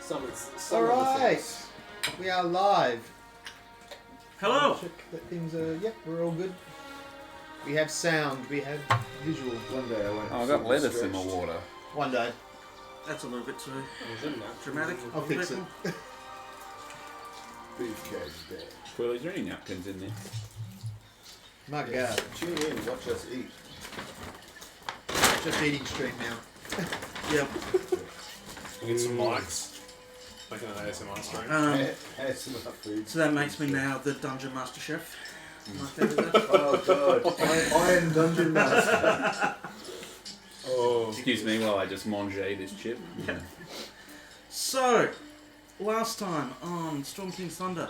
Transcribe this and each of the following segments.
Some All of the right, things. we are live. Hello. Check that things are. Yep, we're all good. We have sound. We have visual. One day I went. Oh, I got lettuce in my water. One day, That's a little bit too Isn't that dramatic. I'll fix it. Beefcake day. Well, is there any napkins in there? My God, Tune in, watch us eat. just eating stream now. Yep. We get some mics. Making an ASMR stream. ASMR food. So that makes me now the Dungeon Master Chef. Am I fair with that? Oh god, Iron Dungeon Master. Oh. Excuse me while I just mange this chip. Yeah. So, last time on Storm King's Thunder.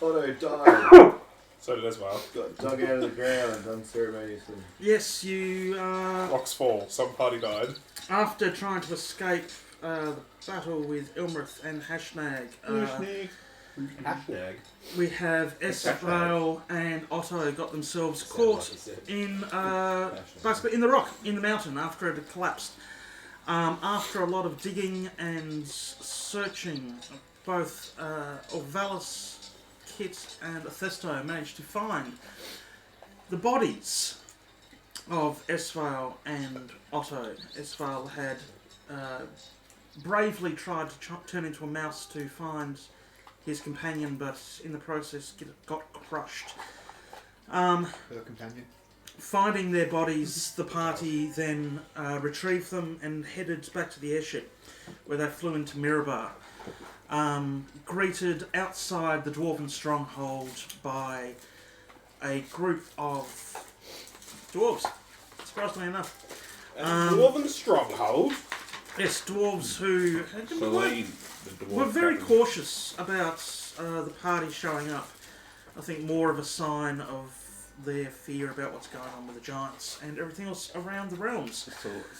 Otto died. So did as well. Got dug out of the ground and unceremoniously. Yes, you, Rocks fall. Some party died. after trying to escape the battle with Ilmrith and Hashnag, Hashnag. we have Esvale and Otto got themselves caught in basically in the rock, in the mountain, after it had collapsed. After a lot of digging and searching, both Orvalis, Kit and Athesto managed to find the bodies of Esvale and Otto. Esvale had bravely tried to turn into a mouse to find his companion, but in the process got crushed. Her companion. Finding their bodies, the party then retrieved them and headed back to the airship, where they flew into Mirabar. Greeted outside the Dwarven stronghold by a group of dwarves, surprisingly enough. Dwarven stronghold. Yes, dwarves who Celine, the dwarf were very captain. cautious about the party showing up. I think more of a sign of their fear about what's going on with the giants and everything else around the realms.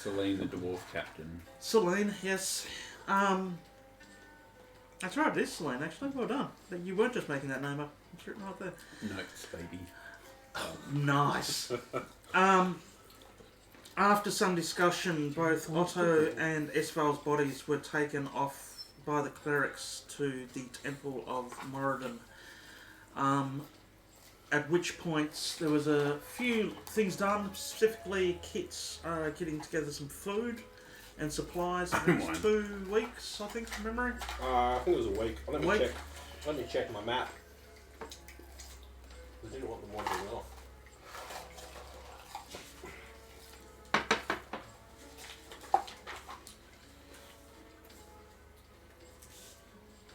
Celine, the dwarf captain. Celine, yes. That's right, it is Celine, actually. Well done. You weren't just making that name up. It's written right there. Notes, baby. Nice. After some discussion, both Otto and Esval's bodies were taken off by the clerics to the Temple of Moradin. At which point there was a few things done, specifically Kit's getting together some food and supplies for the next 2 weeks, I think, from memory. I think it was a week. Let me Week? check. Let me check my map. I didn't want them wandering off.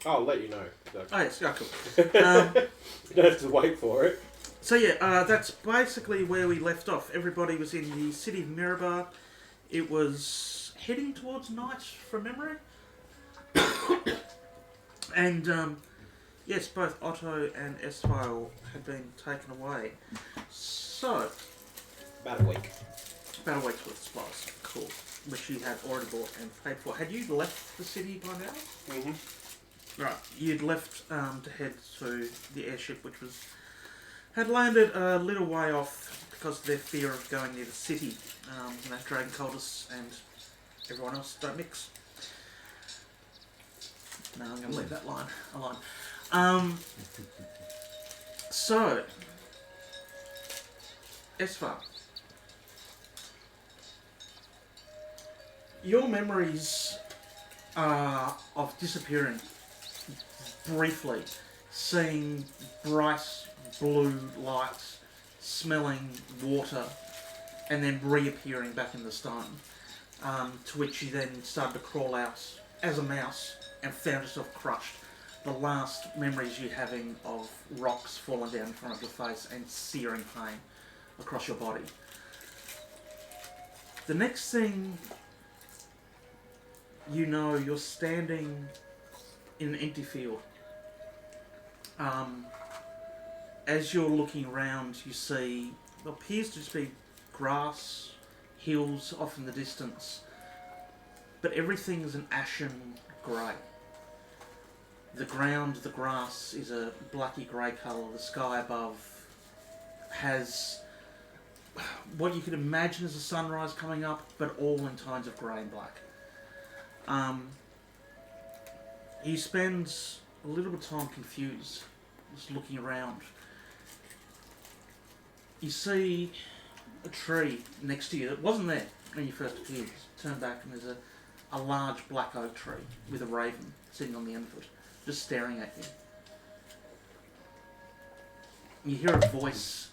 I'll let you know. So. Oh yes, yeah, cool. You don't have to wait for it. So yeah, that's basically where we left off. Everybody was in the city of Mirabar. It was heading towards night, from memory. And yes, both Otto and Esvale had been taken away. So, About a week. about a week's worth of supplies, cool, which you had already bought and paid for. Had you left the city by now? Mm-hmm. Right, you'd left to head to the airship, which had landed a little way off because of their fear of going near the city. Dragon cultists and everyone else don't mix. No, I'm going to leave that line alone. So, Esvar, your memories of disappearing briefly, seeing bright blue lights, smelling water, and then reappearing back in the stone, to which you then started to crawl out as a mouse and found yourself crushed. The last memories you having of rocks falling down in front of your face and searing pain across your body. The next thing you know, you're standing in an empty field. As you're looking around, you see what appears to just be grass, hills off in the distance, but everything is an ashen grey. The ground, the grass is a blacky grey colour. The sky above has what you could imagine as a sunrise coming up, but all in tones of grey and black. He spends a little bit of time confused, just looking around. You see a tree next to you that wasn't there when you first appeared. Turn back and there's a large black oak tree with a raven sitting on the end of it, just staring at you. You hear a voice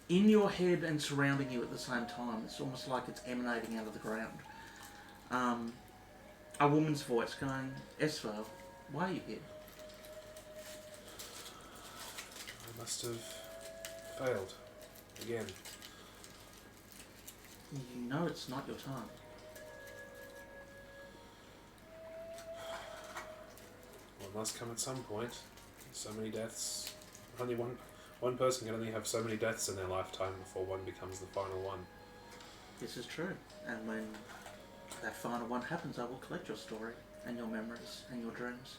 in your head and surrounding you at the same time. It's almost like it's emanating out of the ground. A woman's voice going, Esvale, why are you here? I must have failed. Again. You know it's not your time. One must come at some point. So many deaths. Only one person can only have so many deaths in their lifetime before one becomes the final one. This is true. And when that final one happens, I will collect your story and your memories and your dreams.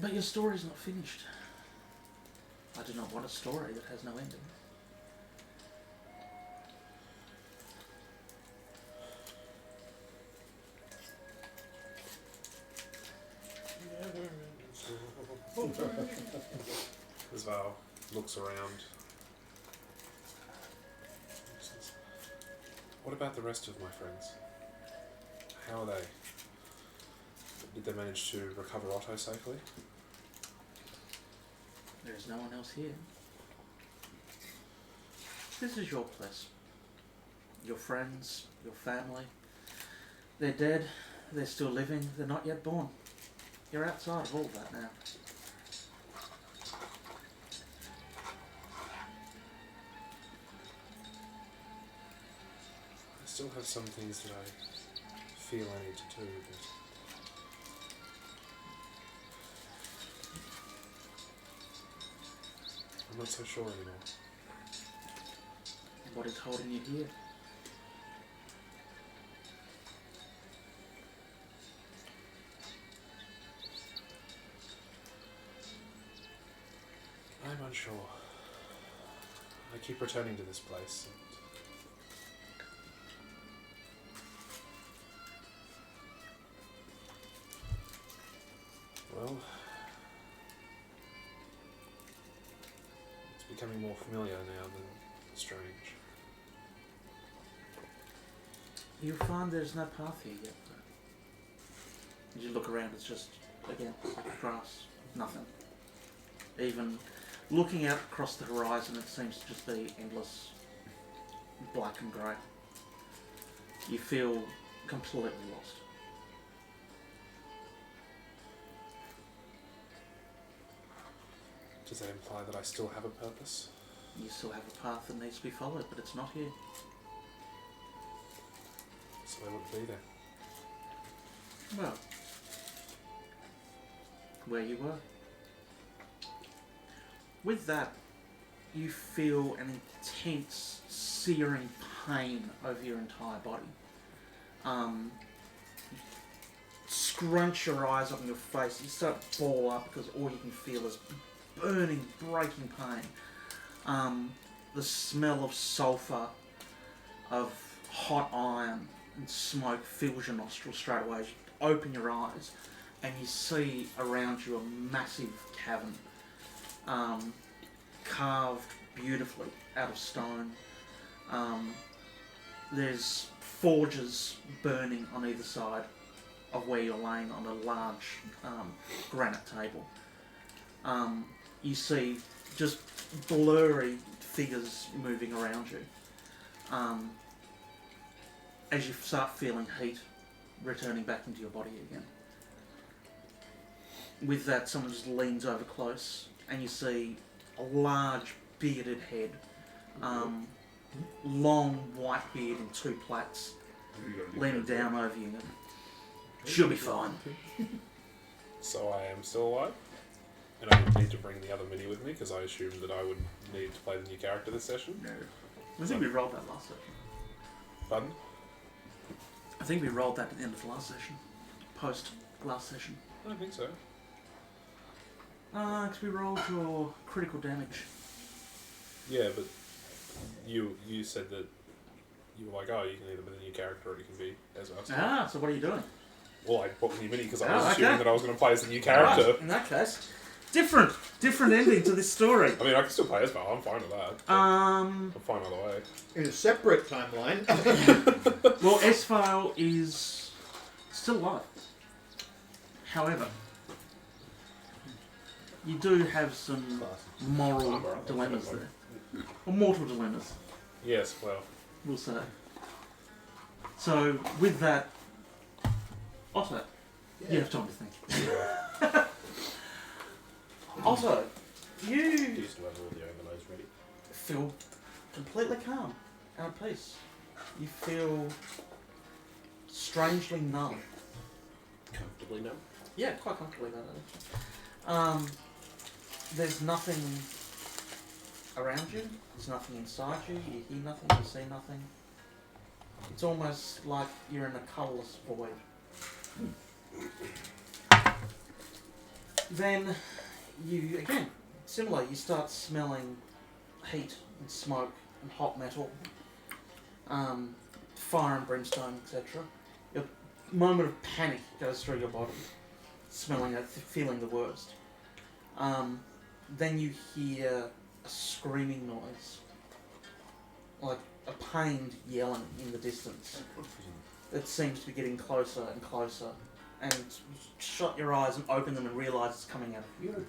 But your story is not finished. I do not want a story that has no ending. Isval looks around. What about the rest of my friends? How are they? Did they manage to recover Otto safely? There is no one else here. This is your place. Your friends, your family. They're dead, they're still living, they're not yet born. You're outside of all that now. I still have some things that I feel I need to do, but I'm not so sure anymore. What is holding you here? I'm unsure. I keep returning to this place. Well, it's becoming more familiar now than strange. You find there's no path here yet, though. As you look around, it's just, again, like grass, nothing. Even looking out across the horizon, it seems to just be endless black and grey. You feel completely lost. Does that imply that I still have a purpose? You still have a path that needs to be followed, but it's not here. So I wouldn't be there. Well, where you were. With that, you feel an intense, searing pain over your entire body. Scrunch your eyes up in your face, you start to ball up because all you can feel is burning, breaking pain. The smell of sulphur, of hot iron and smoke fills your nostrils straight away as you open your eyes and you see around you a massive cavern. Carved beautifully out of stone. There's forges burning on either side of where you're laying on a large granite table. You see just blurry figures moving around you. As you start feeling heat returning back into your body again. With that, someone just leans over close and you see a large bearded head, long white beard in two plaits, leaning down over you. She'll be fine. So I am still alive? And I didn't need to bring the other mini with me because I assumed that I would need to play the new character this session. No. I think we rolled that last session. Pardon? I think we rolled that at the end of the last session. Post last session. I don't think so. Because we rolled your critical damage. Yeah, but you said that you were like, oh, you can either be the new character or you can be Ezra. So what are you doing? Well, I bought the mini because I Oh, was okay. assuming that I was going to play as a new character. Right, in that case, different ending to this story. I mean, I can still play as Val. I'm fine with that. but I'm fine either way. In a separate timeline. Well, S-File is still alive. However, you do have some moral dilemmas there. Or mortal dilemmas, Yes, well, we'll say. So, with that, Otto, you have time to think. Otto, you Used to have all the overlays ready. feel completely calm and at peace. You feel strangely numb. Comfortably numb. Yeah, quite comfortably numb. There's nothing around you. There's nothing inside you. You hear nothing. You see nothing. It's almost like you're in a colourless void. Then you, again, similar, you start smelling heat and smoke and hot metal, fire and brimstone, etc. A moment of panic goes through your body, smelling it, feeling the worst. Then you hear a screaming noise, like a pained yelling in the distance. It seems to be getting closer and closer, and you shut your eyes and open them and realise it's coming out of you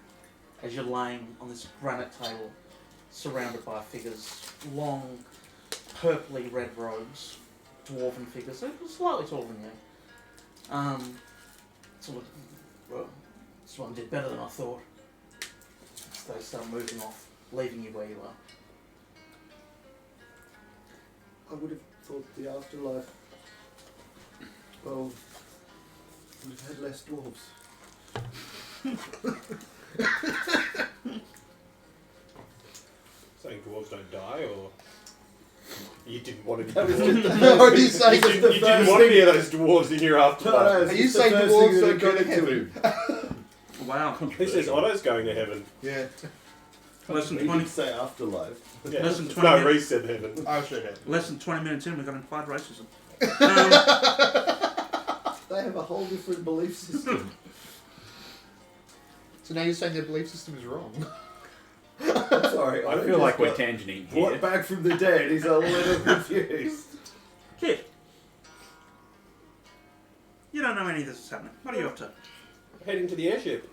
as you're laying on this granite table, surrounded by figures, long, purpley red robes, dwarven figures, they're slightly taller than you. Well, this one did better than I thought. So they start moving off, leaving you where you are. I would have thought the afterlife. Well, would have had less dwarves. Saying dwarves don't die, or you didn't want any That was dwarves? just No, are you saying You didn't want any of those dwarves in your afterlife. No, Are you saying dwarves don't go to heaven? Wow. He says Otto's going to heaven. Yeah. Less than He 20, did say afterlife. Yeah. Less than It's 20 no, minutes. Reese said heaven. I'll show you. less than 20 minutes in, we've got implied racism. They have a whole different belief system. So now you're saying their belief system is wrong. I'm sorry. I feel like we're tangenting here. Brought back from the dead. He's a little confused. Kid, you don't know any of this is happening. What are you up to? Heading to the airship.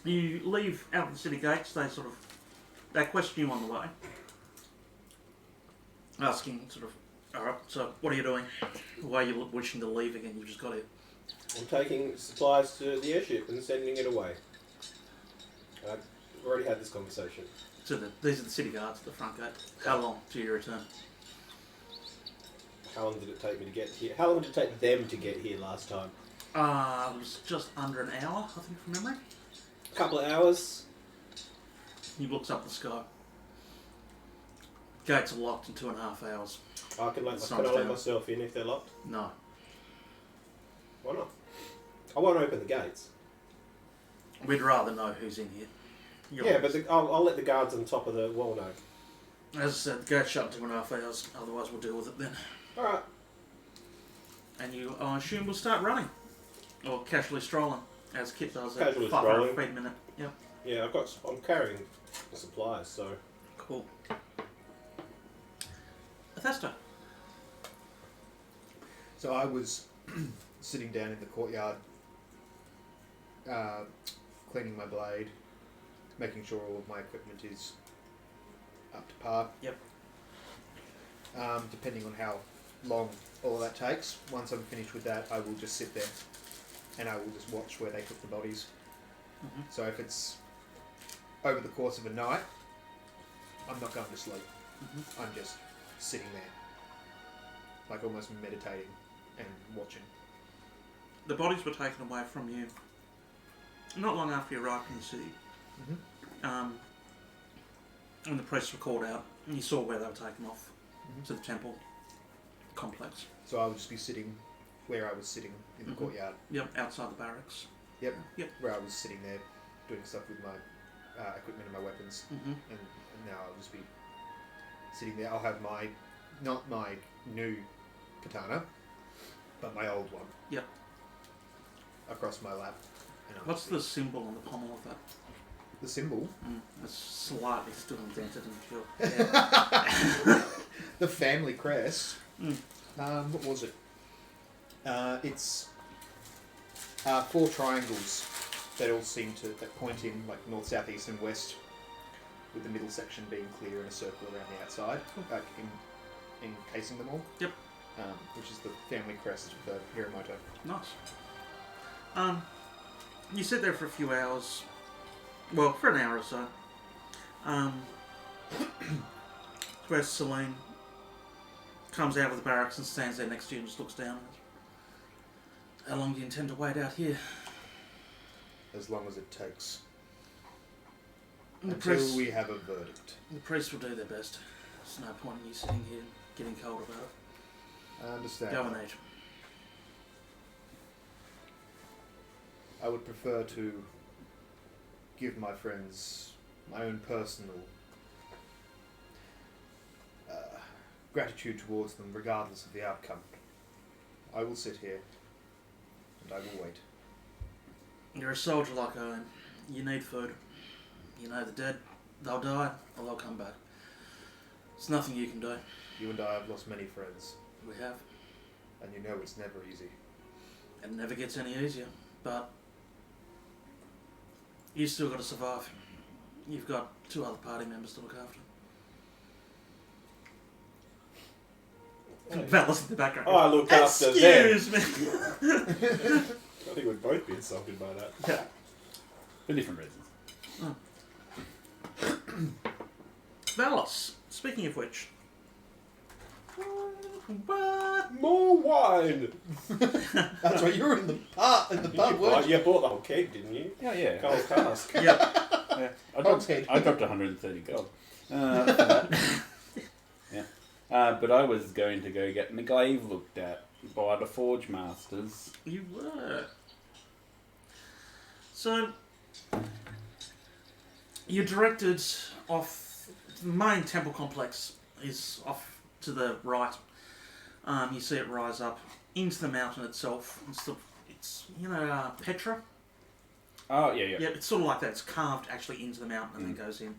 You leave out of the city gates, they question you on the way. Asking alright, so what are you doing? Why are you wishing to leave again? You've just got here. I'm taking supplies to the airship and sending it away. I've already had this conversation. So these are the city guards at the front gate. How long till you return? How long did it take me to get here? How long did it take them to get here last time? It was just under an hour, I think, from memory. A couple of hours. He looks up the sky. Gates are locked in 2.5 hours. I can let, Sun's can I let down. myself in if they're locked? No. Why not? I won't open the gates. We'd rather know who's in here. Yeah, but I'll let the guards on top of the wall know. As I said, the gate's shut in 2.5 hours, otherwise we'll deal with it then. Alright. And you, I assume, will start running. Or casually strolling, as Kit does at Casually 500 strolling. feet a minute. Yep. Yeah, I'm carrying supplies, so. Cool. Bethesda. So I was sitting down in the courtyard, cleaning my blade, making sure all of my equipment is up to par. Yep. Depending on how long all of that takes, once I'm finished with that, I will just sit there and I will just watch where they cook the bodies. Mhm. So if it's over the course of a night, I'm not going to sleep. Mhm. I'm just sitting there, like almost meditating and watching. The bodies were taken away from you not long after you arrived in the city. And the priests were called out, and you saw where they were taken off to the temple complex. So I would just be sitting where I was sitting in the Mhm. courtyard. Yep, outside the barracks. Yep. Yep. Where I was sitting there doing stuff with my equipment and my weapons, Mm-hmm. and now I'll just be sitting there. I'll have not my new katana, but my old one. Yep. Across my lap. And I'll What's see. the symbol on the pommel of that? The symbol? It's slightly still indented, I'm sure. Yeah. The family crest. Mm. What was it? It's 4 triangles that all seem to point in like north, south, east, and west, with the middle section being clear and a circle around the outside, encasing them all. Yep. Which is the family crest of the Hiramoto. Nice. You sit there for a few hours. Well, for an hour or so. Whereas Celine comes out of the barracks and stands there next to you and just looks down. How long do you intend to wait out here? As long as it takes. The Until priests, we have a verdict. the priests will do their best. There's no point in you sitting here getting cold about it. I understand. Go and eat. I would prefer to give my friends my own personal gratitude towards them, regardless of the outcome. I will sit here and I will wait. You're a soldier like I am. You need food. You know the dead, they'll die or they'll come back. There's nothing you can do. You and I have lost many friends, We have. and you know it's never easy. It never gets any easier, but you still got to survive. You've got 2 other party members to look after. Valis in the background. I look after them. Excuse me. I think we'd both be insulted by that. Yeah. For different reasons. Valis, speaking of which. What? More wine. That's right. You were in the pub, weren't You bought the whole keg, didn't you? Oh, yeah. Gold cask. Yeah. Yeah. Hogshead. I dropped 130 gold. For that. Yeah. But I was going to go get McGlaive looked at by the Forge Masters. You were. So, you're directed off. The main temple complex is off to the right. You see it rise up into the mountain itself. It's Petra. Oh, yeah, yeah. Yeah, it's sort of like that. It's carved actually into the mountain and then goes in.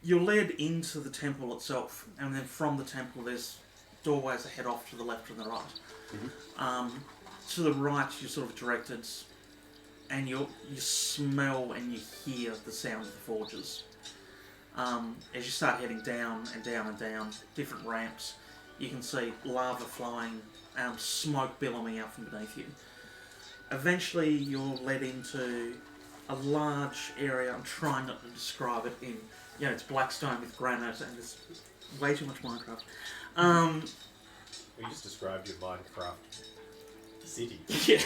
You're led into the temple itself, and then from the temple there's doorways that head off to the left and the right. To the right you're sort of directed, and you smell and you hear the sound of the forges. As you start heading down and down and down, different ramps, you can see lava flowing, smoke billowing out from beneath you. Eventually you're led into a large area. I'm trying not to describe it in, it's black stone with granite and there's way too much Minecraft. We just described your Minecraft city. Yeah.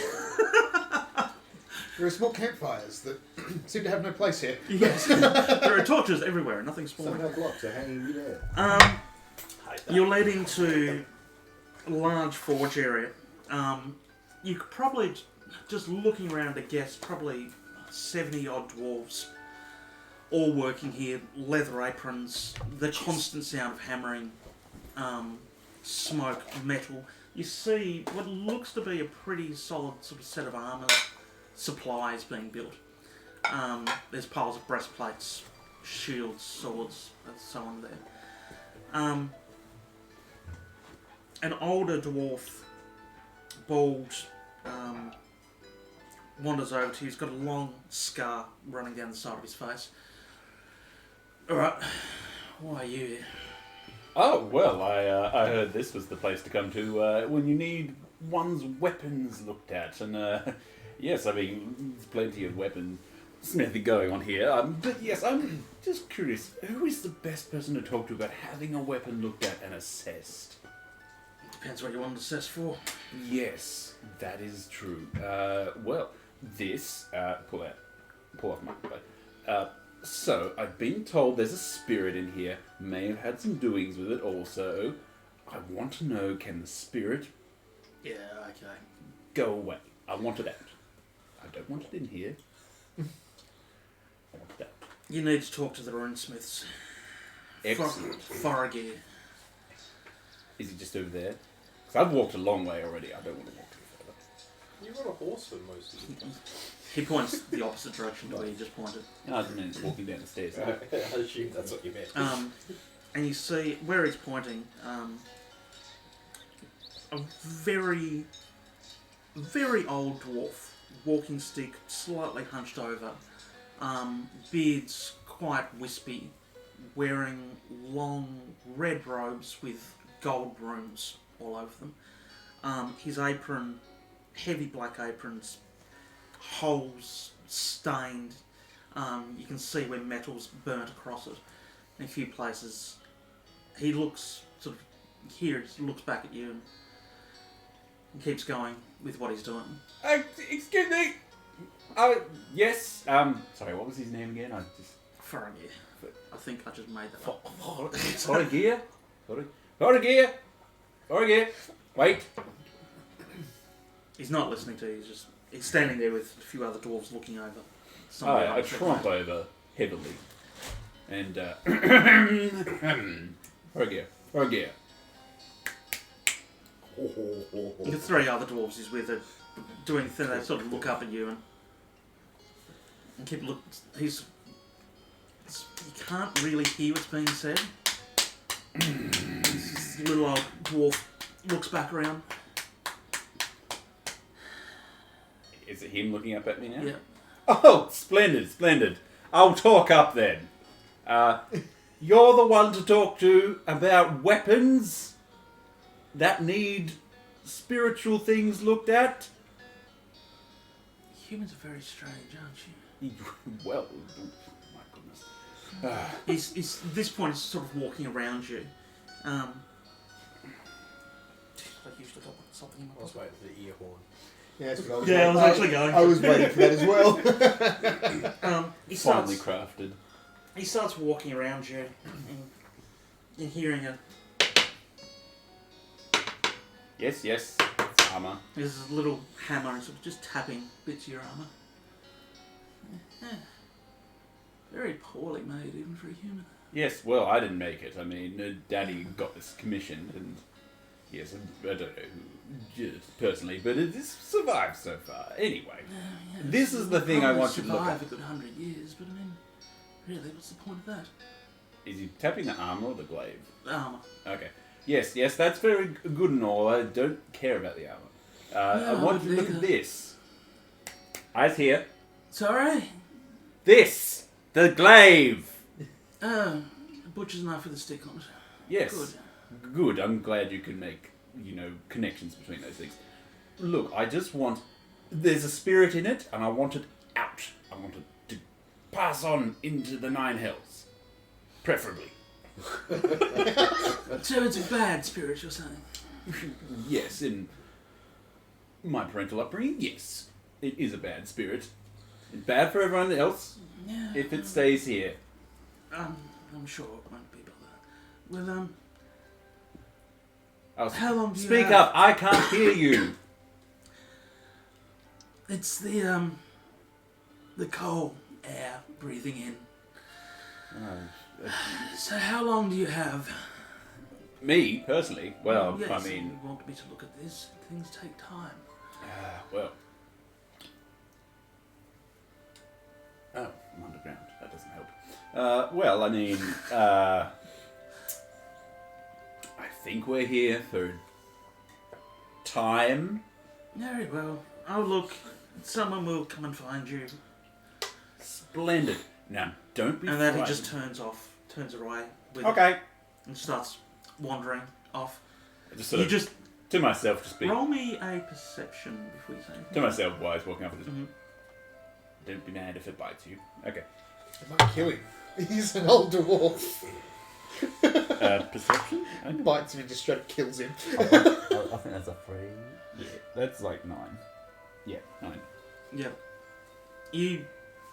There are small campfires that seem to have no place here. Yes. There are torches everywhere, nothing's Some of spawning. our blocks are hanging there. You're led into a large forge area. You could probably, just looking around to guess, probably 70 odd dwarves, all working here, leather aprons, the constant sound of hammering, smoke, metal. You see what looks to be a pretty solid sort of set of armour supplies being built. There's piles of breastplates, shields, swords, and so on there. An older dwarf, bald, wanders over to you. He's got a long scar running down the side of his face. Alright, why are you here? Oh, well, I heard this was the place to come to when you need one's weapons looked at. And, yes, I mean, there's plenty of weaponsmithing going on here. But, yes, I'm just curious, who is the best person to talk to about having a weapon looked at and assessed? Depends what you want to assess for. Yes, that is true. Well, this, pull off my plate. So, I've been told there's a spirit in here, may have had some doings with it also. I want to know, can the spirit Yeah, okay. go away? I want it out. I don't want it in here. I want it out. You need to talk to the runesmiths. Excellent. Faragir. Is he just over there? Because I've walked a long way already. I don't want to walk too further. You're on a horse for most of the time. He points the opposite direction to where you just pointed. No, I didn't mean it's walking down the stairs. I assume that's what you meant. And you see where he's pointing, a very, very old dwarf, walking stick, slightly hunched over, beards quite wispy, wearing long red robes with gold runes all over them. His apron, heavy black aprons, holes stained. You can see where metal's burnt across it in a few places. He looks sort of here, looks back at you and keeps going with what he's doing. Excuse me. Yes. Sorry, what was his name again? I just. Faramir. I think I just made that up. Faramir. Faramir. Faramir. Wait. He's not listening to you. He's standing there with a few other dwarves looking over. I Somebody trump over heavily, and Faramir. Faramir. The three other dwarves he's with are doing the thing. They sort of look up at you and keep look. You can't really hear what's being said. This little old dwarf looks back around. Is it him looking up at me now? Yeah. Oh, splendid, splendid. I'll talk up then. You're the one to talk to about weapons that need spiritual things looked at? Humans are very strange, aren't you? Well, my goodness. He's at this point he's sort of walking around you. I usually got something in my I was waiting for the ear horn. Yeah, that's what I was Yeah, I was actually going. I was waiting for that as well. He Finely starts, crafted. he starts walking around you and you're hearing Yes, it's armor. there's a little hammer and sort of just tapping bits of your armour. Very poorly made even for a human. Yes, well, I didn't make it. I mean, Daddy got this commissioned, and yes, I don't know who did it personally, but it has survived so far. Anyway, this is the thing I want you to look survive at. a good 100 years, but I mean, really, what's the point of that? Is he tapping the armor or the glaive? Armour. Okay. Yes, that's very good and all. I don't care about the armor. I want you to look at this. Eyes here. Sorry? This! The glaive! Oh, a butcher's knife with a stick on it. Yes. Good. Good. I'm glad you can make, connections between those things. Look, I just want... There's a spirit in it, and I want it out. I want it to pass on into the Nine Hells. Preferably. So it's a bad spirit, you're saying? Yes, in my parental upbringing, yes. It is a bad spirit. It's bad for everyone else Yeah. if it stays here. I'm sure it won't be bothered. Well, I'll how long do you speak have? up. I can't hear you. It's the coal air breathing in. So how long do you have? Me, personally, well, yes, I mean... you want me to look at this? Things take time. Well... Oh, I'm underground. That doesn't help. Well, I mean, I think we're here for time. Very well. Oh look, someone will come and find you. Splendid. Now, don't be And then he frightened. just turns away with Okay. it and starts wandering off. I just sort You of, just to myself, just be... roll me a perception before you say anything. To myself, while I was walking up with this. Mhm. Don't be mad if it bites you. Okay. It might kill him. He's an old dwarf. Perception? Bites him and just straight kills him. I think that's a 3. Yeah, that's like 9. Yeah, 9. Yeah. You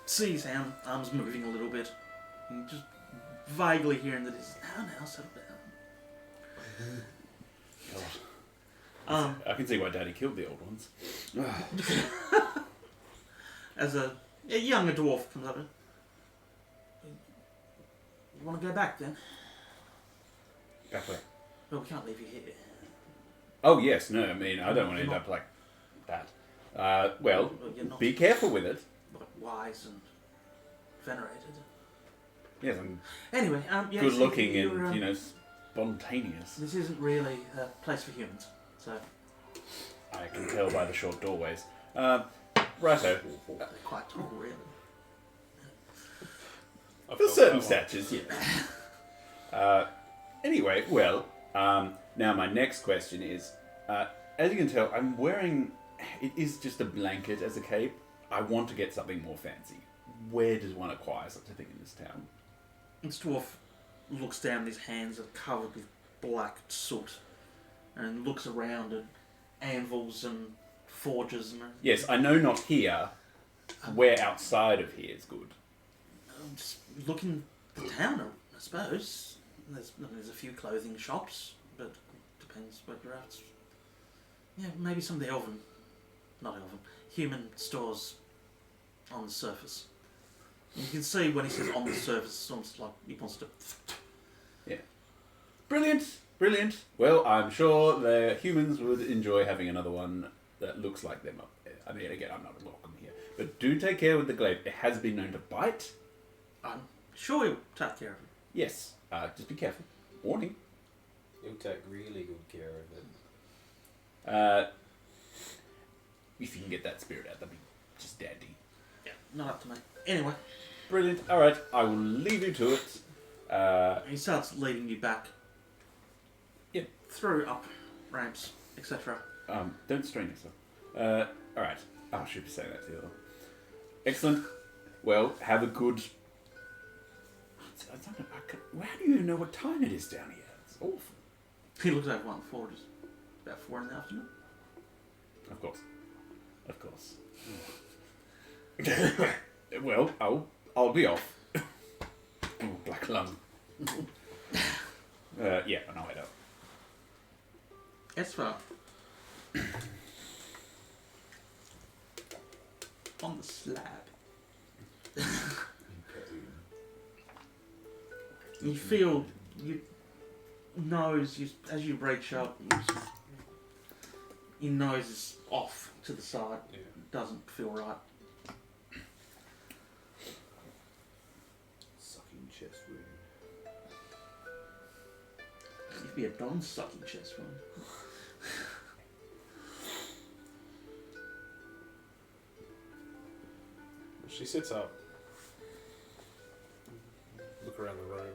see his arms moving a little bit. And just vaguely hearing that he's now settle down. I can see why Daddy killed the old ones. As a younger dwarf comes up. You want to go back then? Back where? Well, we can't leave you here. Oh yes, no. I mean, I don't want to end up like that. Well, You're not be careful with it. like, wise and venerated. Yes, I'm Anyway, yeah, good so looking you're, and spontaneous. This isn't really a place for humans, so I can tell by the short doorways. Righto. they're quite tall, really. I For felt certain that one. statures, yeah. Anyway, well, now my next question is, as you can tell, I'm wearing, it is just a blanket as a cape. I want to get something more fancy. Where does one acquire such a thing in this town? This dwarf looks down, his hands are covered with black soot, and looks around at anvils and forges and Yes, I know not here. Where outside of here is good. just looking the town, I suppose. There's a few clothing shops, but it depends where you're at. Yeah, maybe some of the human stores on the surface. You can see when he says on the surface, it's almost like he wants to. Brilliant, brilliant. Well, I'm sure the humans would enjoy having another one that looks like them up there. I mean, again, I'm not a welcome here. But do take care with the glaive. It has been known to bite. I'm sure he'll take care of it. Yes, just be careful. Warning. You'll take really good care of it. If you can get that spirit out, that'd be just dandy. Yeah, not up to me. Anyway, Brilliant. All right, I will leave you to it. he starts leading you back. Yeah. Through up ramps, etc. Don't strain yourself. All right. I should be saying that to the other. Excellent. Well, have a good. How do you even know what time it is down here? It's awful. He looks over one floor, just about 4 in the afternoon. Of course. Of course. Well, I'll be off. Oh, black lung. Yeah, and I'll head up. Esfa. On the slab. You feel your nose, as you reach up, your nose is off to the side. Yeah. Doesn't feel right. Sucking chest wound. You'd be a non-sucking chest wound. She sits up. Look around the room.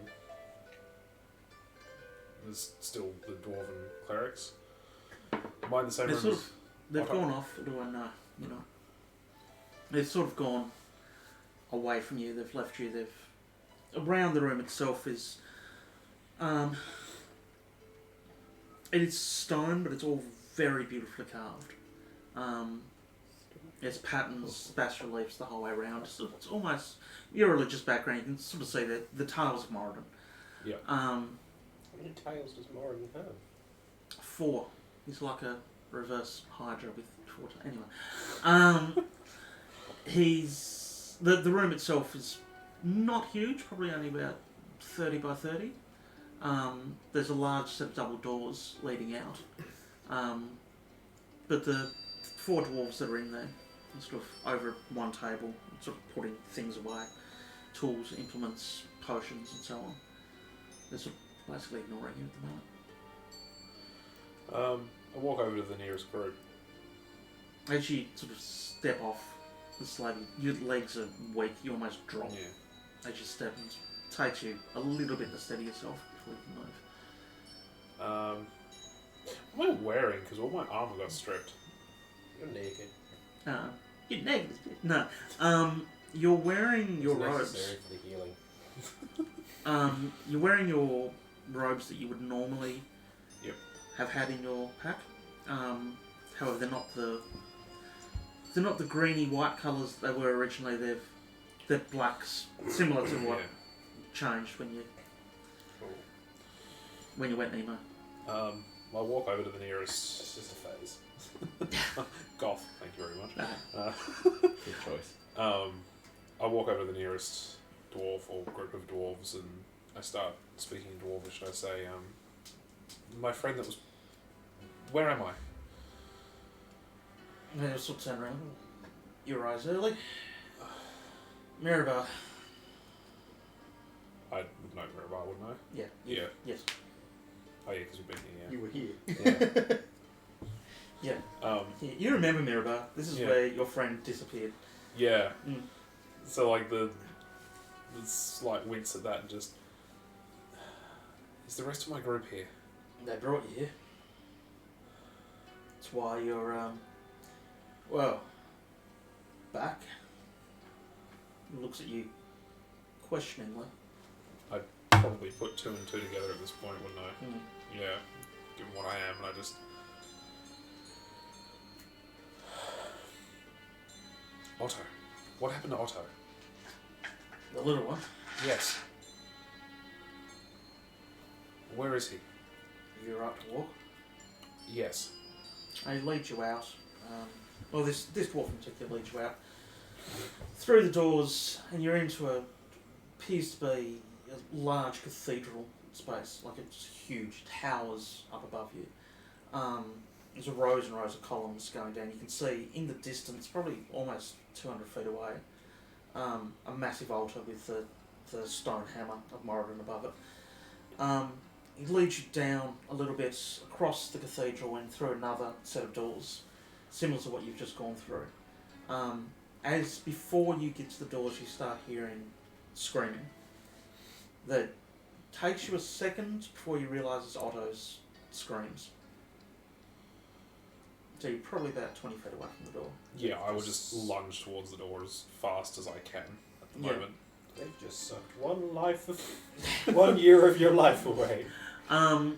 There's still the dwarven clerics. Am I in the same They're room? sort as- of, they've Okay. gone off, do I know, you know. They've sort of gone away from you, they've left you, around the room itself is, it is stone, but it's all very beautifully carved. There's patterns, bas reliefs the whole way around, so it's almost, your religious background, you can sort of see the tales of Moradin. Yeah. How many tails does Moradin have? 4. He's like a reverse Hydra with 4 Anyway. He's... The room itself is not huge, probably only about 30 by 30. There's a large set of double doors leading out. But the 4 dwarves that are in there, sort of over one table, sort of putting things away. Tools, implements, potions and so on. They're sort of basically ignoring you at the moment. I walk over to the nearest group. As you sort of step off the slab, your legs are weak, you almost drop Yeah. as you step, and it takes you a little bit to steady yourself before you can move. What am I wearing? Because all my armor got stripped. You're naked. You're negative. No. You're wearing your It's robes. necessary for the healing. You're wearing your robes that you would normally Yep. have had in your pack. However, they're not the greeny white colours they were originally. They're blacks, similar to what Yeah. changed when you Cool. went Nemo. I'll walk over to the nearest. It's just a phase. Goth, thank you very much. Good choice. I walk over to the nearest dwarf or group of dwarves and I start speaking Dwarvish and I say, my friend that was. Where am I? And then sort of turn around. You rise early. Mirabar. I would know Mirabar, wouldn't I? Yeah. Yeah. Yes. Oh yeah, because we've been here. You were here. Yeah. Yeah. Um, Yeah. You remember Mirabar. This is Yeah. where your friend disappeared. yeah. Mm. So like the slight wince at that and just. Is the rest of my group here? They brought you here. That's why you're, well, back. He looks at you questioningly. Probably put 2 and 2 together at this point, wouldn't I? Mm. Yeah. Given what I am, and I just. Otto. What happened to Otto? The little one. Yes. Where is he? Are you right to walk? Yes. He leads you out. Well, this dwarf in particular leads you out through the doors, and you're into a appears to be a large cathedral space, like it's huge, towers up above you. There's rows and rows of columns going down. You can see in the distance, probably almost 200 feet away, a massive altar with the stone hammer of Moradin above it. It leads you down a little bit across the cathedral and through another set of doors, similar to what you've just gone through. As before you get to the doors, you start hearing screaming. That takes you a second before you realise it's Otto's screams. So you're probably about 20 feet away from the door. Yeah, I would just lunge towards the door as fast as I can at the Yeah. moment. They've just sucked 1 year of your life away. You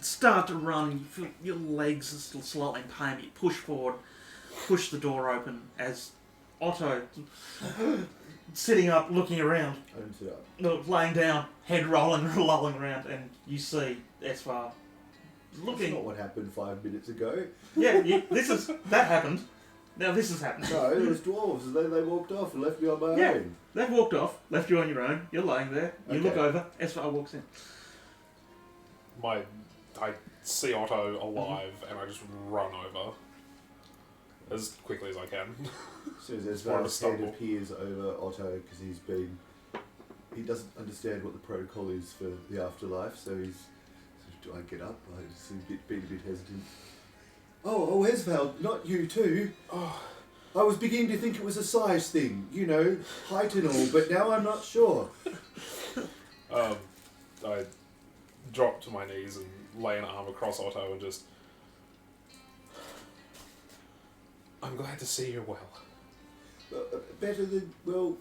start to run, you feel your legs are still slightly in pain, you push forward, push the door open as Otto, sitting up, looking around, I don't sit up. laying down, head rolling, lolling around, and you see Esfar That's looking. not what happened 5 minutes ago. Yeah, that happened. Now this has happened. No, it was dwarves, and then they walked off and left me on my Yeah. own. They've walked off, left you on your own. You're laying there. You look Okay. over. Esfar walks in. I see Otto alive and I just run over as quickly as I can. As soon as More of a Esval's head stumble. appears over Otto, because he doesn't understand what the protocol is for the afterlife, so he's, do I get up? I just being a bit hesitant. Oh, Esval, not you too. Oh, I was beginning to think it was a size thing, height and all, but now I'm not sure. I drop to my knees and lay an arm across Otto and just. I'm glad to see you're well. Better than, well,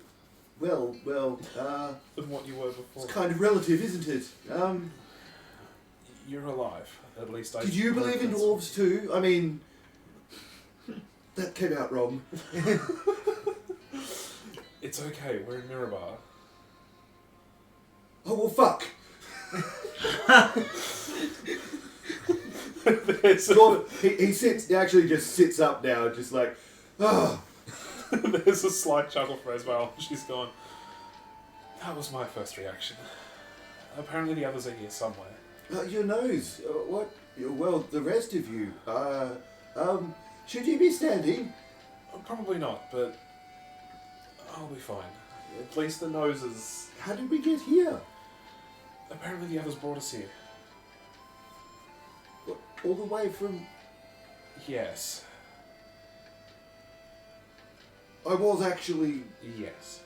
Than what you were before. it's kind of relative, isn't it? You're alive. At least I. Did you believe in dwarves too? I mean, that came out wrong. It's okay. We're in Mirabar. Oh, well, fuck. He actually just sits up now, just like, oh. There's a slight chuckle for as well. She's gone. That was my first reaction. Apparently the others are here somewhere. Your nose. What? Well, the rest of you. Should you be standing? Probably not, but I'll be fine. At least the noses. How did we get here? Apparently the others brought us here. What, all the way from... Yes. I was actually... Yes.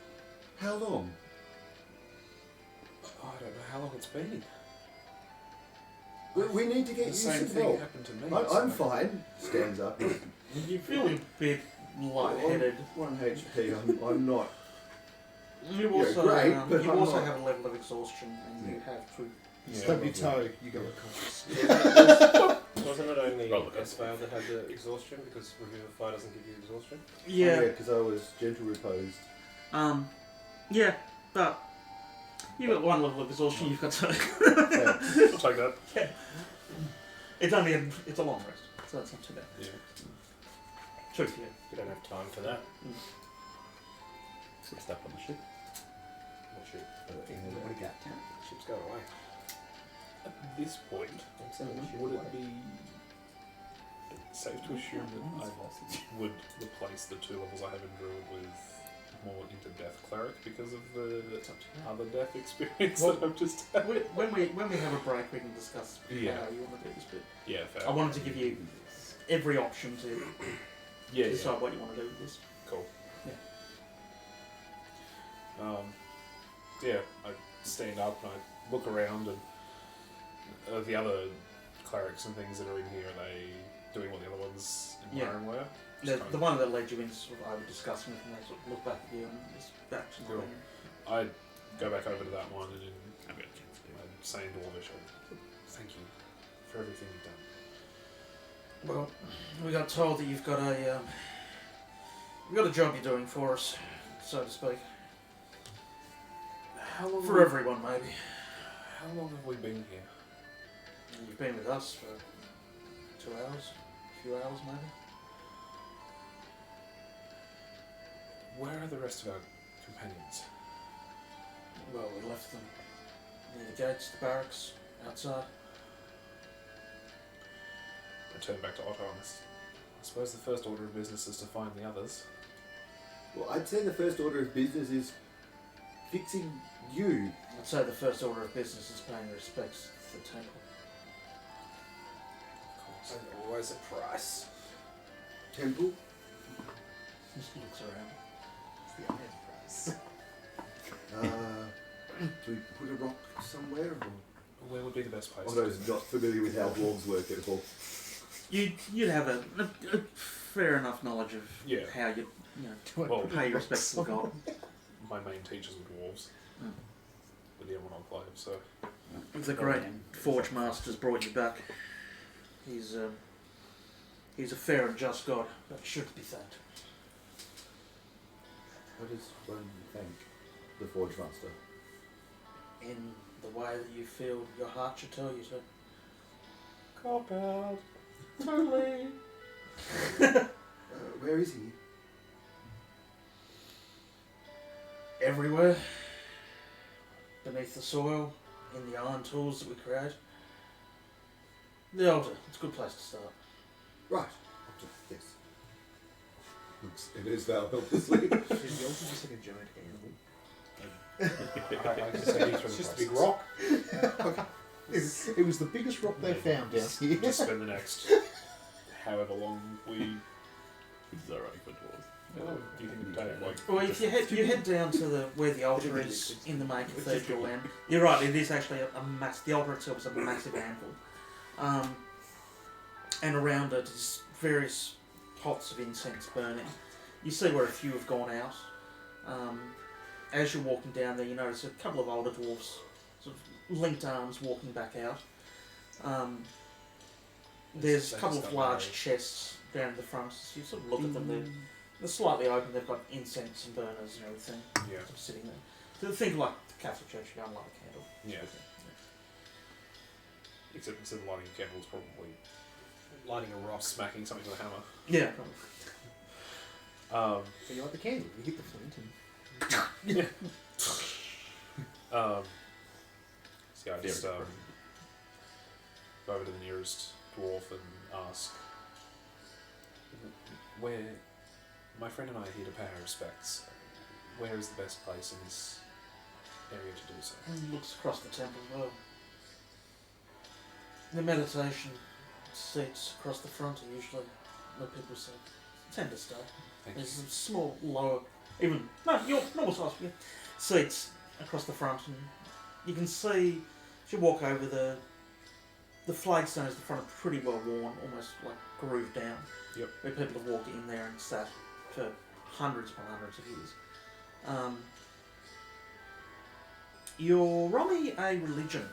How long? I don't know how long it's been. We need to get The you same some thing help. happened to me. I'm so- fine. Stands up. You feel a bit lightheaded. 1 HP. I'm not. You also, great, but you I'm also not- have a level of exhaustion, and you have to. Stub your toe, you go unconscious. Wasn't it only Roller coaster. Esfale that had the exhaustion because Revivify doesn't give you exhaustion? Yeah. because I was gentle reposed. Yeah, but you've got 1 level of exhaustion. You've got 2. Thanks. I'll take that. It's a long rest, so that's not too bad. Yeah. True for you. You don't have time for that. Fixed up on the ship. What ship? What a gap. Ship's going away. At this point, would it be safe to assume that I would replace the 2 levels I have in Druid with more into Death Cleric because of the other death experience Well, that I've just had? When we have a break, we can discuss how you want to do this bit. Yeah, fair. I wanted to give you every option to yeah, decide what you want to do with this. Cool. Yeah. Yeah, I stand up and I look around and the other clerics and things that are in here, are they doing what the other ones in Yeah. Byron were? The one that led you in, sort of, I would discuss with them, they sort of look back at you and just back to Cool. them. I'd go back over to that one and I've got a chance to do it. I'd say in Dwarvish, thank you for everything you've done. Well, we got told that you've got a job you're doing for us, so to speak. How long For everyone, maybe. How long have we been here? You've been with us for 2 hours, a few hours maybe. Where are the rest of our companions? Well, we left them near the gates, the barracks, outside. I turn back to Otto on this. I suppose the first order of business is to find the others. Well, I'd say the first order of business is fixing you. I'd say the first order of business is paying respects to the temple. Of course. And always a price. Temple. Just looks around. It's the iron price. Do we put a rock somewhere? Or? Where would be the best place? Otto's not familiar with how dwarves work at all. You'd have a fair enough knowledge of Yeah. how you Well, pay your respects to God. my main teachers were dwarves. Mm. With the M1 Enclave, so. The great Forge Master's brought you back. He's a fair and just God, but should be thanked. How does one thank the Forge Master? In the way that you feel your heart should tell you to. Cop out. Totally. Where is he? Everywhere. Beneath the soil, in the iron tools that we create. The altar, it's a good place to start. Right. Yes. Looks at Isval helplessly. Is the altar just like a giant animal? I just say It's just a big rock. It was the biggest rock they found down here. Just spend the next however long we. It's alright for dwarves. Do you think it'd take like. Well, if you head down to where the altar is in the main cathedral, and you're right, it is actually a mass. The altar itself is a massive anvil, and around it is various pots of incense burning. You see where a few have gone out. As you're walking down there, you notice a couple of older dwarfs, sort of linked arms, walking back out. There's a couple of large chests down in the front. So you sort of look at them. They're slightly open. They've got incense and burners and everything Yeah. sort of sitting there. So think like the Catholic Church, you don't light a candle. Yeah. Except instead of lighting a candle, it's probably Lighting a rock. smacking something with a hammer. Yeah. So you light the candle, you hit the flint and... So yeah, I just go over to the nearest dwarf and ask where my friend and I are here to pay our respects. Where is the best place in this area to do so? And looks across the temple as well. The meditation seats across the front are usually where people sit. Tend to stay. Thank you. There's some small, lower, even your normal size seats across the front, and you can see if you walk over the flagstones at the front are pretty well worn, almost like grooved down. Yep. Where people have walked in there and sat for hundreds upon hundreds of years. You're roll me a religion.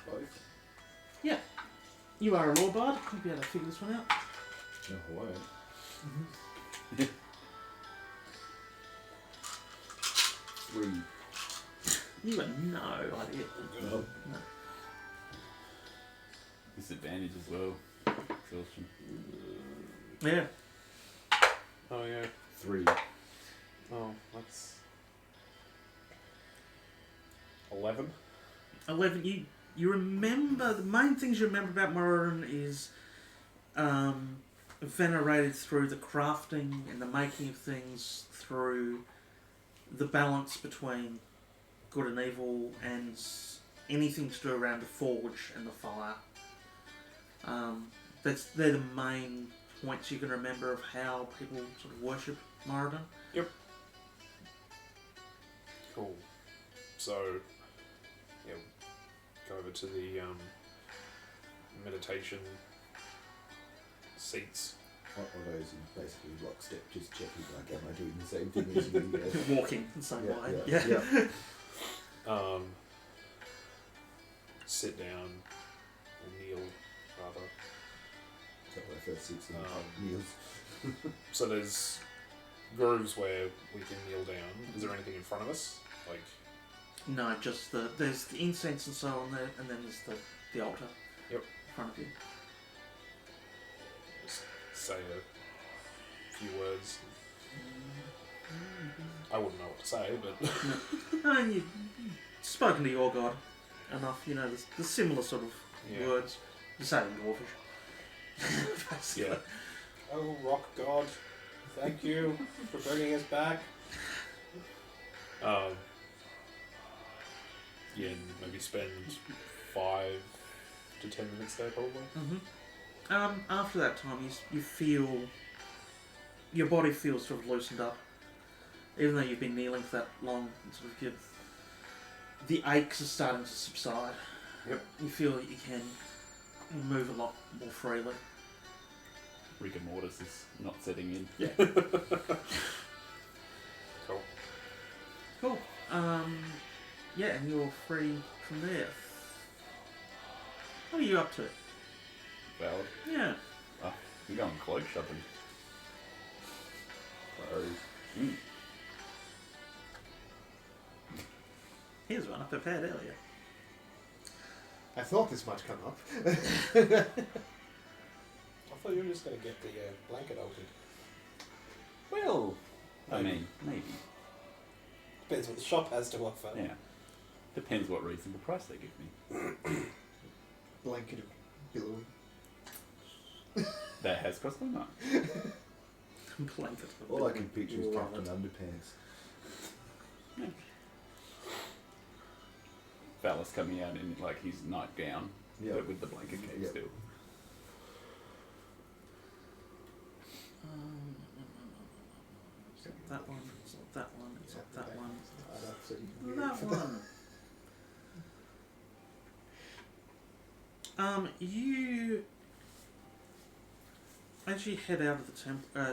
Both. You are a law bard. You'll be able to figure this one out. No, I won't. Mm-hmm. 3. You have no idea. No. No. Disadvantage as well. Exhaustion. Yeah. Oh yeah. 3. Oh, that's 11. 11. You remember the main things you remember about Moradin is venerated through the crafting and the making of things, through the balance between good and evil, and anything to do around the forge and the fire. They're the main points you can remember of how people sort of worship Moradin. Cool. So, yeah, go over to the meditation seats. Otto's basically lockstep, just checking, like, am I doing the same thing as you? Walking the same way. yeah. Sit down, or kneel, rather. So my first 6 meals. So there's grooves where we can kneel down. Is there anything in front of us? Like, No, just there's the incense and so on there, and then there's the altar. Yep. In front of you. just say a few words. I wouldn't know what to say, but And you've spoken to your god enough, you know, the similar sort of yeah. words. You say it in Dwarfish. Basically. Yeah. Oh, rock god, thank you for bringing us back. Yeah, and maybe spend 5 to 10 minutes there, probably. After that time, you feel your body feels sort of loosened up, even though you've been kneeling for that long. Sort of the aches are starting to subside. Yep. You feel that you can move a lot more freely. Rigor mortis is not setting in. Yeah. Cool. Cool. Yeah, and you're free from there. What are you up to? Valid. Yeah. You're going cloak shopping. Priorities. Here's one I prepared earlier. I thought this might come up. I thought you were just going to get the blanket altered. Well, I Maybe. mean, maybe. Depends what the shop has to offer. Yeah. Depends what reasonable price they give me. Blanket of billowing. That has cost them much. Blanket. All I can picture is Love Captain it. Underpants. Phallus coming out in like his nightgown, Yeah. but with the blanket cape Yeah. still. It's not that one. It's not that one. It's not that one. So you can That one. You as you head out of the out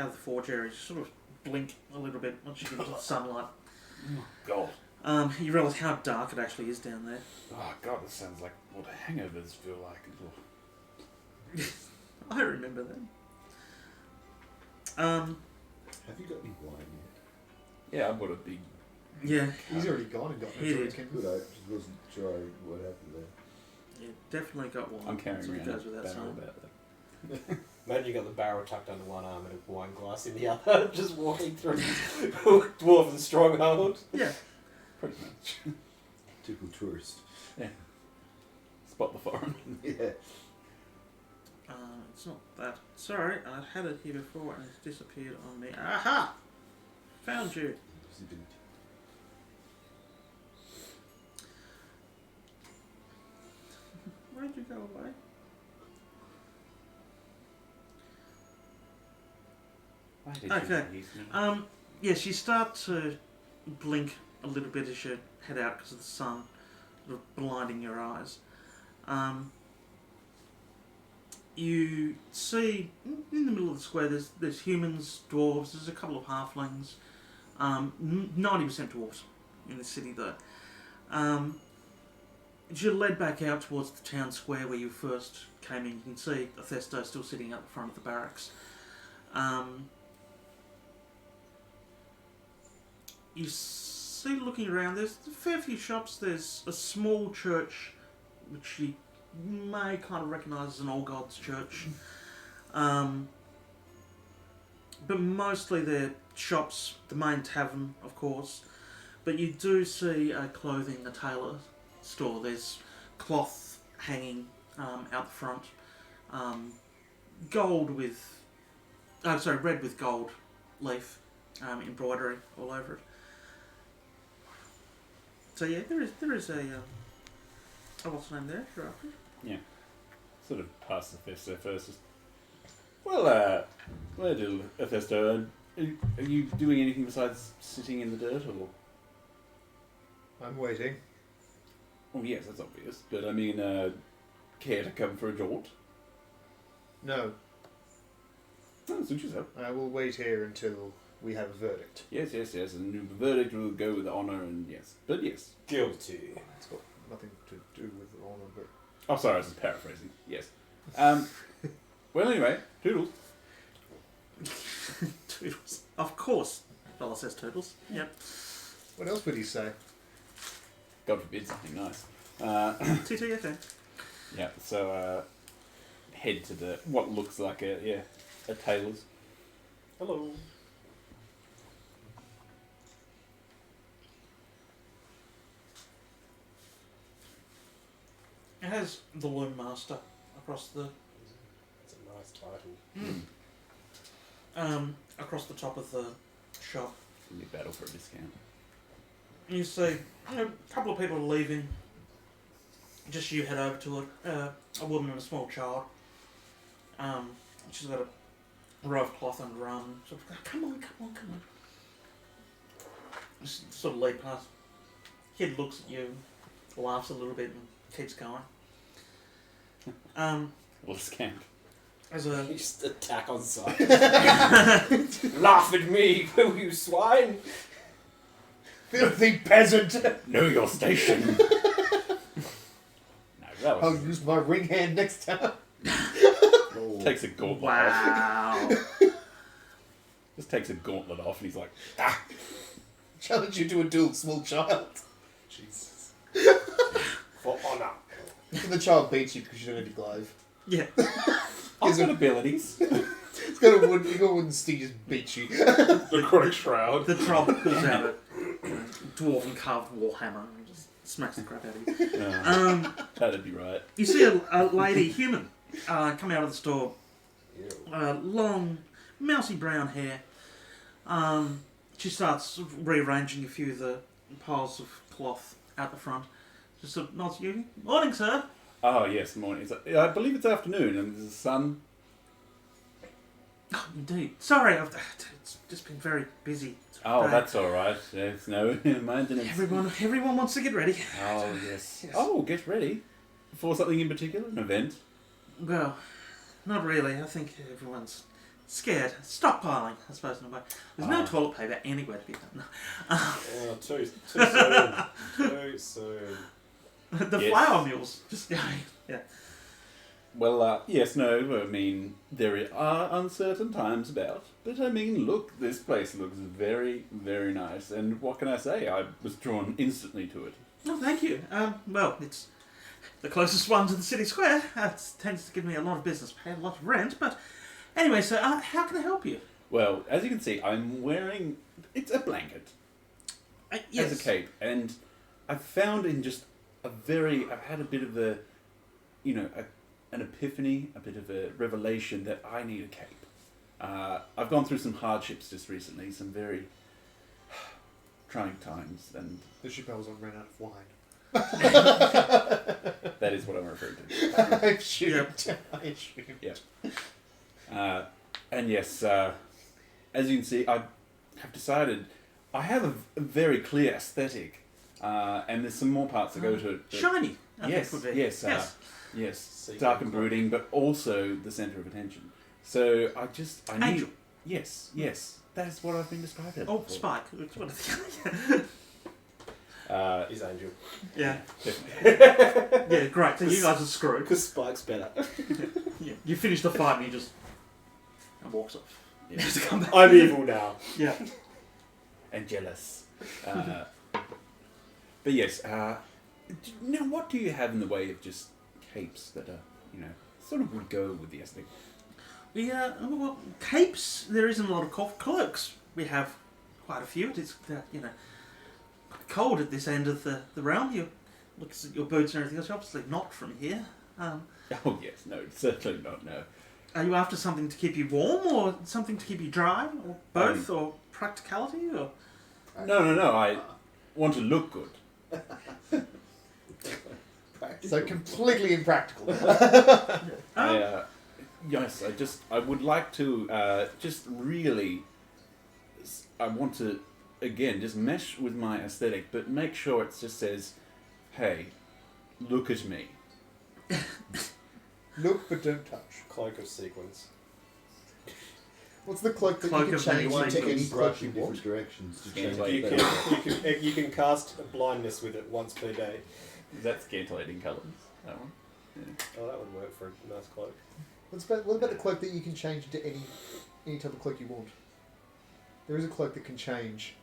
of the forge area, you sort of blink a little bit once you get into the sunlight. God. You realise how dark it actually is down there. Oh God, this sounds like what hangovers feel like. Ugh. I remember them. Have you got any wine Yeah, I bought a big. Yeah, He's already gone and got He no did. drinking. yet? Good, I just wasn't sure what happened there. you definitely got one. I'm carrying so it around a goes without barrel saying. about that. Imagine you got the barrel tucked under one arm and a wine glass in the other, just walking through Dwarven Stronghold. Yeah. Pretty much. Typical tourist. Spot the foreign. Yeah. It's not that. Sorry, I had it here before and it's disappeared on me. Aha! Found you. Has he been Where'd you go away? Why did Okay. you use me? Yes, you start to blink a little bit as you head out because of the sun sort of blinding your eyes. You see in the middle of the square there's humans, dwarves, there's a couple of halflings, 90% dwarves in the city though. As you're led back out towards the town square where you first came in, you can see Athesto still sitting out the front of the barracks. You see, looking around, there's a fair few shops. There's a small church, which you may kind of recognise as an All Gods church. But mostly they're shops, the main tavern, of course. But you do see a clothing, a tailor store. There's cloth hanging out the front, red with gold leaf embroidery all over it. So yeah, there is a what's the name there? Sure. Sort of past the Festo first. Well, do Festo? Are you doing anything besides sitting in the dirt, or? I'm waiting. Oh yes, that's obvious. But I mean, care to come for a jaunt? No, No, suit yourself. I will wait here until we have a verdict. Yes, and the verdict will go with honour, and yes. But yes. Guilty. It's got nothing to do with honour, but... Oh, sorry, I was just paraphrasing. Yes. Well, anyway, Toodles. Toodles. Of course, Bella says Toodles. Yep. What else would he say? God forbid something nice. TTFN. Yeah, so head to the what looks like a tailor's. Hello. It has the Loom Master across the It's a nice title. across the top of the shop. Be battle for a discount. You see a couple of people are leaving. Just you head over to it. A woman and a small child. She's got a row of cloth under her arm. Sort of, come on. Just sort of leap past. Kid looks at you, laughs a little bit, and keeps going. Little scamp. As a You just attack on sight. Laugh at me, you swine! Filthy peasant! Know your station. No, that I'll was use my ring hand next time. takes a gauntlet off. wow. Just takes a gauntlet off, and he's like, Challenge you to a duel, small child. Jesus. For honour. And the child beats you because you don't have your glaive. Yeah. I've got abilities. It's got a wooden stick, just beats you. Necrotic shroud. The troll pulls out a dwarven carved warhammer and just smacks the crap out of you. That'd be right. You see a lady, human, come out of the store. Long, mousy brown hair. She starts rearranging a few of the piles of cloth out the front. Just sort of nods at you. Morning, sir. Oh yes, morning. I believe it's afternoon, and there's a sun. Oh, indeed. Sorry, it's just been very busy. Oh, that's all right. There's no maintenance. Everyone wants to get ready. Oh yes. Yes. Oh, get ready for something in particular, an event. Well, not really. I think everyone's scared. Stockpiling, I suppose, in a way. There's no toilet paper anywhere to be found. Oh, too soon. Too soon. The Yes. flour mills just going. Yeah. Well, yes, no. I mean, there are uncertain times about, but I mean, look, this place looks very, very nice. And what can I say? I was drawn instantly to it. Oh, thank you. Well, it's the closest one to the city square. It tends to give me a lot of business, pay a lot of rent. But anyway, so how can I help you? Well, as you can see, I'm wearing it's a blanket Yes. as a cape, and I've found in just I've had a bit of a, an epiphany, a bit of a revelation that I need a cape. I've gone through some hardships just recently, some very trying times, and The ship I was on ran out of wine. that is what I'm referring to. I assumed. I assumed. Yeah. And yes, as you can see, I have decided I have a very clear aesthetic, and there's some more parts that go to it. that- Shiny. I Yes, think would be. yes, yes. Secret Dark and cloak. brooding, but also the centre of attention. So I need. Angel. Yes, that is what I've been described as. Oh, before. Spike. It's one of the- He's Angel. yeah. Definitely. Yeah, great. So you guys are screwed. Because Spike's better. Yeah. You finish the fight and he just walks off. Yeah. To come back. I'm evil now. Yeah. And jealous. But yes, now what do you have in the way of just capes that are, sort of would go with the aesthetic? Well, capes, there isn't a lot of cloaks. We have quite a few. It's, cold at this end of the realm. looks at your boots and everything else. You're obviously not from here. Oh yes, no, certainly not. No. Are you after something to keep you warm, or something to keep you dry, or both, or practicality, or? No. I want to look good. So completely impractical. Yes, I would like to just really. I want to again just mesh with my aesthetic, but make sure it just says, "Hey, look at me." Look but don't touch. Cloak of sequins. What's the cloak that Cloak you of can many change Want to to any any cloak brush you in want? different directions to Yeah, change like You that. can, you can cast blindness with it once per day. Is that scintillating colours? That one. Oh, that would work for a nice cloak. What about the cloak that you can change into any type of cloak you want? There is a cloak that can change.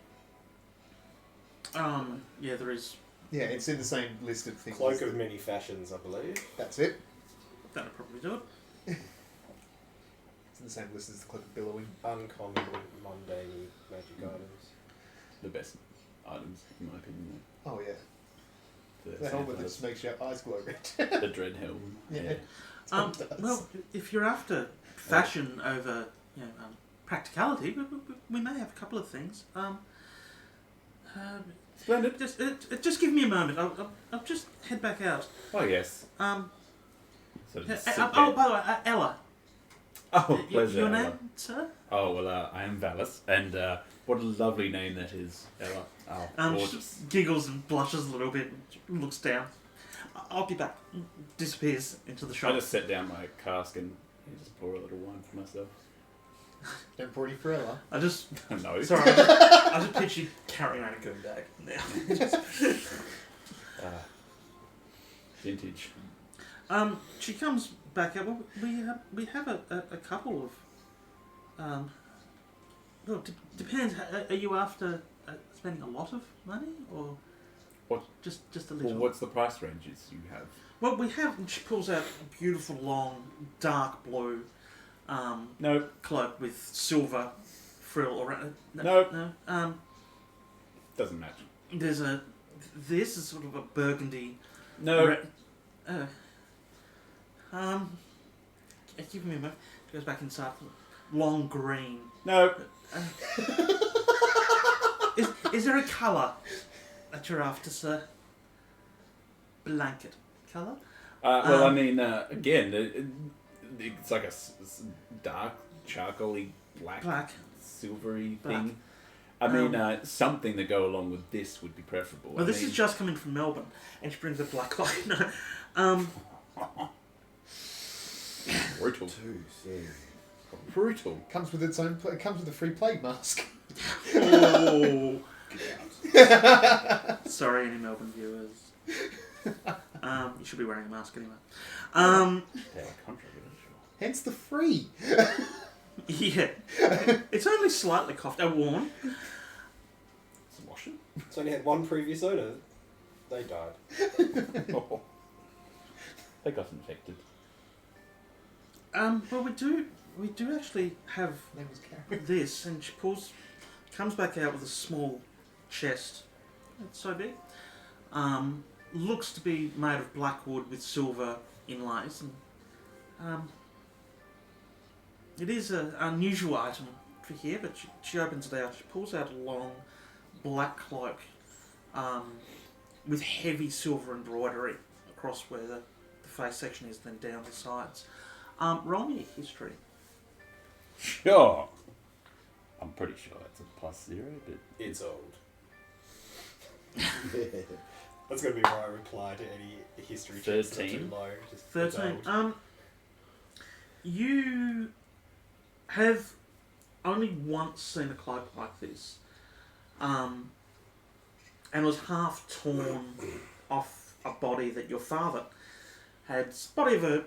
Yeah, there is. Yeah, it's in the same list of things. Cloak of many fashions, I believe. That's it. That'll probably do it. It's in the same list as the cloak of billowing. Uncommon, mundane magic items. The best items, in my opinion. Oh yeah, The the helmet that Santa- just makes your eyes glow red. the dread helm. Yeah. Well, if you're after fashion over, practicality, we may have a couple of things. Splendid. Just give me a moment. I'll just head back out. Oh yes. Oh, So just sit by there. the way, Ella. Oh, pleasure. Your Ella. name, sir? Oh well, I am Valis, and what a lovely name that is, Ella. Oh, She gorgeous. giggles and blushes a little bit, and looks down. I'll be back. Disappears into the I shop. just set down my cask and just pour a little wine for myself. Don't pour any for Ella. I just No. sorry. I just picture you carrying around a goon bag now. Vintage. She comes back out. Well, we have a couple of. Well, depends. Are you after spending a lot of money or What? Just a little? Well, what's the price ranges you have? Well, we have. And she pulls out a beautiful long dark blue No. cloak with silver frill around. Nope. No. Doesn't match. There's a. This is sort of a burgundy. No. Give me a moment. Goes back inside. Long green. No. Is there a colour that you're after, sir? Blanket colour? Well, I mean, again, it's like a dark, charcoaly, Black. silvery Black. thing. I mean, something to go along with this would be preferable. Well, I this mean, is just coming from Melbourne, and she brings a black light. No. brutal. Too soon. Brutal. Comes with its own. It comes with a free plague mask. Oh. Sorry, any Melbourne viewers. You should be wearing a mask anyway. Yeah, controversial. Hence the free. Yeah. It's only slightly coughed. Worn. It's washing. It's only had one previous owner. They died. Oh. They got infected. Well, we do actually have Name was Karen. this, and she comes back out with a small chest. It's so big. Looks to be made of black wood with silver inlays, and it is an unusual item for here. But she opens it out. She pulls out a long black cloak with heavy silver embroidery across where the face section is, then down the sides. Roll me a history. Sure. I'm pretty sure that's a +0, but It's old. That's going to be my reply to any history checks that are too 13. low. Just, it's 13. old. You have only once seen a cloak like this, and it was half torn off a body that your father had, body of a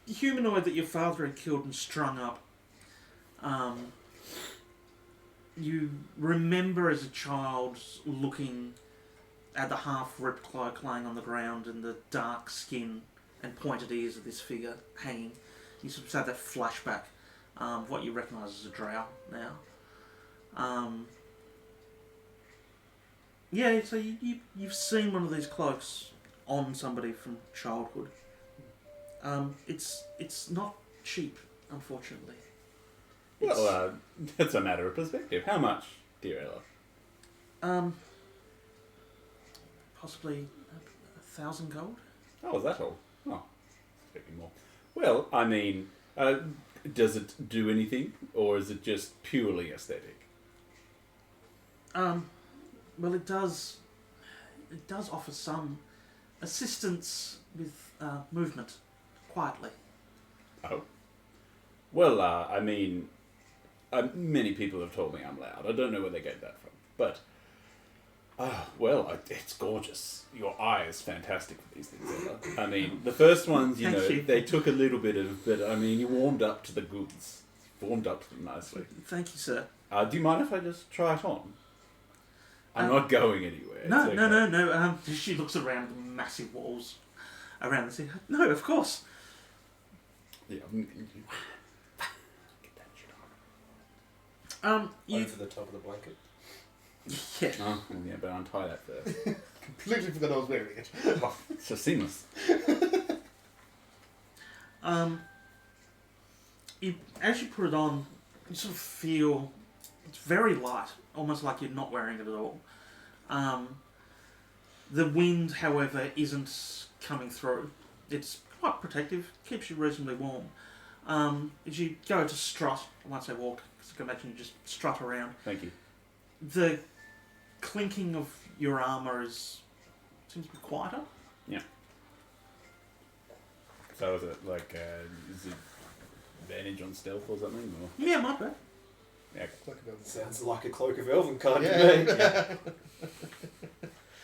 humanoid that your father had killed and strung up. You remember as a child looking at the half-ripped cloak lying on the ground and the dark skin and pointed ears of this figure hanging. You sort of have that flashback, what you recognise as a drow now. Yeah, so you've seen one of these cloaks on somebody from childhood. It's not cheap, unfortunately. It's, Well, it's a matter of perspective. How much, dear Ella? possibly 1,000 gold. Oh, is that all? Oh, expecting more. Well, I mean, does it do anything, or is it just purely aesthetic? Well, it does offer some assistance with movement quietly. Oh. Well, I mean, many people have told me I'm loud. I don't know where they get that from. But, it's gorgeous. Your eye is fantastic for these things, Ella. I mean, the first ones, you Thank know, you. they took a little bit of, but I mean, you warmed up to the goods. Warmed up to them nicely. Thank you, sir. Do you mind if I just try it on? I'm not going anywhere. No, It's okay. no. She looks around the massive walls around the city. No, of course. Yeah. Get that shit on. You Over the top of the blanket. yeah. Oh, yeah, but untie that first. Completely forgot I was wearing it. It's just seamless. As you put it on, you sort of feel it's very light, almost like you're not wearing it at all. The wind, however, isn't coming through. It's quite protective, keeps you reasonably warm. As you go to strut, I won't say walk, because I can imagine you just strut around, Thank you. the clinking of your armour seems to be quieter. So is it like, is it advantage on stealth or something? Or? Yeah, might be. Yeah. Sounds like a cloak of Elvenkind Yeah. to me.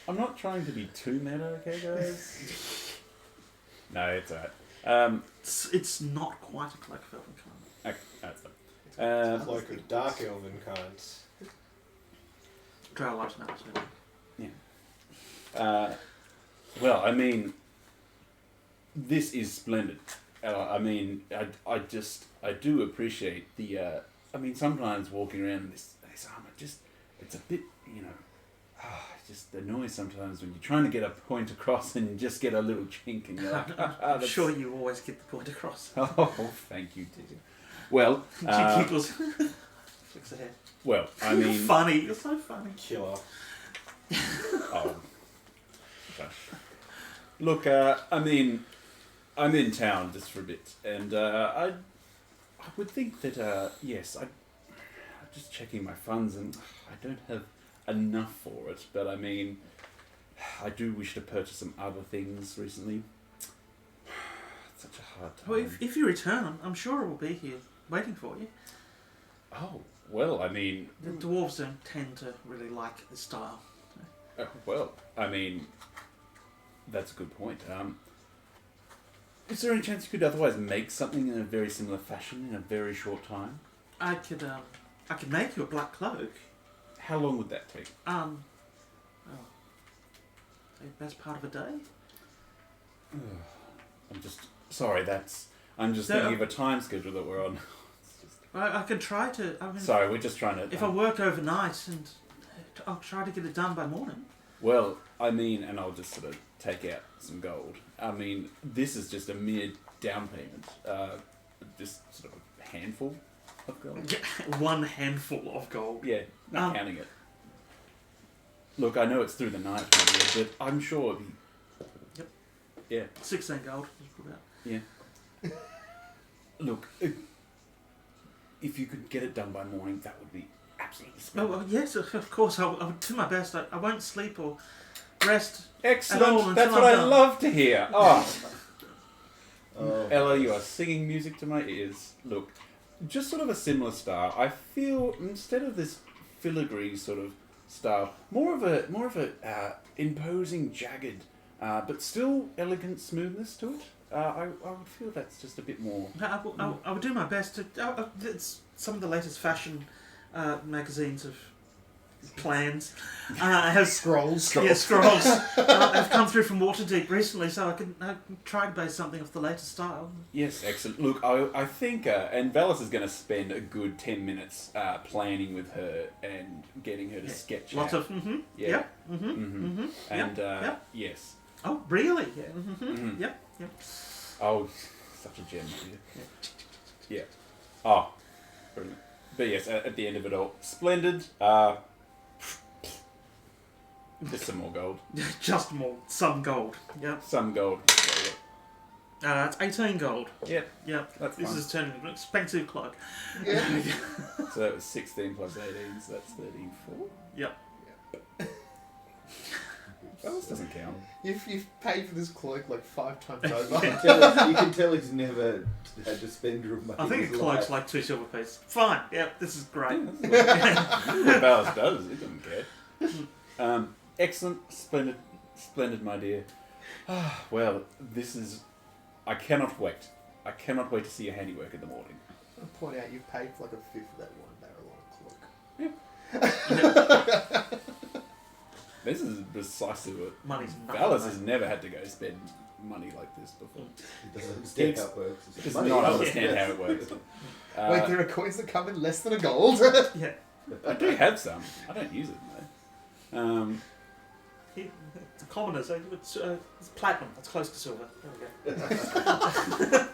I'm not trying to be too meta, okay, guys? No, it's alright. It's not quite a cloak of Elvenkind. Okay, that's fine. Cloak of Dark Elvenkind. Drow likes that too. Well, I mean, this is splendid. I mean, I do appreciate the. I mean, sometimes walking around in this armor, it's a bit, you know, it just annoys sometimes when you're trying to get a point across and you just get a little chink and you're like, I'm sure you always get the point across. Oh, thank you, dear. Well, She giggles. Flicks her head. well, I You're mean, funny. You're so funny. Killer. oh, gosh. Look, I mean, I'm in town just for a bit, and I would think that yes, I'm just checking my funds, and I don't have enough for it. But I mean, I do wish to purchase some other things recently. It's such a hard time. Well, if you return, I'm sure it will be here waiting for you. Oh well, I mean, The dwarves don't tend to really like this style. well, I mean, that's a good point. Is there any chance you could otherwise make something in a very similar fashion in a very short time? I could make you a black cloak. How long would that take? The best part of a day. I'm just sorry. I'm just No, thinking of a time schedule that we're on. I could try to. I mean, Sorry, we're just trying to. if I work overnight, and I'll try to get it done by morning. Well, I mean, and I'll just sort of take out some gold. I mean, this is just a mere down payment. Just sort of a handful of gold. One handful of gold. Yeah, not counting it. Look, I know it's through the night, my dear, but I'm sure it'll be. Yep. Yeah. 16 gold. Just put out. Yeah. Look, if you could get it done by morning, that would be absolutely Oh splendid. well, yes, of course. I'll do my best. I won't sleep or rest. Excellent. At all That's until what I'm I done. love to hear. Oh, Oh, Ella, you are singing music to my ears. Look, just sort of a similar style. I feel instead of this filigree sort of style, more of a imposing, jagged, but still elegant smoothness to it. I would feel that's just a bit more. I will do my best to. It's some of the latest fashion magazines have plans. Have Scrolls. Yeah, scrolls. Have come through from Waterdeep recently, so I can try to base something off the latest style. Yes, excellent. Look, I think, and Valis is going to spend a good 10 minutes planning with her and getting her to sketch Lots out. of Yeah. Yep. And yep. yes. Oh, really? Yeah. Mhm. Yep. Yep. Oh, such a gem. Yeah. Oh, brilliant. But yes, at the end of it all, splendid. Just some more gold. Just more. Some gold. Yep. Some gold. It's 18 gold. Yep. Yep. That's This fine. is turning into an expensive cloak. Yeah. So that was 16 plus 18, so that's 34. Yep. Well, this doesn't count. You've paid for this cloak like 5 times You over. can tell he's never had to spend real money. I think in a his cloak's life. like 2 silver pieces. Fine. Yep. This is great. What Valis does, it doesn't care. Excellent, splendid, my dear. Well, this is. I cannot wait. I cannot wait to see your handiwork in the morning. I'll point out you've paid for like a fifth of that $1 cloak. This is precisely what Money's nothing. Valis has never had to go spend money like this before. He doesn't understand how it works. It's Does money. not Yeah. understand how it works. Wait, there are coins that come in less than a gold. Yeah. I do have some. I don't use it though. It's a commoner, so it's platinum. It's close to silver. There we go.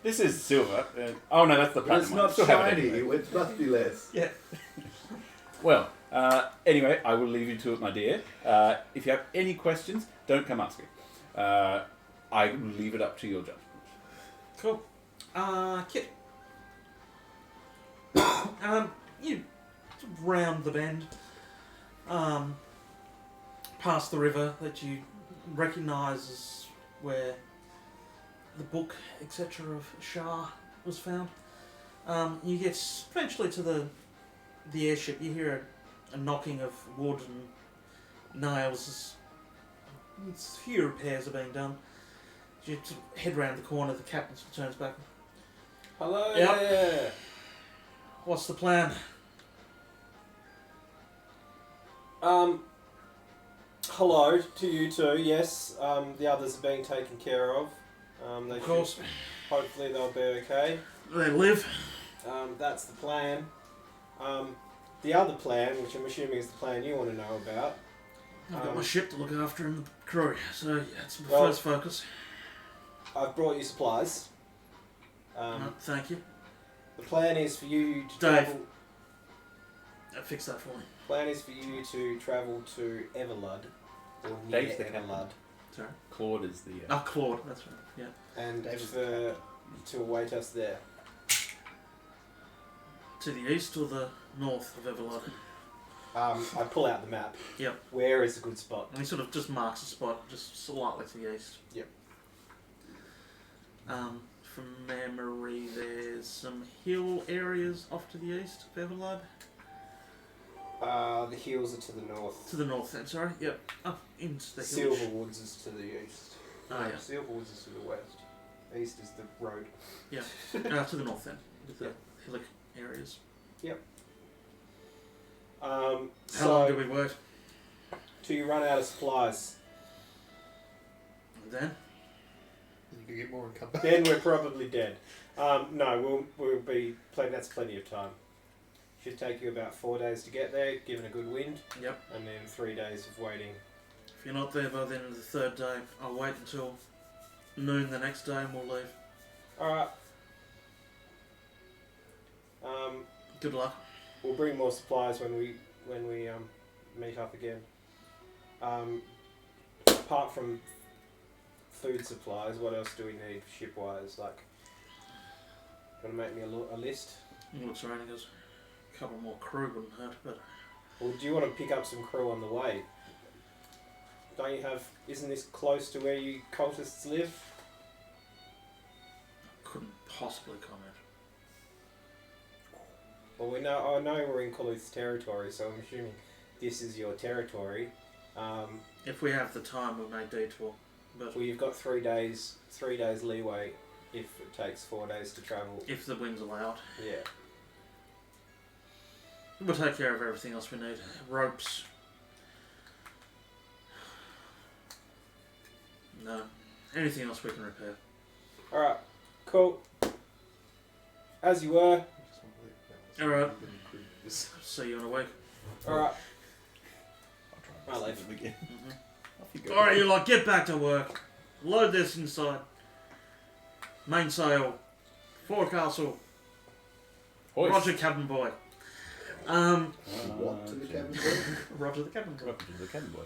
This is silver. Oh no, that's the But it's platinum. one. not Still have it shiny. anyway. It must be less. Yeah. Well, anyway, I will leave you to it, my dear. If you have any questions, don't come ask me. I will leave it up to your judgment. Cool. Kit. You round the bend, past the river that you recognise as where the book, etc. of Shah was found. You get eventually to the airship. You hear a knocking of wood and nails. A few repairs are being done. You sort of head round the corner. The captain turns back. Hello Yep. there. What's the plan? Hello to you too. Yes, the others are being taken care of. They Of course, should, hopefully they'll be okay. they live. That's the plan. The other plan, which I'm assuming is the plan you want to know about. I've got my ship to look after and the crew, so yeah, it's my Well- first focus. I've brought you supplies. Thank you. The plan is for you to Dave. travel. Fix that for me. Plan is for you to travel to Everlud, or near Dave's the captain. Everlud, Sorry. Claude is the. Oh, Claude, that's right. Yeah. and Dave's to await us there. To the east or the north of Everlod? I pull out the map. Yep. Where is a good spot? And he sort of just marks a spot just slightly to the east. Yep. From memory, there's some hill areas off to the east of Everlod. The hills are to the north. To the north then, sorry. Yep. Up into the hill. Silverwoods is to the east. Oh, yeah. Silverwoods is to the west. East is the road. To the north then, with the hillock areas. How long So, do we wait? till you run out of supplies, And then? You can get more and come back. then we're probably dead. No, we'll be plenty. That's plenty of time. Should take you about 4 days to get there, given a good wind, Yep. and then 3 days of waiting. If you're not there by the end of the third day, I'll wait until noon the next day and we'll leave. All right. Good luck. We'll bring more supplies when we meet up again. Apart from food supplies, what else do we need ship-wise? Like, gonna make me a list? He looks around and goes, a couple more crew wouldn't hurt, but Or do you want to pick up some crew on the way? Don't you have? Isn't this close to where you cultists live? couldn't possibly comment. Well, I know we're in Coluth's territory, so I'm assuming this is your territory. If we have the time, we may detour. But Well, you've got 3 days. 3 days leeway if it takes 4 days to travel. if the winds allow it. Yeah. We'll take care of everything else we need. Ropes. No. Anything else we can repair. Alright, cool. As you were. Alright. See you in a week. Alright. I'll try I'll and leave. them again. Mm-hmm. Off you go. Alright, you lot, get back to work. Load this inside. Mainsail. Forecastle. Hoist. Roger, cabin boy. What to the cabin boy? Roger the cabin boy. Welcome to the cabin boy.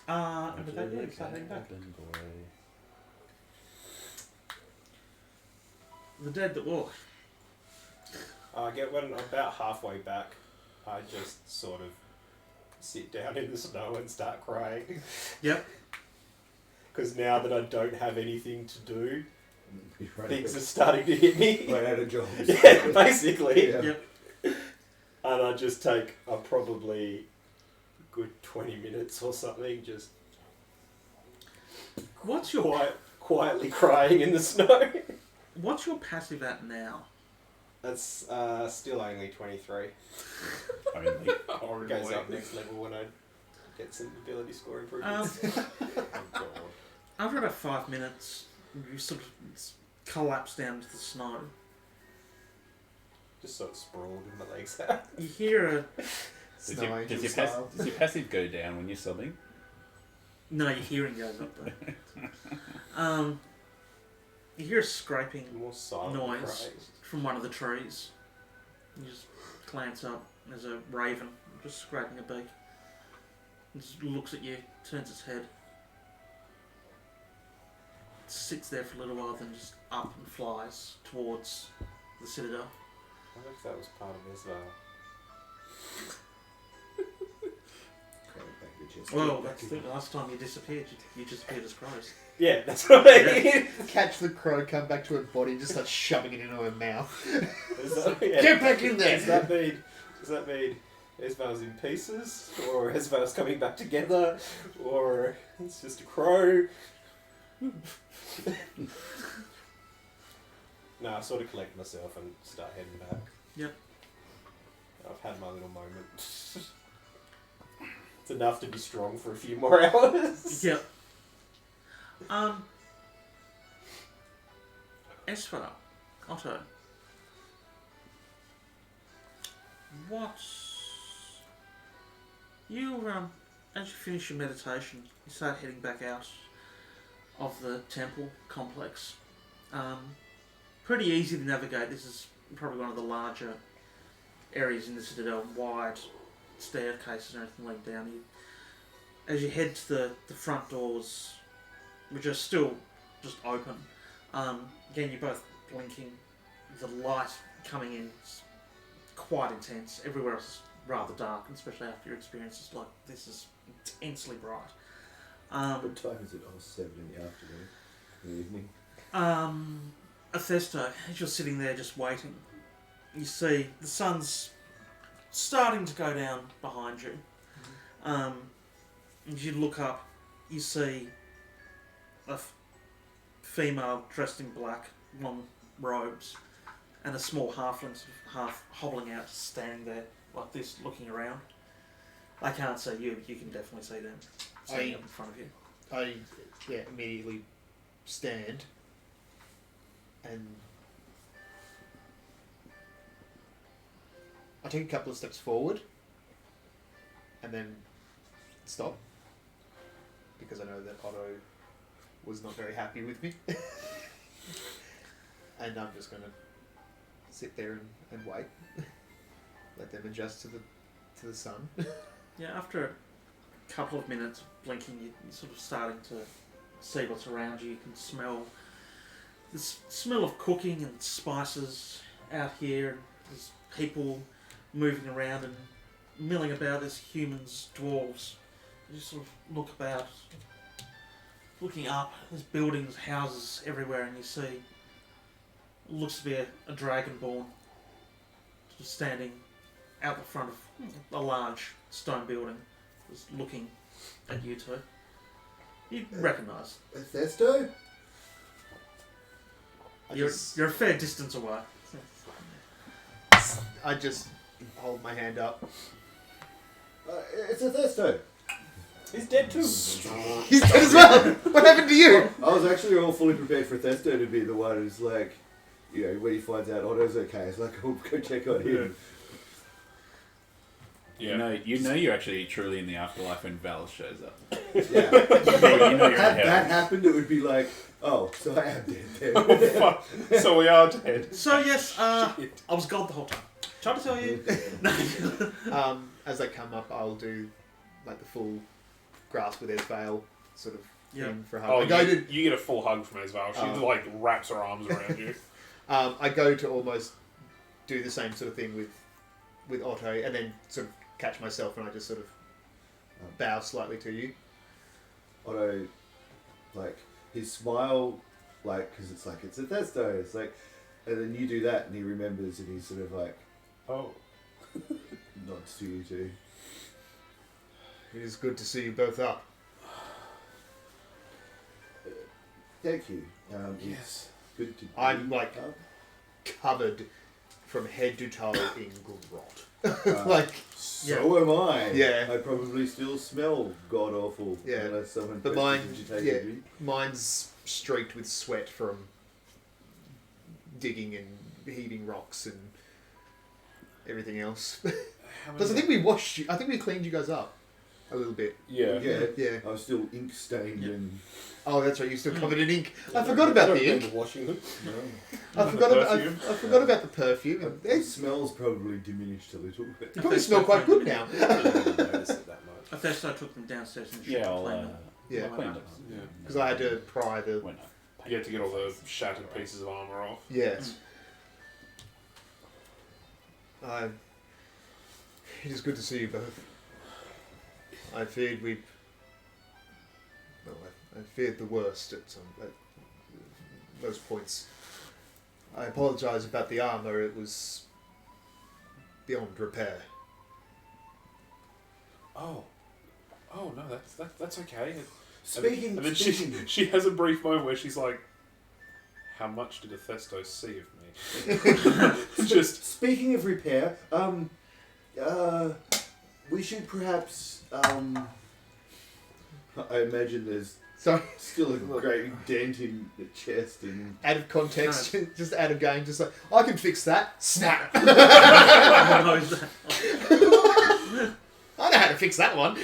And with that, yeah, start heading back. Cabin boy. The dead that walk. I get when I'm about halfway back, I just sort of sit down in the snow and start crying. Yep. Because now that I don't have anything to do, You ran things out are starting to hit me. out of jobs. Yeah, basically. Yeah. Yep. And I just take a probably good 20 minutes or something, just What's your quietly crying in the snow. What's your passive at now? That's still only 23. Only. It goes up next level when I get some ability score improvements. Oh, God. After about 5 minutes, you sort of collapse down to the snow. Just sort of sprawled with my legs out. You hear a Does Snow your, angel does, your style. does your passive go down when you're sobbing? no, your hearing goes up though. You hear a scraping More silent Noise. cries. from one of the trees. You just glance up. There's a raven just scraping a beak. It just looks at you, turns its head, sits there for a little while, then just up and flies towards the citadel. I wonder if that was part of Isval. Well, that's the last time you disappeared. You disappeared as crows. Yeah, that's what I mean. Catch the crow, come back to her body, and just start shoving it into her mouth. Yeah. Get back in there! Does that mean Isval's in pieces? Or Isval's coming back together? Or it's just a crow? No, I sort of collect myself and start heading back. Yep. I've had my little moment. It's enough to be strong for a few more hours. Yep. Esphar, Otto, as you finish your meditation, you start heading back out of the temple complex. Pretty easy to navigate. This is probably one of the larger areas in the citadel, wide staircases and everything leading down. As you head to the front doors, which are still just open, again you're both blinking. The light coming in is quite intense. Everywhere else is rather dark, and especially after your experiences like this is intensely bright. What time is it? Oh, 7 in the afternoon. In the evening. Athesto, as you're sitting there just waiting, you see the sun's starting to go down behind you. As you look up, you see a female dressed in black, long robes, and a small halfling sort of half hobbling out, standing there like this, looking around. I can't see you, but you can definitely see them standing up in front of you. I immediately stand and I take a couple of steps forward and then stop because I know that Otto was not very happy with me. And I'm just going to sit there and wait. Let them adjust to the sun. Yeah, after a couple of minutes of blinking, you're sort of starting to see what's around you. You can smell the smell of cooking and spices out here. And there's people moving around and milling about. There's humans, dwarves. You just sort of look about, looking up. There's buildings, houses everywhere, and you see looks to be a dragonborn just standing out the front of a large stone building, just looking at you two. You recognise. Athesto? I You're just a fair distance away. I just hold my hand up. It's a Thesto. He's dead too. He's dead as well. What happened to you? I was actually all fully prepared for Thesto to be the one who's like, you know, when he finds out Otto's okay, it's like, oh, go check on him. Yeah. You know you're actually truly in the afterlife when Val shows up. Yeah. You know you're in Had heaven. that happened, it would be like, oh, so I am dead Oh, then. fuck. So we are dead. So yes, Shit. I was God the whole time. Tried to tell you. As they come up, I'll do like the full grasp with Esvale sort of Yeah. thing for hug. Oh, I go to you get a full hug from Esval. She Oh. like wraps her arms around you. I go to almost do the same sort of thing with Otto, and then sort of catch myself, and I just sort of bow slightly to you. Otto, like, his smile, like, because it's like, it's a Thesto, it's like, and then you do that, and he remembers, and he's sort of like, Oh. nods to you too. It is good to see you both up. Thank you. Yes. It's good to I'm, be like, up. Covered from head to toe in grot. Uh, Like, so am I. Yeah. I probably still smell god awful. Yeah. Unless someone But mine, prestidigitated me. mine's streaked with sweat from digging and heaving rocks and everything else. Plus, I think we washed you. I think we cleaned you guys up a little bit. Yeah. Yeah. Yeah. I was still ink stained Yeah. and. Oh, that's right. You're still covered in ink. I forgot about the ink. Washing them. I forgot about. I forgot about the perfume. The It's smell's probably diminished a little bit. you probably smell quite good now. I didn't notice it that much. I first I took them downstairs and Yeah, I'll, cleaned them. Yeah. I'll clean it. Yeah. Because I had to pry the. When You had to get all the shattered pieces of armor off. Yes. It is good to see you both. I feared we'd. Well, I feared the worst at those points. I apologise about the armour. It was beyond repair. Oh. Oh no, that's okay. Speaking. And then speaking. she has a brief moment where she's like, "How much did Hephaestus see of me?" It's just Speaking of repair, we should perhaps, I imagine there's Sorry, still a great dent in the chest and... out of context, just out of game, just like, I can fix that. Snap! Oh, no, is that- I know how to fix that one.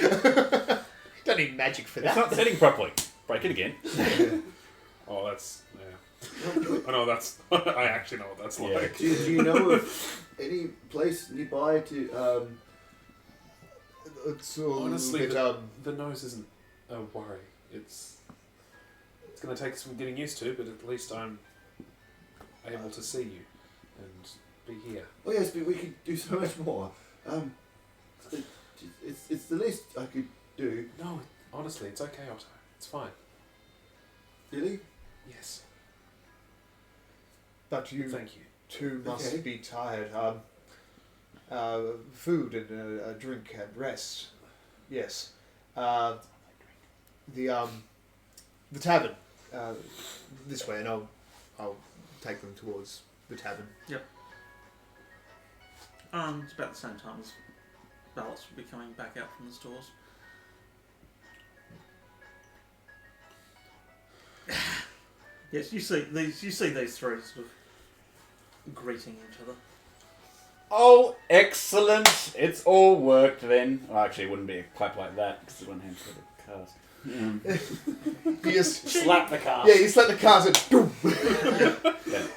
Don't need magic for it's that. not setting properly. Break it again. oh, that's yeah. I know that's. I actually know what that's Yeah. like. Do you know of any place nearby to, It's all Honestly, a bit, the nose isn't a worry. It's going to take some getting used to, but at least I'm able to see you and be here. oh yes, but we could do so much more. It's the least I could do. No, honestly, it's okay, Otto. It's fine. Really? Yes. but you Thank you. two must Okay. be tired. Food and a drink and rest. Yes. The tavern. This way, and I'll take them towards the tavern. It's about the same time as Ballots will be coming back out from the stores. Yes, you see these. You see these three sort of greeting each other. Oh, excellent! It's all worked then. Well, actually, it wouldn't be a clap like that because one hand's got a cast. You just Slap the car. yeah, you slap the cars and boom. Yeah.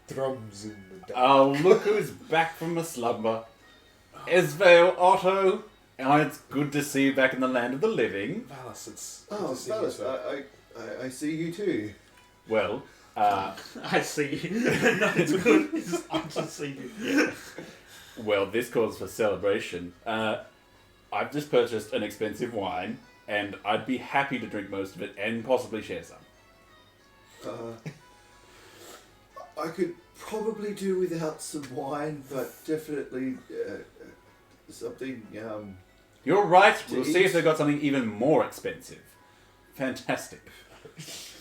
Drums in the dark. Oh, look who's back from the slumber. Esvale Otto. Oh, it's good to see you back in the land of the living. Valis, it's good Oh, to see you, fellas, sir. I see you too. Well, I see you. No, it's good. It's just, I just see you. well, this calls for celebration. I've just purchased an expensive wine, and I'd be happy to drink most of it and possibly share some. I could probably do without some wine, but definitely something. You're right. To We'll see eat. if they've got something even more expensive. Fantastic. It's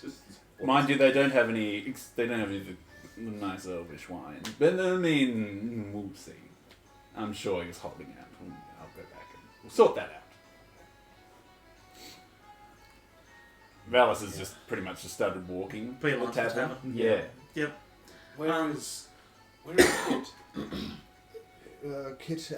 just- Mind you, they don't have any. They don't have any nice elvish wine. But I mean, we'll see. I'm sure he was holding out. I'll go back and we'll sort that out. Valis has just pretty much just started walking. Beeline to the to the tavern. Yeah. Yep. Where is Kit? Kit,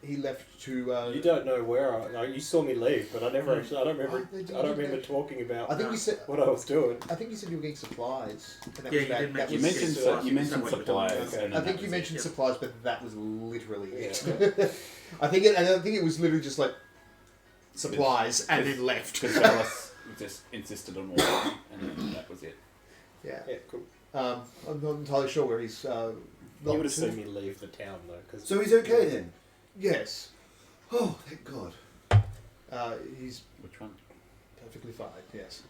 he left to. You don't know where you saw me leave, but I never actually. I don't remember. Did I don't you remember go- talking about I think you said. what I was doing. I think you said you were getting supplies. And that Yeah, was you that, did that mention You was- mentioned supplies. you mentioned Is that what you're talking supplies. about? And I then think that you was mentioned it. supplies, but that was literally it. Yeah. I think it was literally just like supplies and then left. Because Valis just insisted on walking, and then that was it. Yeah. Yeah, cool. I'm not entirely sure where he's. He Gone would have to. seen me leave the town though, because So he's okay then? Yes. Oh, thank God. He's Which one? perfectly fine. Yes.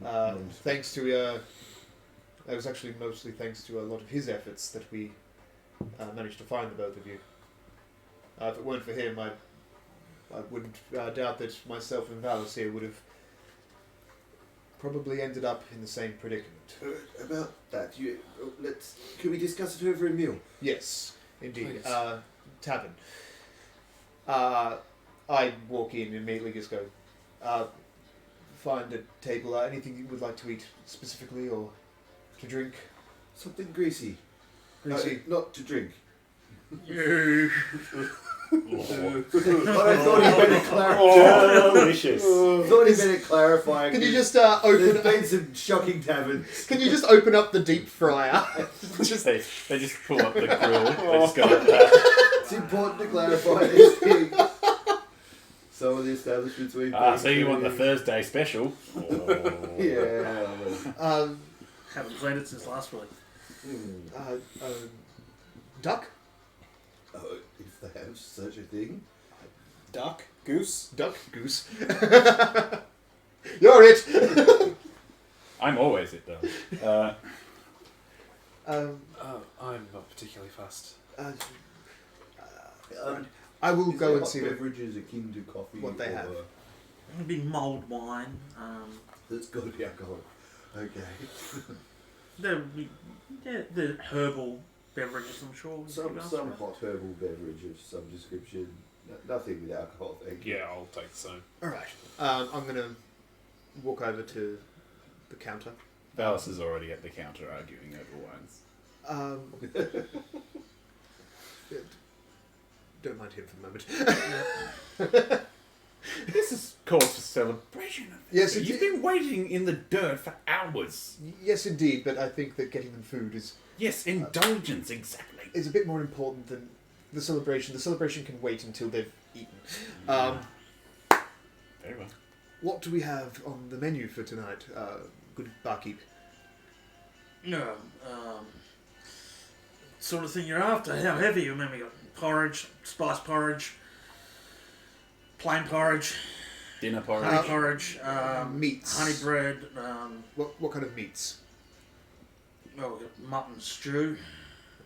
Mm. Thanks to that was actually mostly thanks to a lot of his efforts that we managed to find the both of you. If it weren't for him, I wouldn't doubt that myself and Valis here would have probably ended up in the same predicament. About that, can we discuss it over a meal? Yes, indeed. Please. Tavern. I walk in and immediately just go, find a table. Anything you would like to eat specifically or to drink? Something greasy. Greasy. Not to drink. Oh. But I thought he better clarify. oh, delicious. Thought he better clarify. Can you 'cause just There's open? been some shocking taverns. Can you just open up the deep fryer? Just they just pull up the grill. They just go like that. It's important to clarify these things. Some of the establishments we've been So you want the to- Thursday special? Yeah. Haven't played it since last week. Duck? Oh, if they have such a thing. Duck, goose. Duck? Goose? You're it! I'm always it though. I'm not particularly fussed. I will Is go there and hot see if beverages akin to coffee. what they have. It'd be mulled wine. That's got to be alcohol. Okay. They're herbal beverages, I'm sure. Some hot herbal beverage of some description. Nothing with alcohol, thank you. Yeah, I'll take the same. Alright. I'm going to walk over to the counter. Valis is already at the counter arguing over wines. Don't mind him for the moment. This is cause for celebration. Yes, it You've is. been waiting in the dirt for hours. Yes, indeed, but I think that getting them food is Yes, indulgence, exactly. a bit more important than the celebration. The celebration can wait until they've eaten. Very well. What do we have on the menu for tonight, good barkeep? No, sort of thing you're after. How heavy? You remember? You got porridge, spice porridge, plain porridge, Dinner porridge. honey porridge, Meats. honey bread. What kind of meats? Well, we got mutton stew,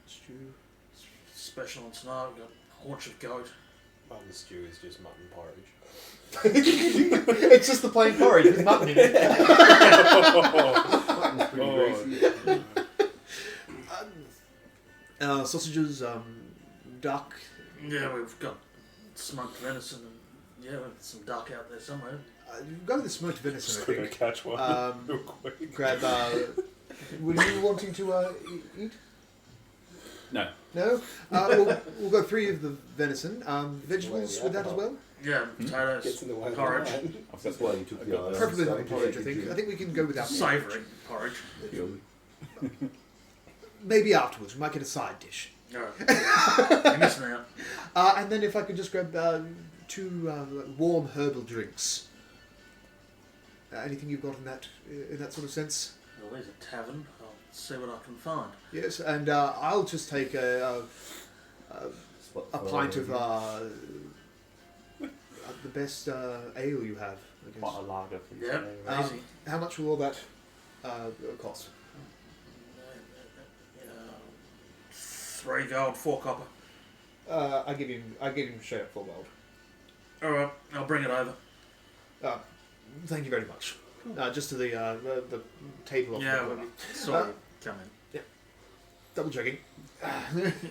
Stew. special on tonight. We got haunch of goat. Mutton stew is just mutton porridge. It's just the plain porridge with mutton in it. Mutton's pretty greasy. Sausages, duck. Yeah, we've got smoked venison and some duck out there somewhere. Go with the smoked venison, Just I gonna think. catch one real quick. Grab. Were you wanting to eat? No. No. We'll go 3 of the venison. Vegetables with that as well. Yeah, potatoes, Gets in the way of porridge, wine. That's why you took the eye. Preferably not the porridge. I think we can go without savoury porridge. Maybe afterwards. We might get a side dish. Alright. You're missing out. And then if I could just grab 2 warm herbal drinks. Anything you've got in that sort of sense? Well, there's a tavern. I'll see what I can find. Yes, and I'll just take a pint of the best ale you have. I guess. Quite a lager, please. Yep, easy. How much will all that cost? 3 gold, 4 copper. I give him straight up 4 gold. Alright, I'll bring it over. Thank you very much. Just to the table off. Yeah, the well, sorry, come in. Yeah. Double checking.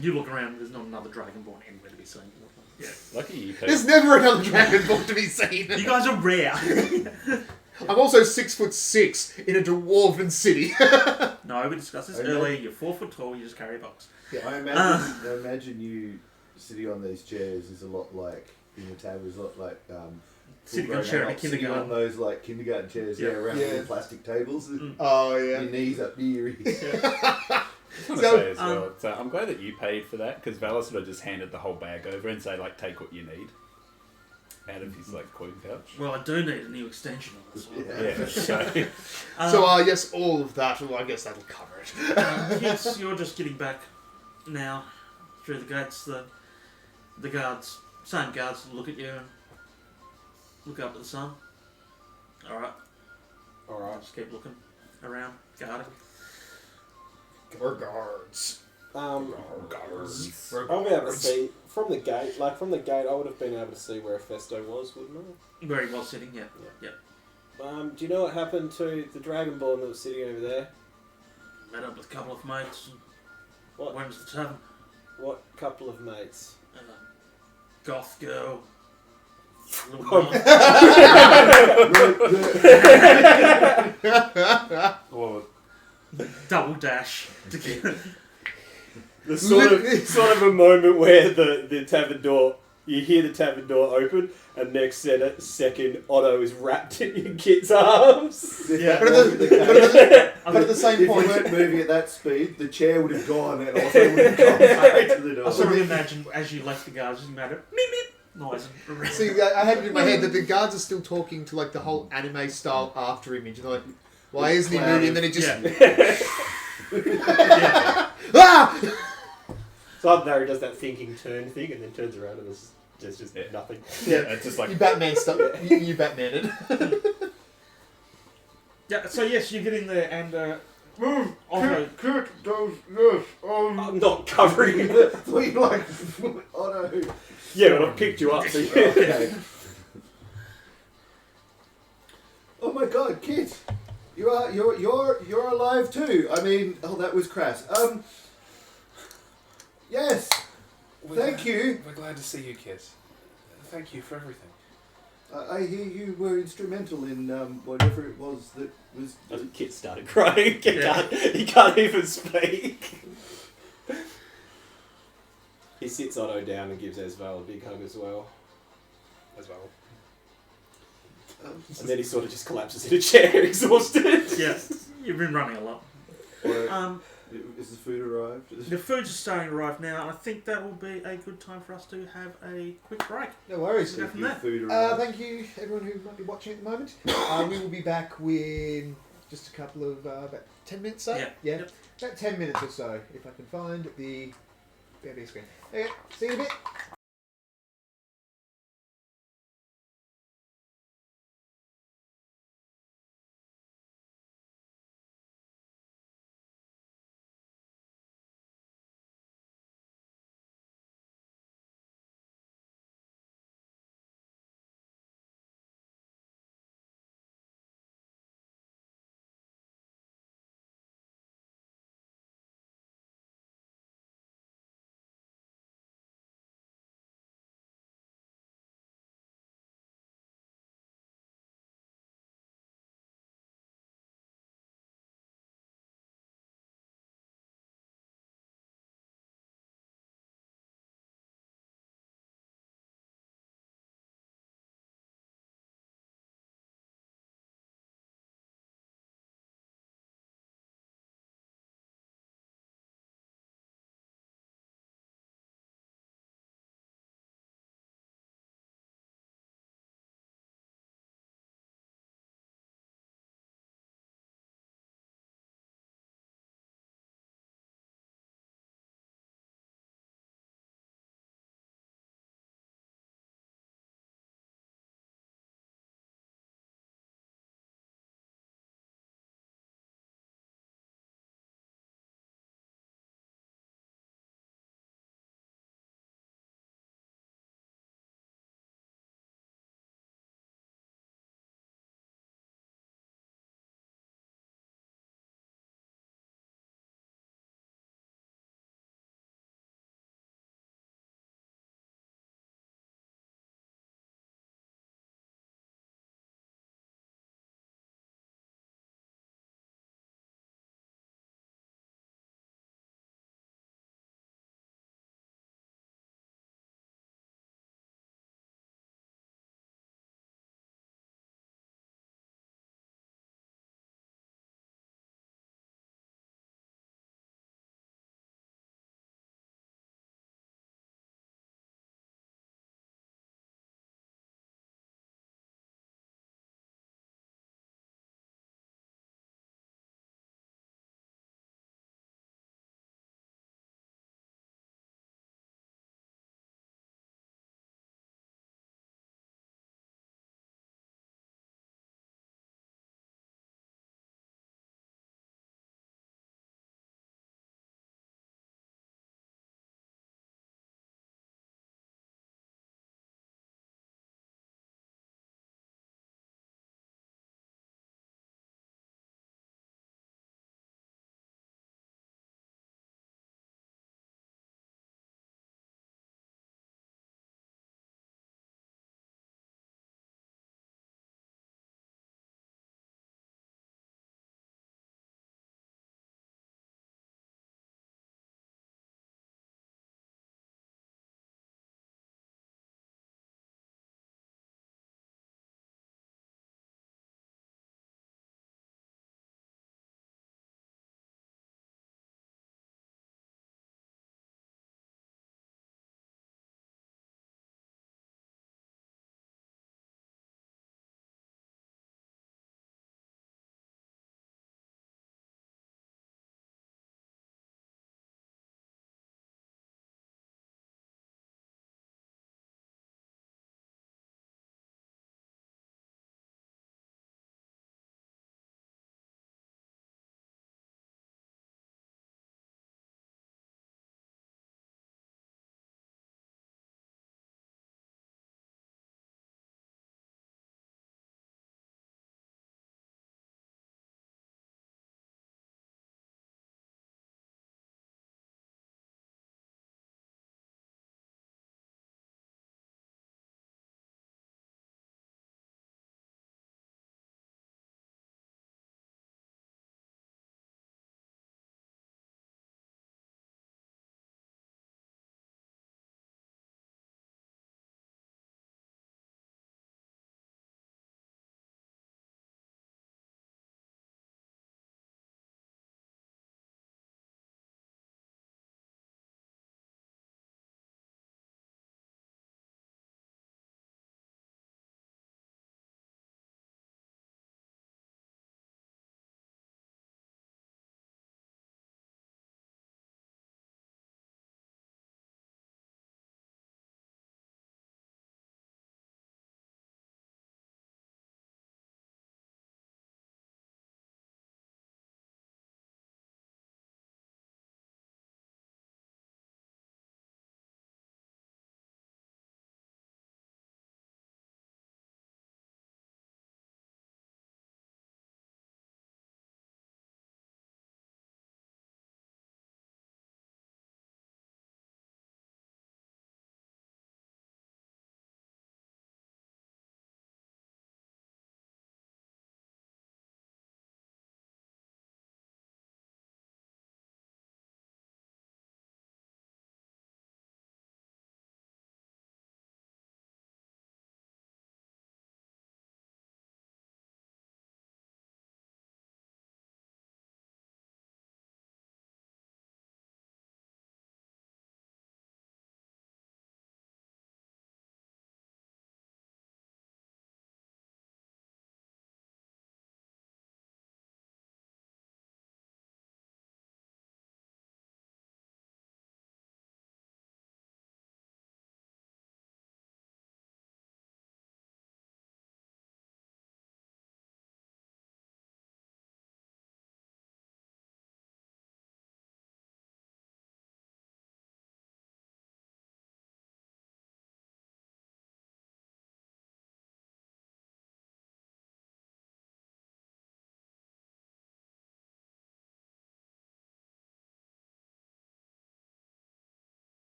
You look around, there's not another Dragonborn anywhere to be seen. Yeah. Lucky you paid. There's never another Dragonborn to be seen. You guys are rare. I'm also 6'6" in a dwarven city. No, we discussed this Okay. earlier. You're 4 foot tall, you just carry a box. I imagine you sitting on these chairs is a lot like in the tavern is a lot like Sitting on full-grown a chair in a adults sitting kindergarten. on those like kindergarten chairs, Yeah. around Yeah. little plastic tables. Oh yeah. Your knees up near your ears. I was So, gonna say as well, um, so I'm glad that you paid for that because Valis would have just handed the whole bag over and say like, take what you need out of his like coin pouch. Well, I do need a new extension on this one. Yeah, so So yes, all of that. Well, I guess that'll cover it. Kids, you're just getting back now through the gates. The guards, same guards, look at you and look up at the sun. All right, just keep looking around, guarding. Guards. I'll be able to see from the gate. Like from the gate, I would have been able to see where Festo was, wouldn't I? Where he was sitting, yeah. Do you know what happened to the Dragonborn that was sitting over there? Met up with a couple of mates. And What? went to the tavern. What couple of mates? Goth girl. Little Oh. blonde, Well, double dash. To get, The sort of a moment where the tavern door, you hear the tavern door open, and next second Otto is wrapped in Kit's arms. Yeah. But at the same If you point, weren't moving at that speed, the chair would have gone and also would have gone straight to the I door. sort of imagine as you left the guards, just made a meep meep noise. And see, I had it in my head that the guards are still talking to like the whole anime style after image. And they're like, why isn't he moving? And then it just ah! So either Harry does that thinking turn thing, and then turns around and there's just Yeah. nothing. yeah, it's just like You Batman stuff. You Batman it. Yeah, so yes, you get in there and Otto, I'm not covering it. We like, oh no. Yeah, but I've picked you up. So Okay. Oh my God, Kit, you're alive too. I mean, oh, that was crass. Yes. Thank you. We're glad to see you, Kit. Thank you for everything. I hear you were instrumental in whatever it was that was. Kit started crying. Yeah. He can't even speak. He sits Otto down and gives Esval a big hug as well. As well. And then he sort of just collapses in a chair, exhausted. yeah, you've been running a lot. Is the food arrived? The food's starting to arrive now, and I think that will be a good time for us to have a quick break. No worries. Go from Your there. food arrived. Thank you, everyone who might be watching at the moment. We will be back within just a couple of about 10 minutes. So Yeah. Yep. about 10 minutes or so, if I can find the BB screen. Okay, see you in a bit.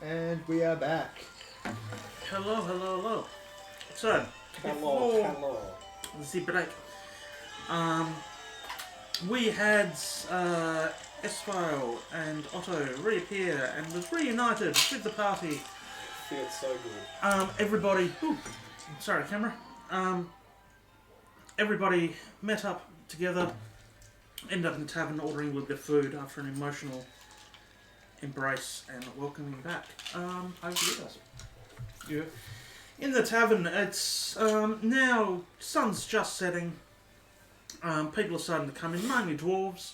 And we are back. Hello. So, Hello. the break. We had Esfile and Otto reappear and was reunited with the party. Feels so good. Everybody. Ooh, sorry, camera. Everybody met up together. Ended up in the tavern ordering a little bit of food after an emotional embrace and welcoming back. Over to you guys. Yeah. In the tavern, it's now sun's just setting. People are starting to come in, mainly dwarves.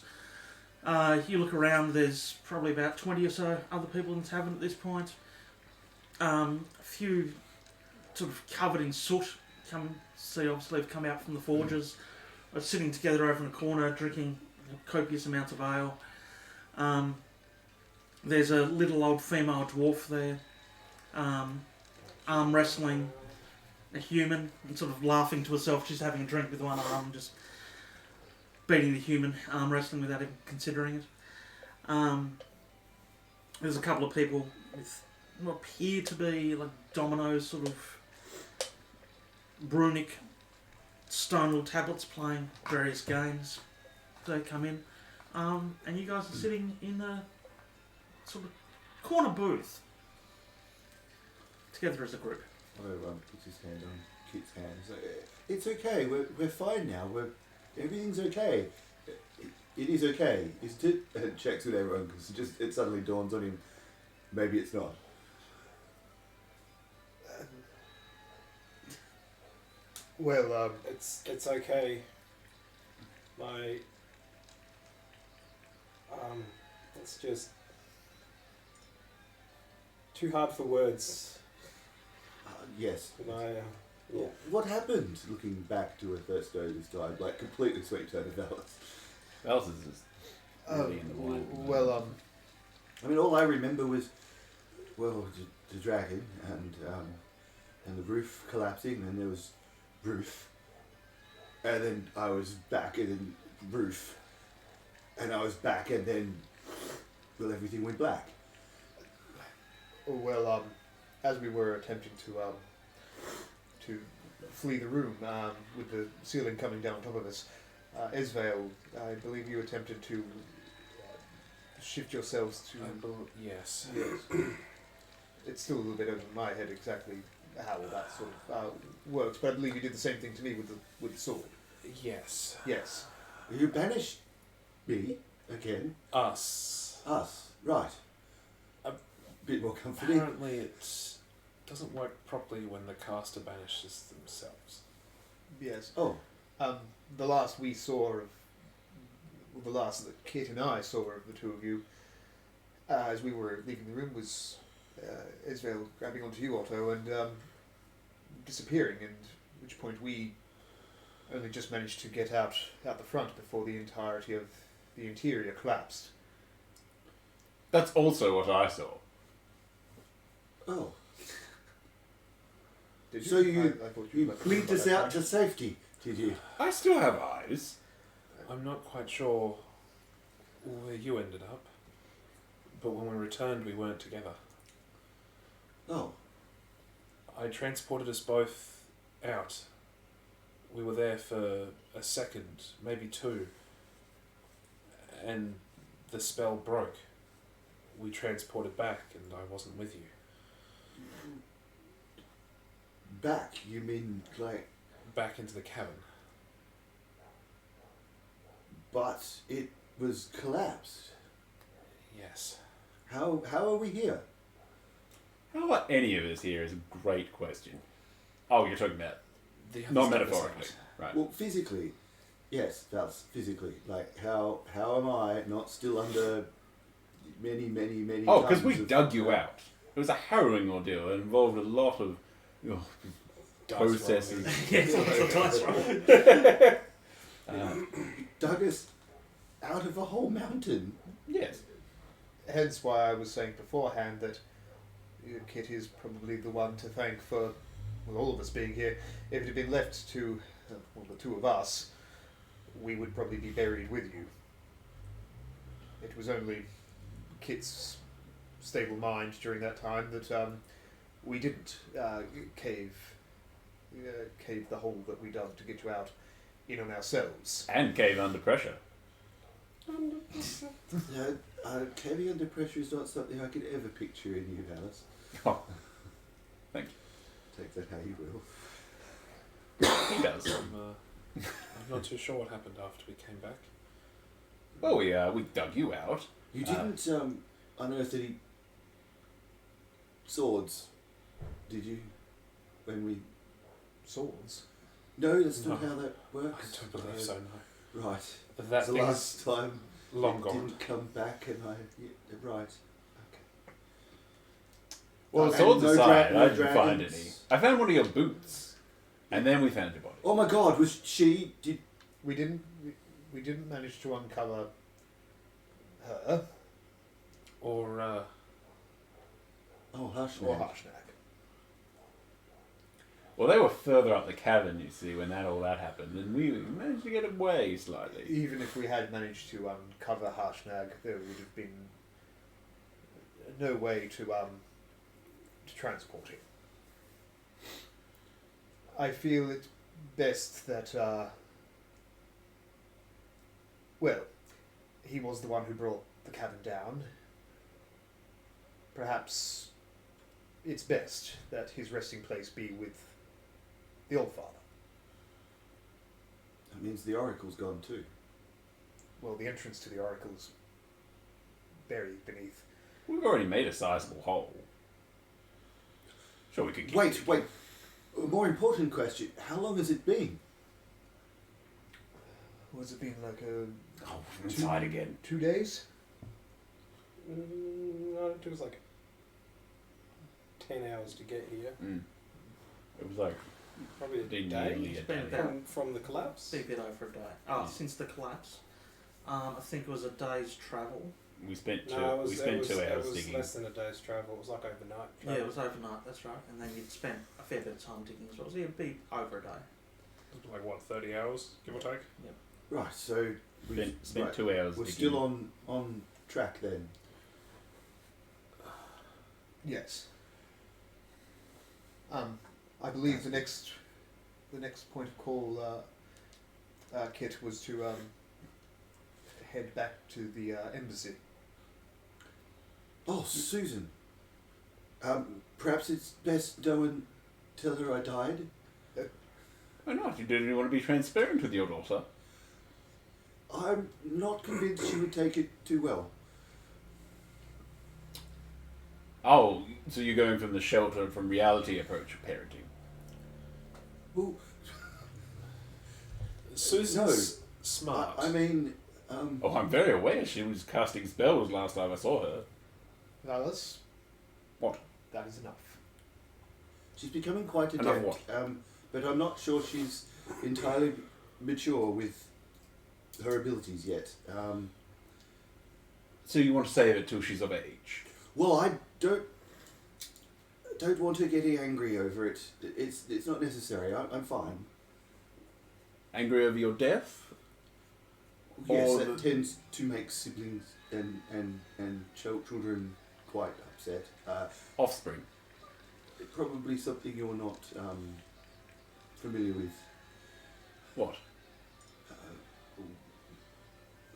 You look around, there's probably about 20 or so other people in the tavern at this point. A few sort of covered in soot, obviously have come out from the forges, are sitting together over in a corner, drinking copious amounts of ale. There's a little old female dwarf there, arm wrestling a human and sort of laughing to herself. She's having a drink with one arm, just beating the human, arm wrestling without even considering it. There's a couple of people with what appear to be like dominoes, sort of runic stone or tablets playing various games. They come in, and you guys are sitting in a sort of corner booth together as a group. Otto puts his hand on Kit's hand. So, it's okay. We're fine now. Everything's okay. It is okay, isn't it? And checks with everyone because it suddenly dawns on him. Maybe it's not. Well, It's okay. It's just too hard for words. Yes. Yeah. What happened? Looking back to when first Dover's died, like completely sweet turn of Alice. Alice is just really in the wine. well, I mean, all I remember was, well, the dragon and the roof collapsing, and there was roof, and then I was back, and then roof, and I was back, and then, well, everything went black. well, as we were attempting to flee the room with the ceiling coming down on top of us, Esvale, I believe you attempted to shift yourselves to. Yes. Yes. It's still a little bit over my head exactly how that sort of works, but I believe you did the same thing to me with the sword. Yes. Yes. You banished me again. Us. Us, right. A bit more comforting. Apparently it doesn't work properly when the caster banishes themselves. Yes. Oh, The last we saw of, well, the last that Kit and I saw of the two of you, as we were leaving the room, was Esvale grabbing onto you, Otto, and disappearing. And at which point we only just managed to get out the front before the entirety of the interior collapsed. That's also what I saw. oh. Did you? So you I thought you might blinked have us that out point. to safety, did you? I still have eyes. I'm not quite sure where you ended up, but when we returned we weren't together. Oh, I transported us both out. We were there for a second, maybe two, and the spell broke. We transported back and I wasn't with you. back? You mean like? Back into the cabin. But it was collapsed. Yes. How are we here? How are any of us here is a great question. Oh, you're talking about The not others don't metaphorically, listen. right? Well, physically, yes, that's physically. Like how am I not still under many? Oh, because tons we of- dug you out. It was a harrowing ordeal. It involved a lot of Dice processes. Yes, that's right. Dug us out of a whole mountain. Yes. Hence why I was saying beforehand that Kit is probably the one to thank for all of us being here. If it had been left to the two of us, we would probably be buried with you. It was only Kit's stable mind during that time that we didn't cave the hole that we dug to get you out in on ourselves. And cave under pressure. Caving under pressure is not something I could ever picture in you, Alice. Oh, thank Take that how you will. you. He does. I'm not too sure what happened after we came back. Well, we dug you out. You didn't unearth any swords, did you? When we... Swords? No, that's not No. how that I works. don't believe so, no. Right. That the thing is last time long it gone. didn't come back and right. Okay. Well, And swords no aside, no I didn't find dragons? any. I found one of your boots, and then we found your body. Oh my god, was she... Did... We didn't manage to uncover her Or, Oh, hush or now. Harshnag. Well, they were further up the cavern, you see, when all that happened, and we managed to get away slightly. Even if we had managed to uncover Harshnag, there would have been no way to transport him. I feel it best that well, he was the one who brought the cavern down. Perhaps it's best that his resting place be with the Old Father. That means the oracle's gone too. Well, the entrance to the oracle is buried beneath. We've already made a sizable hole. Sure, we could keep Wait. A more important question. How long has it been? Was it been like a Oh, inside again. 2 days? No, it took us like 10 hours to get here. It was like Probably a nearly day a It's been day. about from the collapse. a bit over a day. Since the collapse. I think it was a day's travel. We spent two. No, it was, we spent 2 it hours was digging. less than a day's travel. It was like overnight Yeah, travel. it was overnight, that's right. And then you'd spent a fair bit of time digging as well. So it'd be over a day. like, what, 30 hours, give or take? Right, so... Spent right, 2 hours We're digging. still on track then. Yes. I believe the next point of call, Kit, was to head back to the embassy. Oh, Susan. Perhaps it's best no one tell her I died? Why not? You didn't want to be transparent with your daughter. I'm not convinced she would take it too well. Oh, so you're going from the shelter from reality approach of parenting. Well, Susan's smart. I mean... Oh, I'm very aware she was casting spells last time I saw her. Alice? What? That is enough. She's becoming quite Enough adept. what? But I'm not sure she's entirely mature with her abilities yet. So you want to save it till she's of age? Well, I don't want her getting angry over it. It's not necessary. I'm fine. Angry over your death? Yes, Or that the- tends to make siblings and children quite upset. Offspring. Probably something you're not familiar with. What?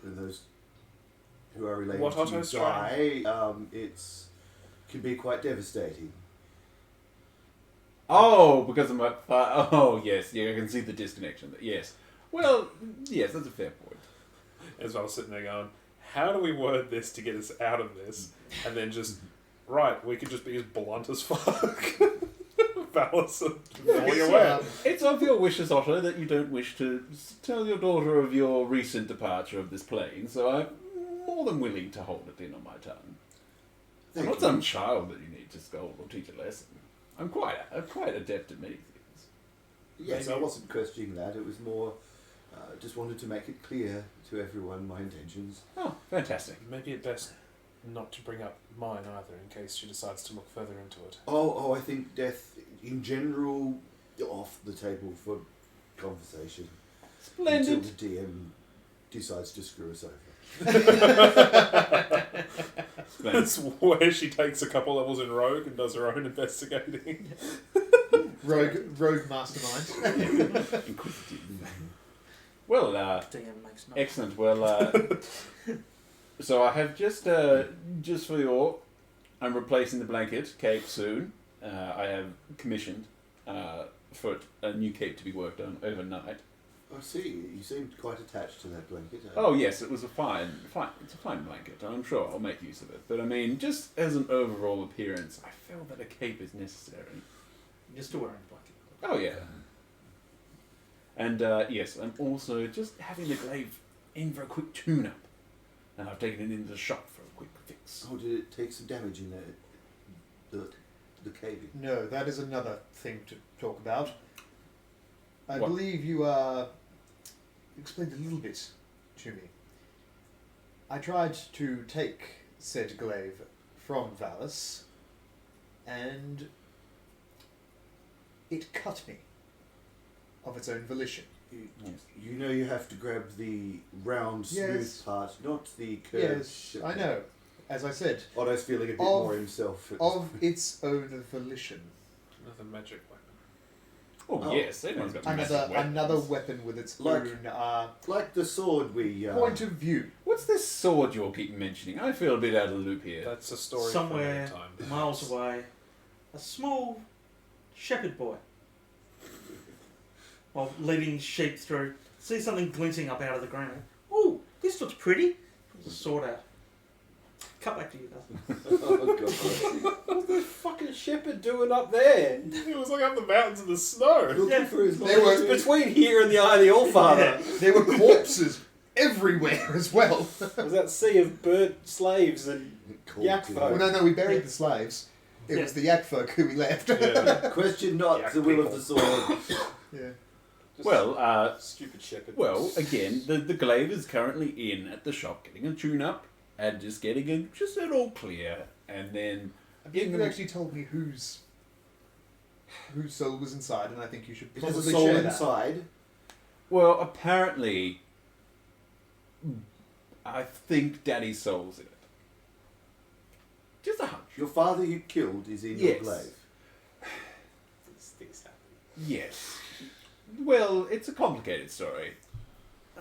And those who are related What to Otto die, it's can be quite devastating. Oh, because of my... oh, yes. Yeah, I can see the disconnection. Yes. Well, yes, that's a fair point. As I was sitting there going, how do we word this to get us out of this? And then just, right, we could just be as blunt as fuck. Balance and falling away. It's of your wishes, Otto, that you don't wish to tell your daughter of your recent departure of this plane, so I'm more than willing to hold it in on my tongue. I'm Thank not you. some child that you need to scold or teach a lesson. I'm quite adept at many things. Yes, Maybe- I wasn't questioning that. It was more just wanted to make it clear to everyone my intentions. Oh, fantastic. Maybe it's best not to bring up mine either, in case she decides to look further into it. Oh, I think death in general off the table for conversation until Splendid. the DM decides to screw us over. That's where she takes a couple levels in Rogue and does her own investigating. Rogue mastermind. Inquisitive. Well, DM makes no excellent. Well, so I have just for your, I'm replacing the blanket cape soon. I have commissioned for a new cape to be worked on overnight. I see. You seemed quite attached to that blanket. Oh yes, it was it's a fine blanket. I'm sure I'll make use of it. But I mean, just as an overall appearance, I feel that a cape is necessary. You're still wearing a blanket. Oh yeah. And yes, I'm also just having the glaive in for a quick tune-up. And I've taken it into the shop for a quick fix. Oh, did it take some damage in the caving? No, that is another thing to talk about. I What? believe you explained a little bit to me. I tried to take said glaive from Valis, and it cut me of its own volition. You know you have to grab the round, smooth Yes. part, not the curved. Yes, I know. As I said, Otto's feeling a bit Of- more himself. of its own volition. Another magic weapon. Oh, Oh. yes, everyone's got massive weapons. Another weapon with its Like- own Like the sword we... point of view. What's this sword you all keep mentioning? I feel a bit out of the loop here. That's a story Somewhere for another time. miles away, a small shepherd boy, while leading sheep through, sees something glinting up out of the ground. Oh, this looks pretty. Pulls a sword out. Cut back to you, Dustin. Oh, God. What's the fucking shepherd doing up there? It was like up the mountains in the snow. Looking Yeah. for his They were- It's between here and the Eye of the Allfather. There were corpses everywhere as well. Was that sea of burnt slaves and yak folk? Well, no, we buried the slaves. It was the yak folk who we left. Yeah. Question not Yeah, the will people. of the sword. Yeah. Just stupid shepherd. Well, again, the glaive is currently in at the shop getting a tune-up and just getting it all clear. And then... I believe you actually told me whose soul was inside, and I think you should It probably has a soul share that. inside. Well, apparently... I think Daddy's soul's in it. Just a hunch. Your father you killed is in your Yes. glaive. These things happen. Yes. Well, it's a complicated story.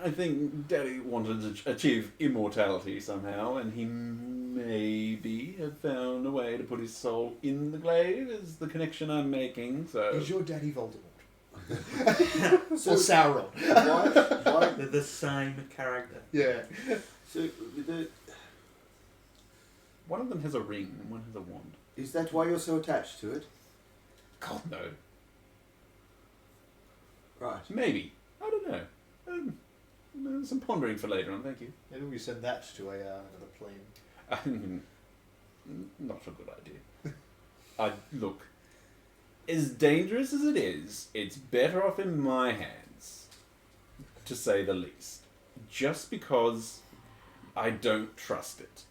I think Daddy wanted to achieve immortality somehow, and he maybe have found a way to put his soul in the glaive, is the connection I'm making, so... Is your daddy Voldemort? So Or Sauron? why? They're the same character. Yeah. So with the, One of them has a ring, and one has a wand. is that why you're so attached to it? God, no. Right. Maybe. I don't know. Some pondering for later on, thank you. Maybe we send that to another plane. Not a good idea. Look, as dangerous as it is, it's better off in my hands, to say the least. Just because I don't trust it.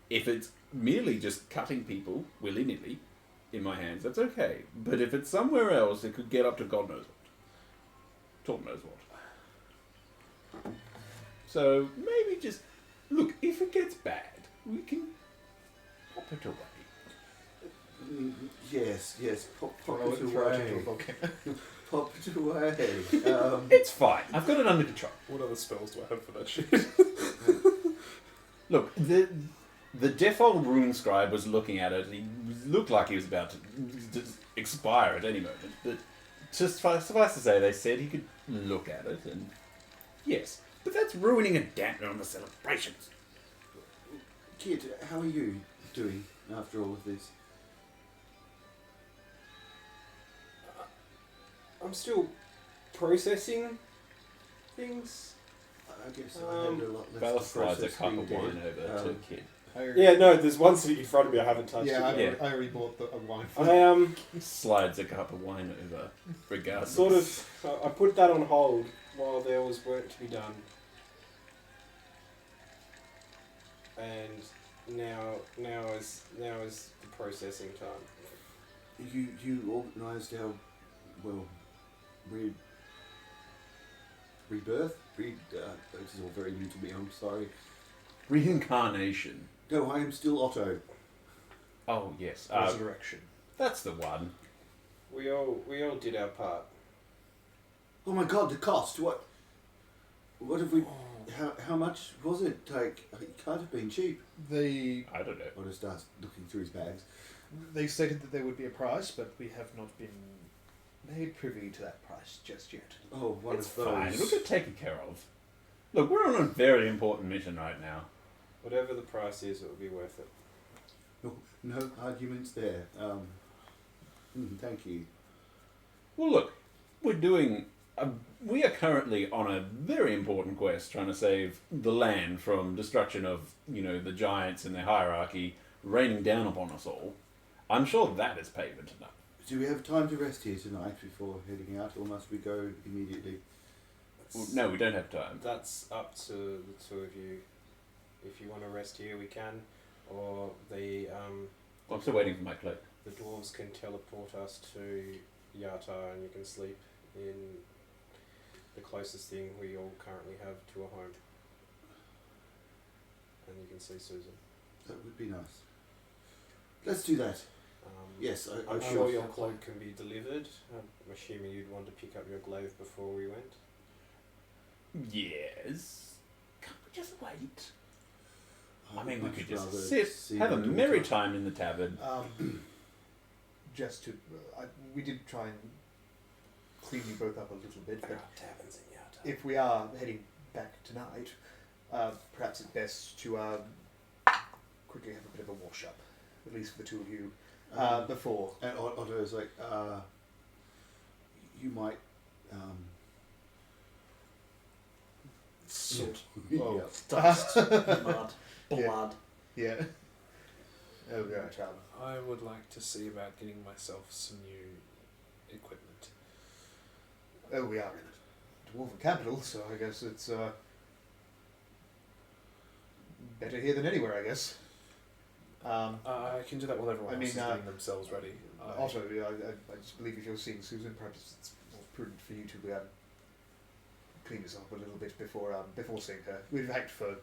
If it's merely just cutting people willy-nilly in my hands, that's okay. But if it's somewhere else, it could get up to God knows what. Tom knows what. So maybe just look, if it gets bad, we can pop it away. Yes. Pop Throw it it into a away. volcano. Pop it away. It's fine. I've got it under control. What other spells do I have for that shit? Look, the deaf old rune scribe was looking at it. He looked like he was about to expire at any moment. But just suffice to say, they said he could look at it, and yes. But that's ruining a damper on the celebrations. Kid, how are you doing after all of this? I'm still processing things. I guess I had a lot less Bella to slides a process cup being of wine dead. over to the kid. Yeah, no, there's one sitting in front of me I haven't touched Yeah, it. I already bought a wine for I Slides a cup of wine over, regardless. sort of I put that on hold while there was work to be done, and now is the processing time. You organised our rebirth. This is all very new to me. I'm sorry. Reincarnation. No, I am still Otto. Oh yes, Resurrection. that's the one. We all did our part. Oh my god, the cost! What have we... How much was it? Like, it can't have been cheap. They I don't know. Otto starts looking through his bags. stated that there would be a price, but we have not been made privy to that price just yet. Oh, one It's of those. fine. It'll get taken care of. Look, we're on a very important mission right now. Whatever the price is, it will be worth it. No arguments there. Thank you. Well, look, we're doing. We are currently on a very important quest, trying to save the land from destruction of, the giants and their hierarchy raining down upon us all. I'm sure that is payment enough. Do we have time to rest here tonight before heading out, or must we go immediately? Well, no, we don't have time. That's up to the two of you. If you want to rest here, we can, or I'm still waiting for my cloak. the dwarves can teleport us to Yata, and you can sleep in the closest thing we all currently have to a home. And you can see Susan. That would be nice. Let's do that. Yes, I'm I sure should. your cloak can be delivered. I'm assuming you'd want to pick up your glaive before we went. Yes. Can't we just wait? I would mean, we much could just rather sit, see have a my daughter. merry time in the tavern. Just to, we did try and clean you both up a little bit, but taverns in Yata. if we are heading back tonight, perhaps it's best to quickly have a bit of a wash up, at least for the two of you, before. And Otto's like, you might. Soot, Oh. dust, mud, blood. Yeah. Oh, right. I would like to see about getting myself some new equipment. Oh, we are in a dwarven capital, so I guess it's better here than anywhere, I guess. I can do that while everyone I else mean, is getting themselves ready. Also, I just believe if you're seeing Susan, perhaps it's more prudent for you to clean yourself up a little bit before seeing her. We'd like for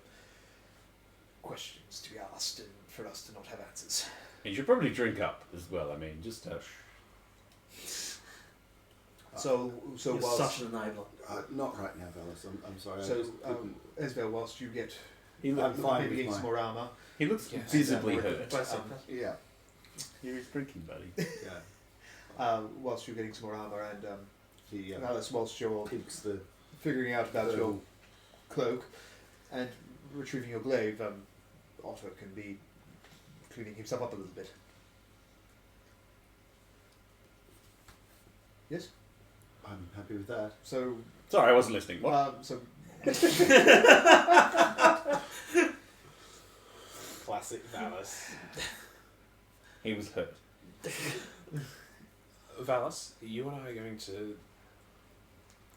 questions to be asked and for us to not have answers. You should probably drink up as well. I mean, just So You're whilst such an enabler. Not right now, Valis. I'm sorry. so I couldn't- Esvel, whilst you get I'm fine maybe with getting some mine. more armour. he looks Yes. visibly And, hurt. Bless him. Yeah, Here he's drinking, buddy. yeah. Whilst you're getting some more armour and He Alice, whilst you're picks the. figuring out about your cloak and retrieving your glaive, Otto can be cleaning himself up a little bit. Yes? I'm happy with that. So, Sorry, I wasn't listening. What? Classic Valis. He was hurt. Valis, you and I are going to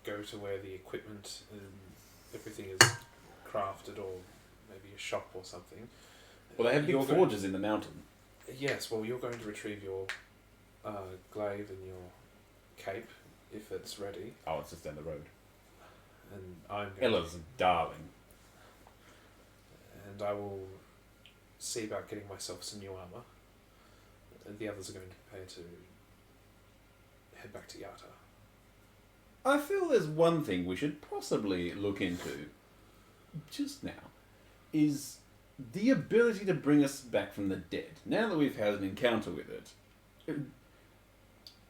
go to where the equipment and everything is crafted, or maybe a shop or something. Well, they have big You're going- forges in the mountain. Yes, well, you're going to retrieve your glaive and your cape if it's ready, Oh, it's just down the road. and I'm going Ella's a darling. and I will see about getting myself some new armor. And the others are going to prepare to head back to Yata. I feel there's one thing we should possibly look into just now, is the ability to bring us back from the dead. Now that we've had an encounter with it,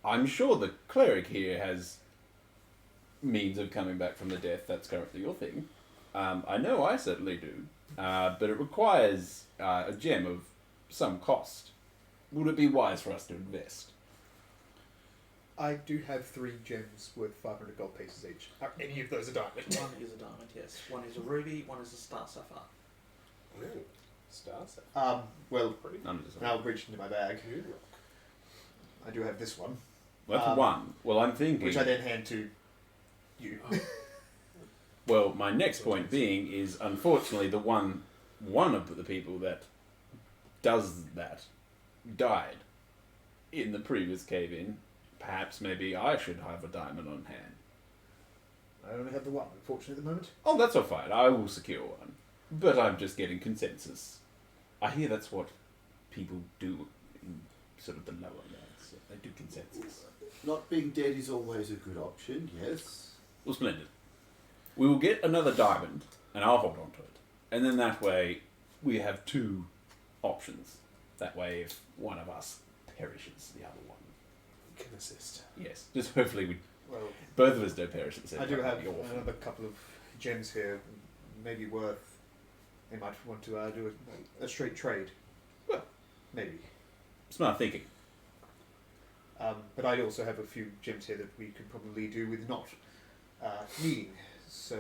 I'm sure the cleric here has means of coming back from the death. That's currently your thing. I know I certainly do, but it requires a gem of some cost. Would it be wise for us to invest? I do have 3 gems worth 500 gold pieces each. Are any of those a diamond? One is a diamond, yes. One is a ruby, one is a star sapphire. Ooh, stars. Well, None of us. now I'll reach into my bag. I do have this one, Well, that's one. Well, I'm thinking. which I then hand to you. Well, my next point being is, unfortunately, one of the people that does that died in the previous cave-in. Perhaps maybe I should have a diamond on hand. I only have the one, unfortunately, at the moment. Oh, that's all fine. I will secure one. But I'm just getting consensus. I hear that's what people do in sort of the lower lands. They do consensus. Not being dead is always a good option, yes. Well, splendid. We will get another diamond, and I'll hold on to it. And then that way, we have two options. That way, if one of us perishes, the other one Can assist. Yes, just hopefully we Well, both of us don't perish at the same I time. do have That'd be awful. another couple of gems here. Maybe worth. They might want to do a straight trade. Well. Maybe. Smart thinking. But I also have a few gems here that we could probably do with not needing. So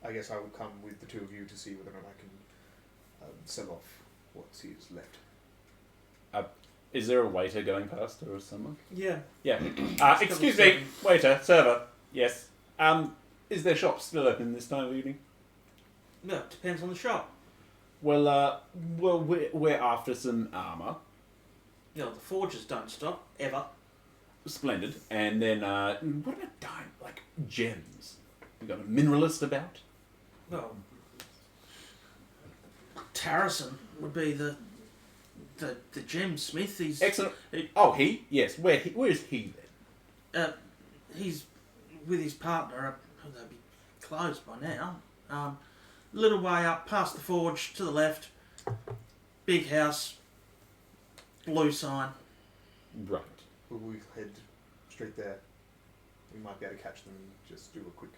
I guess I will come with the two of you to see whether or not I can sell off what is left. Is there a waiter going past or someone? Yeah. Yeah. Couple Excuse me, seven. waiter, server. Yes. Is their shop still open this time of evening? No, it depends on the shop. Well, we're after some armor. You know, the forges don't stop, ever. Splendid. And then, what about like gems? You got a mineralist about? Well, Tarrison would be the gemsmith. He's Excellent. Oh, he? Yes. Where is he then? he's with his partner. They'll be closed by now. Little way up past the forge to the left. Big house. Blue sign. Right. Will we head straight there? We might be able to catch them and just do a quick.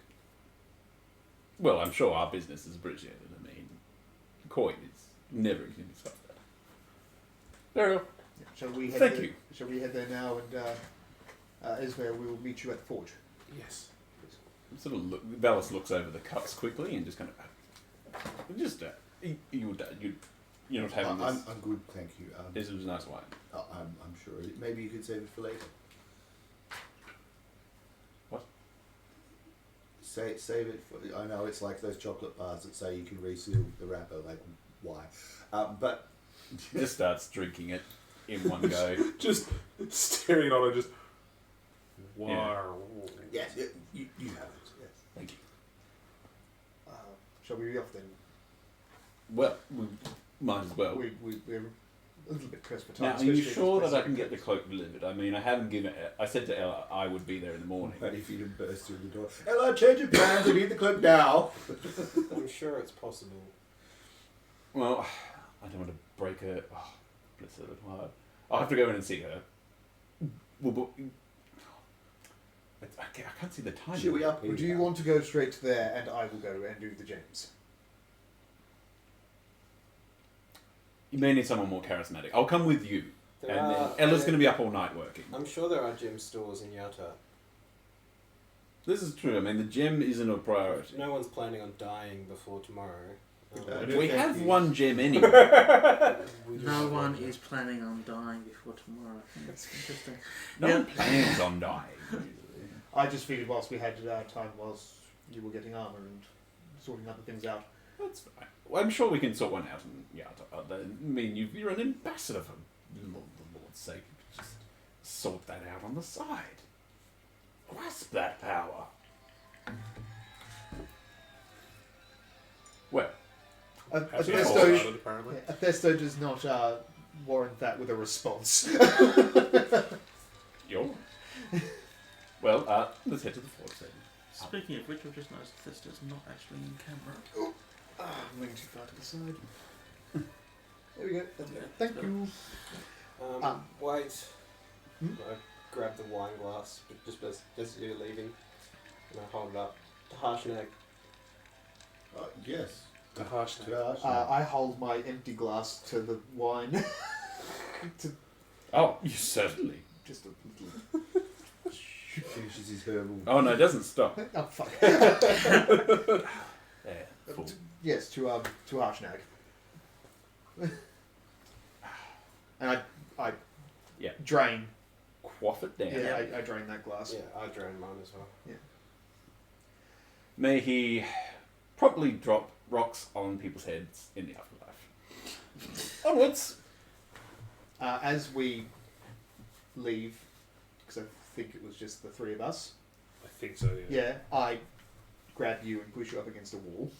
Well, I'm sure our business is appreciated. I mean, coin is never going to stop that. Very well. Yeah. Shall we head Thank there? you. Shall we head there now? And Esmer, we will meet you at the forge. Yes. Sort of Valis looks over the cuts quickly and just kind of you're not having this. I'm good, thank you. This was nice wine. I'm sure. Maybe you could save it for later. What? Save it for. I know it's like those chocolate bars that say you can reseal the wrapper. Like, why? But Just starts drinking it in one go. Just staring on it, just. Wow. yes, you have it. Yes. Thank you. Shall we be off then? Well, we might as well. We're a little bit pressed for time. Now, are you especially sure if that I it's can get the cloak delivered? I mean, I haven't given it. I said to Ella I would be there in the morning. But if you didn't burst through the door, Ella, change your plans. I need the cloak now. I'm sure it's possible. Well, I don't want to break her. Oh, bless her little heart. I'll have to go in and see her. Well, but I can't see the time. Should we up? Or do you want to go straight to there and I will go and do the gems? You may need someone more charismatic. I'll come with you. There And then are- Ella's going to be up all night working. I'm sure there are gem stores in Yata. This is true. I mean, the gem isn't a priority. No one's planning on dying before tomorrow. We have one gem anyway. No one is planning on dying before tomorrow. I think that's interesting. No Yeah. one plans on dying. I just figured whilst we had time, whilst you were getting armour and sorting other things out. That's fine. Well, I'm sure we can sort one out. And I mean, you're an ambassador for the Lord's sake. Just sort that out on the side. Grasp that power. Well, Actually, Athesto, falls out, apparently. Athesto does not warrant that with a response. you're. Well, let's head to the forge then. Speaking of which, I've just noticed Thester's not actually in camera. I'm moving too far to the side. There we go. Thank you. Wait. Hmm? I grab the wine glass, but just as you're leaving, and I hold it up to Harshnag. Yes. The harsh To us. I hold my empty glass to the wine. Oh, you certainly. Just a little. Finishes his herbal. Oh no, it doesn't stop. Oh fuck. There, fool. Yes, to Harshnag. And I Yeah. drain. Quaff it down. Yeah, I drain that glass. Yeah, I drained mine as well. May he properly drop rocks on people's heads in the afterlife. Onwards. As we leave, because I think it was just the three of us. I think so, yeah. Yeah, I grab you and push you up against a wall.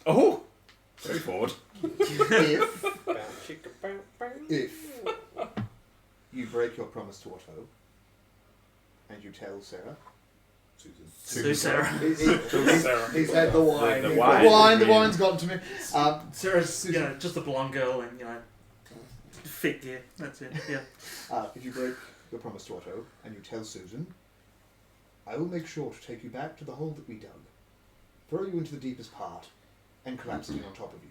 Oh, Very forward. If you break your promise to Otto and you tell Sarah, Sue Sarah. he's had the wine. The The wine. wine's gotten to me. Sarah's, just a blonde girl and, fit gear. That's it, yeah. If you break your promise to Otto and you tell Susan, I will make sure to take you back to the hole that we dug, throw you into the deepest part, and collapse it on top of you.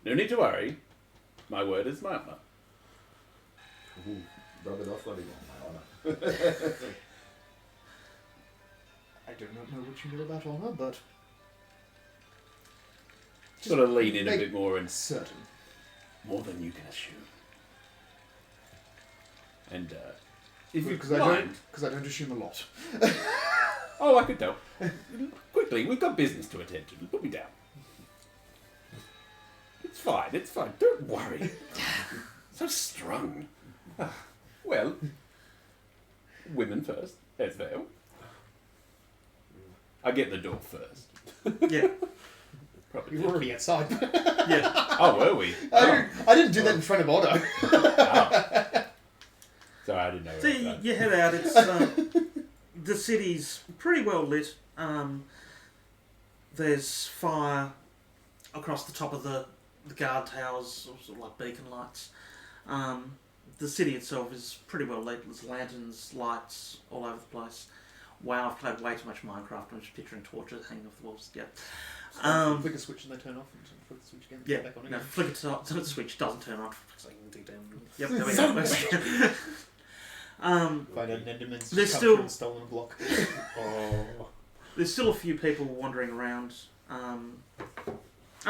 No need to worry. My word is my honour. Ooh, rub it off on my honour. I do not know what you know about honour, but Sort of lean in a make bit more and certain. more than you can assume. And if you Because I mind, don't assume a lot. oh, I could tell. Quickly, we've got business to attend to. Put me down. It's fine. It's fine. Don't worry. So strong. Well, women first. Esvale. I get the door first. Yeah, Probably. You were already outside. yeah. Oh, were we? I didn't do that in front of Otto. Oh. Sorry, I didn't know. So about that. you head out. It's the city's pretty well lit. There's fire across the top of the guard towers, sort of like beacon lights. The city itself is pretty well lit. There's lanterns, lights all over the place. Wow, I've played way too much Minecraft. I'm just picturing torches hanging off the walls. Yeah. Flick a switch and they turn off, and flick the switch again. Yeah. Back on No, again. flick it to the switch doesn't turn on. Yep, there we go. Find out Enderman's There's just come still- through and stolen a block. Oh. There's still a few people wandering around. I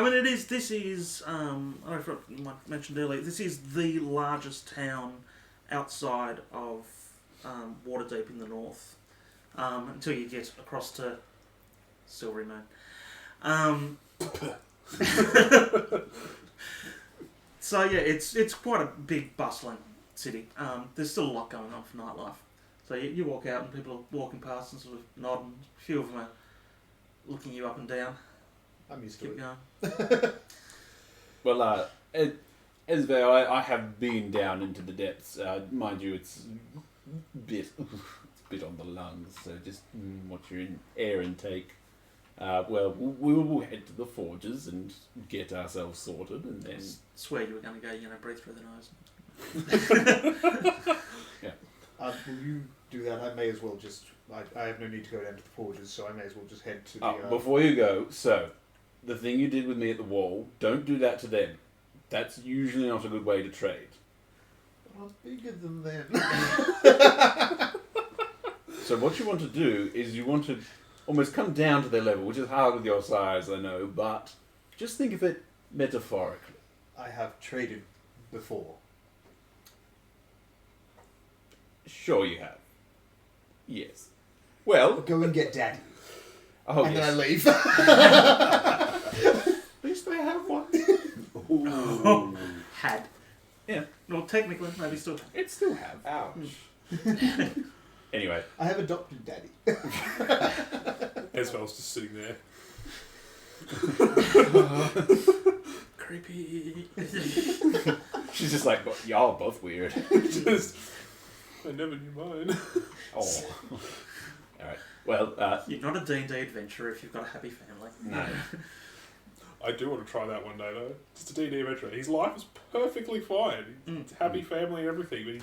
mean, this is, I don't know if I mentioned earlier, this is the largest town outside of Waterdeep in the north, until you get across to Silvery Moon. So yeah, it's quite a big, bustling city. There's still a lot going on for nightlife. So you walk out and people are walking past and sort of nodding. A few of them are looking you up and down. I'm used to Keep it. going. Well, Esvale, I have been down into the depths. Mind you, it's a bit on the lungs, so just watch your air intake. Well, we will head to the forges and get ourselves sorted, and then... Swear you were going to go, breathe through the nose. Will you do that? I may as well just... I have no need to go down to the forges, so I may as well just head to the... before you go, so, the thing you did with me at the wall, don't do that to them. That's usually not a good way to trade. I'm bigger than them. So what you want to do is you want to almost come down to their level, which is hard with your size, I know, but just think of it metaphorically. I have traded before. Sure you have. Yes. Well... Go and get Daddy. Oh, and yes. then I leave. At least I have one. Oh. Had. Yeah. Well, technically, maybe still. It still have. Ouch. Anyway. I have adopted Daddy. Esvel's just sitting there. Creepy. She's just like, y'all are both weird. Just, I never knew mine. Oh. Alright. Well, You're not a D&D adventurer if you've got a happy family. no. I do want to try that one day though. Just a D&D adventure. His life is perfectly fine. He's happy family and everything, but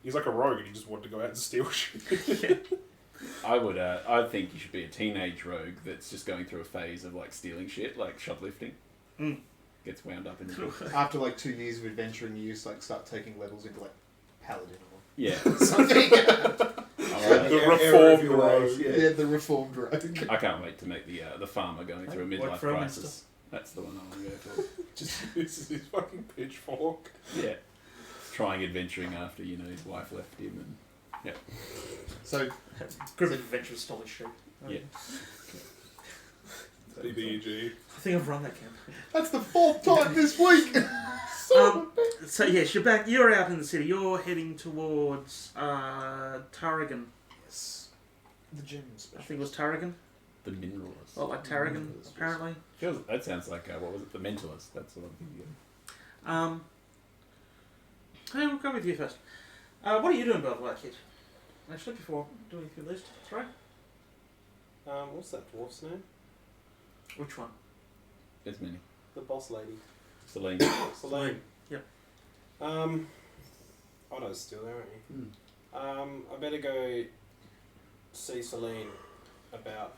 he's like a rogue and he just wanted to go out and steal shit. I think you should be a teenage rogue that's just going through a phase of like stealing shit, like shoplifting. Gets wound up in it. After like 2 years of adventuring, you just like start taking levels into like Paladin or Yeah. something. Alright. The Error of reformed your ways, rogue. Yeah, the reformed rogue. I can't wait to make the farmer going through a What midlife for, crisis. That's the one I want to go for. Just uses his fucking pitchfork. Yeah. Trying adventuring after, his wife left him and So, Group of adventurers stole his sheep. yeah. BBEG. I think I've run that campaign. that's the 4th time this week! So yes, you're back. You're out in the city. You're heading towards Tarragon. Yes. The gems. I think it was Tarragon. The mineralist. Well, like Tarragon, apparently. That sounds like what was it? The mentalist. That's what I'm thinking. Hey, we'll go with you first. What are you doing, by the way, kid? Actually, before doing your list, sorry. What's that dwarf's name? Which one? There's many. The boss lady. Celine. Celine. Yep. Otto's still there, aren't you? Hmm. I better go see Celine about.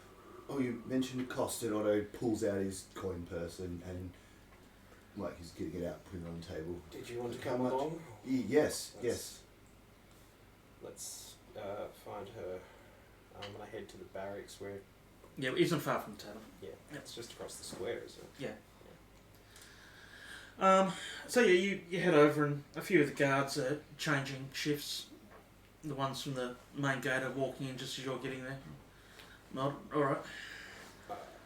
Oh, you mentioned the cost, and Otto pulls out his coin purse and like he's getting it out, putting it on the table. Did you want to How come much? along? Yes, yes. Let's find her. I'm gonna head to the barracks where. Yeah, it isn't far from the tavern. Yeah, it's just across the square, isn't it? Yeah. So yeah, you head over and a few of the guards are changing shifts. The ones from the main gate are walking in just as you're getting there. Not alright.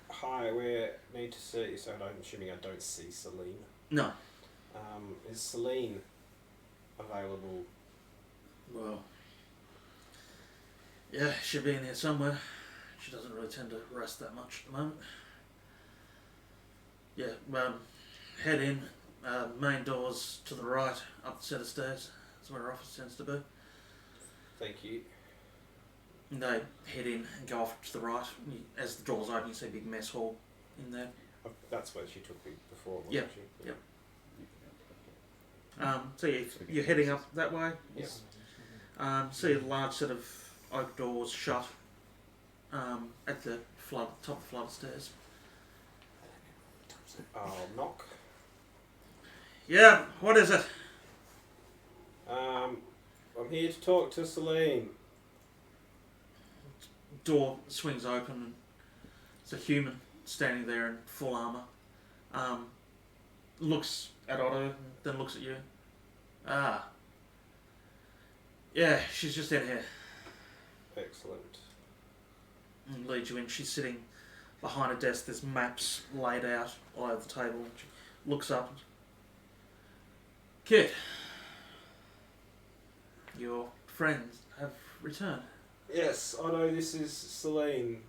Hi, we need to see. So I'm assuming I don't see Celine. No. Is Celine available? Well. Yeah, she'll be in here somewhere. She doesn't really tend to rest that much at the moment. Yeah, head in. Main doors to the right, up the set of stairs. That's where her office tends to be. Thank you. And they head in and go off to the right. As the doors open, you see a big mess hall in there. Oh, that's where she took me before, wasn't Yep, she? yep. So you're heading up that way. Yes. See a large set of oak doors shut at the top of the flight of stairs. I'll knock. Yeah, what is it? I'm here to talk to Celine. Door swings open and it's a human standing there in full armour. Looks at Otto and then looks at you. Ah. Yeah, she's just in here. Excellent. And leads you in. She's sitting behind a desk. There's maps laid out all over the table. And she looks up. Kid, your friends have returned. Yes, Otto, this is Celine.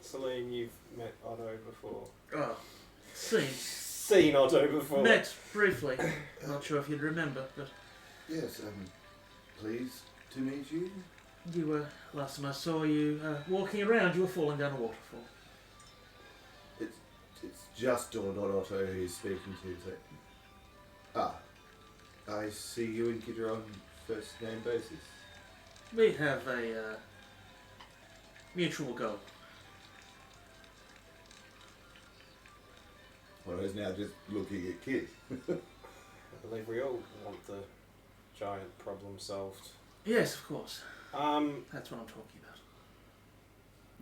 Celine, you've met Otto before. Oh, seen. Seen Otto before. Met briefly. Not sure if you'd remember, but Yes, pleased to meet you. you were, last time I saw you walking around, you were falling down a waterfall. It's just dawned on Otto who he's speaking to. So, I see you and Kid are on first name basis. We have a mutual goal. Otto's now just looking at Kid. I believe we all want the giant problem solved. Yes, of course. There That's what I'm talking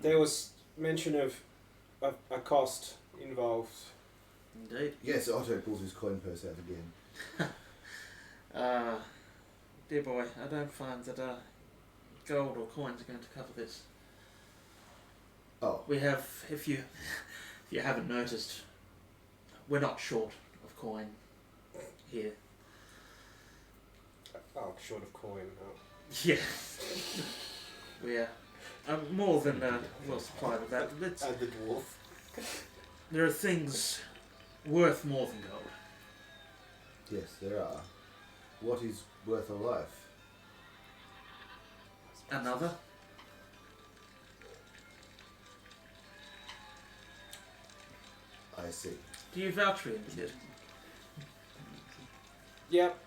about. was mention of a cost involved. Indeed. Yes, Otto pulls his coin purse out again. Dear boy, I don't find that gold or coins are going to cover this. Oh, We have, if you haven't noticed, we're not short of coin here. Oh, short of coin. Oh. Yeah. We are more than well supplied with that. But And the dwarf. there are things worth more than gold. yes, there are. What is worth a life? Another? I see. Do you vouch for him, kid? Yep.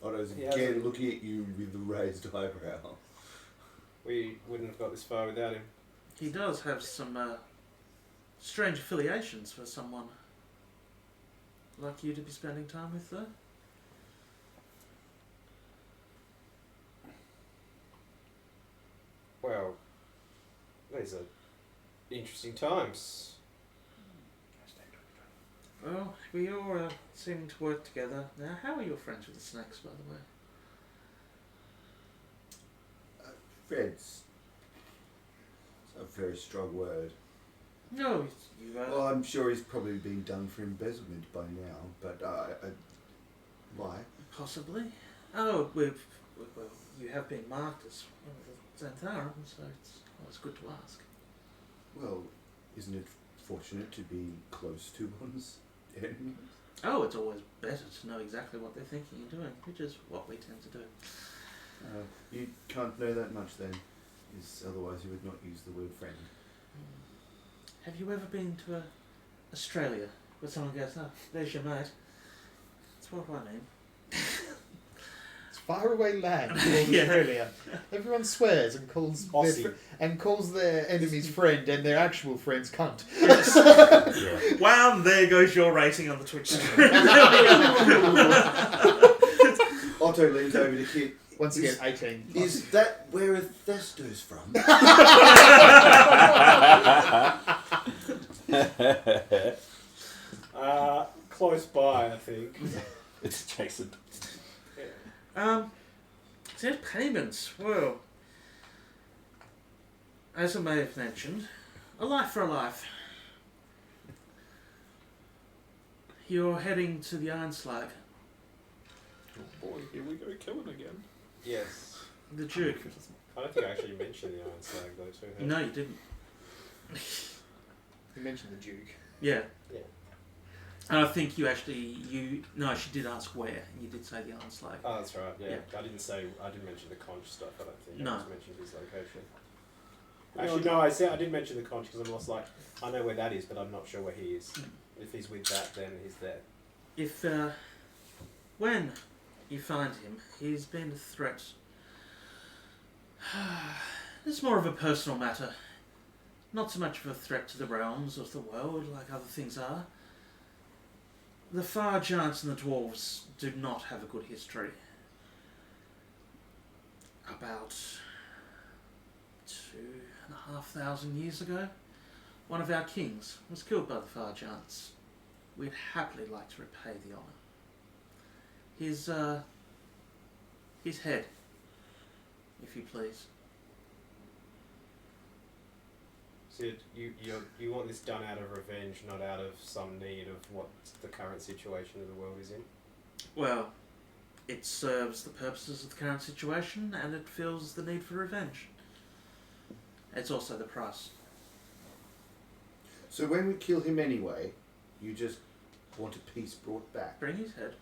Otto's He again hasn't- looking at you with the raised eyebrow. We wouldn't have got this far without him. He does have some strange affiliations for someone like you to be spending time with, though. Well, these are interesting times. Well, we all seem to work together. Now, how are your friends with the snakes, by the way? Friends. It's a very strong word. No, you Well, I'm sure he's probably been done for embezzlement by now, but why? possibly. Oh, well, you have been marked as one of the Xantharum, so it's always good to ask. Well, isn't it fortunate to be close to one's enemies? Oh, it's always better to know exactly what they're thinking and doing, which is what we tend to do. You can't know that much then, otherwise you would not use the word friend. Have you ever been to Australia where someone goes, "Oh, there's your mate"? That's what I mean. It's faraway land called Yeah. Australia. Everyone swears and calls Aussie. their enemy's friend and their actual friend's cunt. Yeah. Wow, and there goes your rating on the Twitch stream. Otto leans over to Kit. Once again, 18. Is that where Hephaestus from? Close by, I think. It's adjacent. Said payments. Well, as I may have mentioned, a life for a life. You're heading to the Iron Slag. Oh boy, here we go killing again. Yes. The Duke. I don't think I actually mentioned the Iron Slag though, too. No, you didn't. You mentioned the Duke. Yeah. Yeah. And I think no, she did ask where. You did say the Iron Slag. Oh, that's right. Yeah. Yeah. I didn't mention the conch stuff. I don't think. No. I just mentioned his location. Actually, no. I did mention the conch because I'm lost. Like, I know where that is, but I'm not sure where he is. If he's with that, then he's there. If, when you find him, he's been a threat. It's more of a personal matter. Not so much of a threat to the realms of the world like other things are. The Fire Giants and the Dwarves do not have a good history. About 2,500 years ago, one of our kings was killed by the Fire Giants. We'd happily like to repay the honour. His head, if you please. Sid, you want this done out of revenge, not out of some need of what the current situation of the world is in? Well, it serves the purposes of the current situation and it fills the need for revenge. It's also the price. So when we kill him anyway, you just want a piece brought back. Bring his head.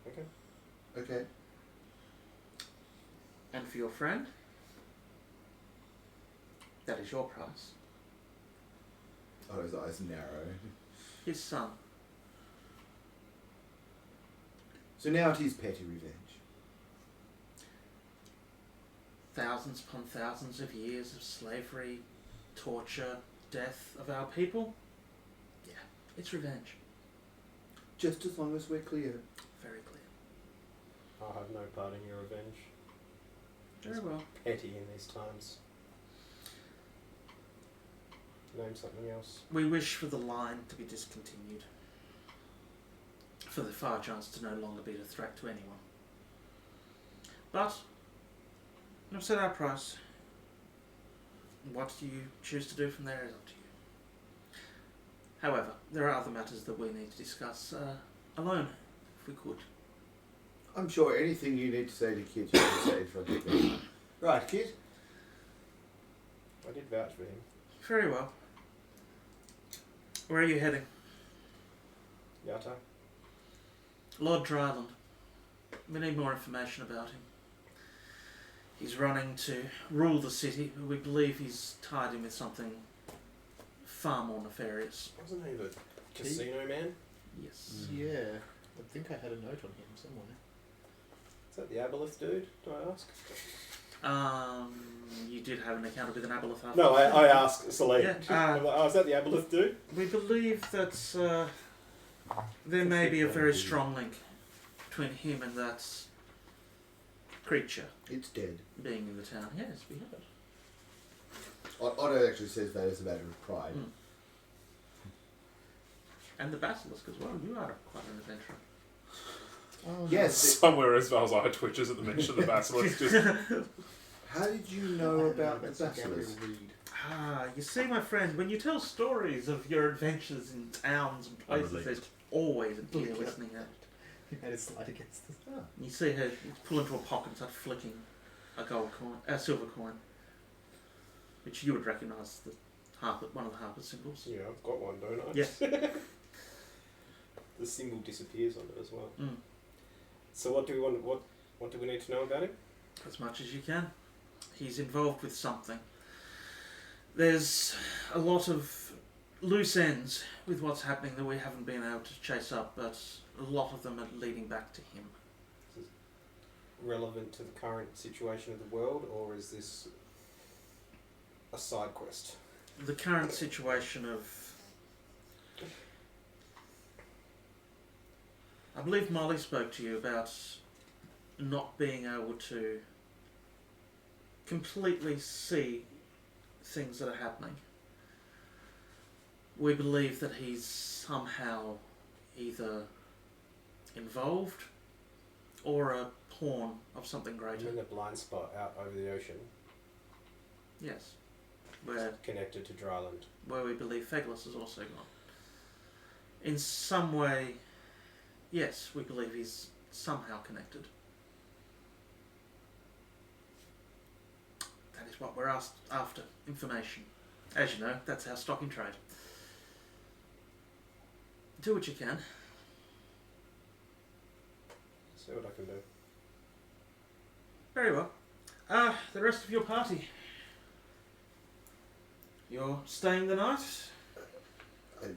Okay. Okay. And for your friend, that is your price. Otto's eyes narrow. His son. So now it is petty revenge. Thousands upon thousands of years of slavery, torture, death of our people. Yeah, it's revenge. Just as long as we're clear. Very clear. I'll have no part in your revenge. Very well. Petty in these times. Name something else. We wish for the line to be discontinued. For the Fire Giants to no longer be a threat to anyone. But, I've set our price. What you choose to do from there is up to you. However, there are other matters that we need to discuss alone, if we could. I'm sure anything you need to say to Kit, you can say in front of me. Right, Kit? I did vouch for him. Very well. Where are you heading? Yata? Lord Dryland. We need more information about him. He's running to rule the city, but we believe he's tied in with something far more nefarious. Wasn't he the casino man? Yes. Yeah. I think I had a note on him somewhere. Is that the Aboleth dude, do I ask? You did have an encounter with an Aboleth after. No, I asked Celine. Yeah, I'm like, oh, is that the Aboleth dude? We believe that there may be a very strong link between him and that creature It's dead. being in the town. Yes, we heard. Otto actually says that as a matter of pride. Mm. And the basilisk as well. You are quite an adventurer. Oh, Yes. Somewhere as Val's eye twitches at the mention of the basilisk. Just How did you know about the basilisk? You see, my friend, when you tell stories of your adventures in towns and places, Unrelated. there's always a deer listening out. He made a slide against us. You see her pull into a pocket and start flicking gold coin, a silver coin, which you would recognise the harper, one of the harper symbols. Yeah, I've got one, don't I? Yes. The symbol disappears on it as well. Mm. So what do we want? What do we need to know about him? As much as you can. He's involved with something. There's a lot of loose ends with what's happening that we haven't been able to chase up, but a lot of them are leading back to him. Is this relevant to the current situation of the world, or is this a side quest? The current situation of... I believe Molly spoke to you about not being able to completely see things that are happening. We believe that he's somehow either involved or a pawn of something I'm greater. in a blind spot out over the ocean, Yes. Where connected to dryland. we believe Feglis is also gone. In some way, yes, we believe he's somehow connected. That is what we're asked after, information. As you know, that's our stock in trade. Do what you can. See what I can do. Very well. The rest of your party. You're staying the night? I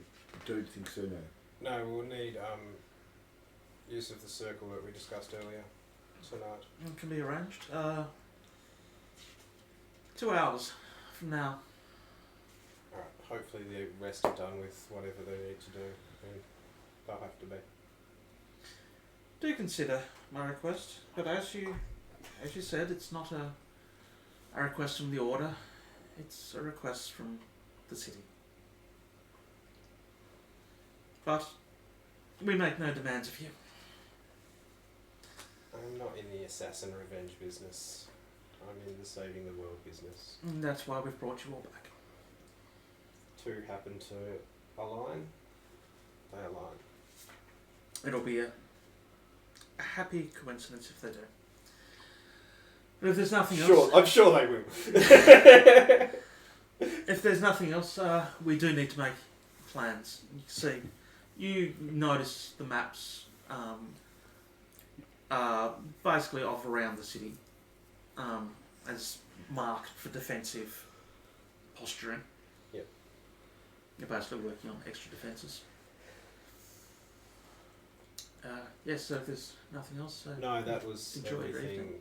don't think so, no. No, we'll need use of the circle that we discussed earlier tonight. It can be arranged. 2 hours from now. Alright, hopefully the rest are done with whatever they need to do. And they'll have to be. Do consider my request, but as you said, it's not a request from the Order. It's a request from the city. But we make no demands of you. I'm not in the assassin revenge business. I'm in the saving the world business. And that's why we've brought you all back. Two happen to align. They align. It'll be a happy coincidence if they do. But if there's nothing else, Sure, I'm sure they will. if there's nothing else, we do need to make plans. You see, you notice the maps, basically of around the city, as marked for defensive posturing. Yep. You're basically working on extra defences. Yes, so if there's nothing else, No, that was Enjoy your everything. evening.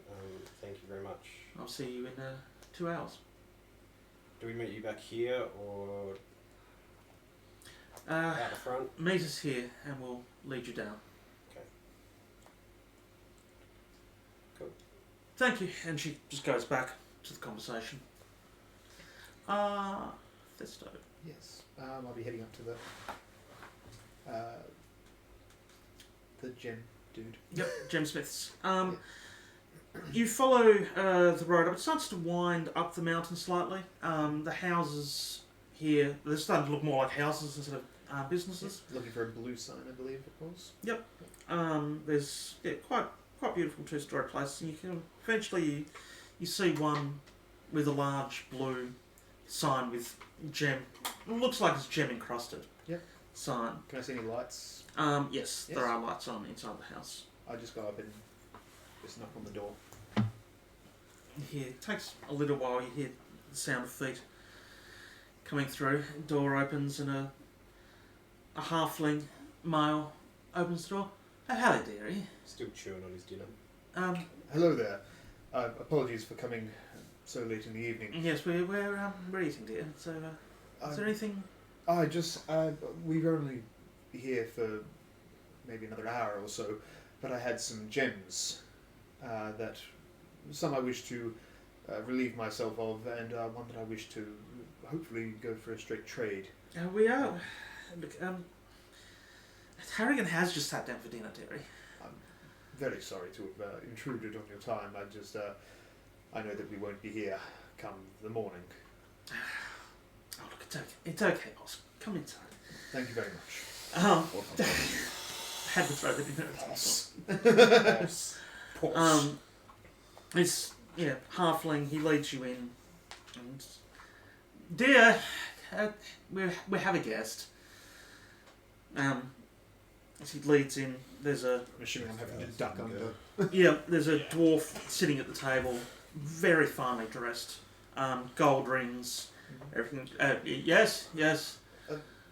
Thank you very much. I'll see you in 2 hours. Do we meet you back here or out the front? Meet us here and we'll lead you down. Okay. Cool. Thank you. And she just goes back to the conversation. Festo. Yes, I'll be heading up to the gem dude. Yep, Gem Smiths. You follow the road up. It starts to wind up the mountain slightly. The houses here, they're starting to look more like houses instead of businesses. Looking for a blue sign, I believe it was. There's quite beautiful two-story places. And you can eventually you see one with a large blue sign with gem. It looks like it's gem encrusted. Yep. Sign. Can I see any lights? Yes, there Yes. are lights on inside the house. I just go up and just knock on the door. You hear, it takes a little while, you hear the sound of feet coming through. Door opens and a halfling male opens the door. Oh, hello, dearie. Still chewing on his dinner. Hello there. Apologies for coming so late in the evening. Yes, we're eating, dear. So, is there anything? I just we were only here for maybe another hour or so, but I had some gems that some I wish to relieve myself of, and one that I wish to hopefully go for a straight trade. We are. Look, Harrigan has just sat down for dinner, dearie. I'm very sorry to have intruded on your time. I just I know that we won't be here come the morning. Oh, look, it's okay. It's okay, boss. Come inside. Thank you very much. Had to throw the dinner at the Pause. It's halfling. He leads you in, and dear, we have a guest. As he leads in, there's a I'm assuming I'm having to duck under. there's a dwarf sitting at the table, very finely dressed, gold rings, everything. Yes.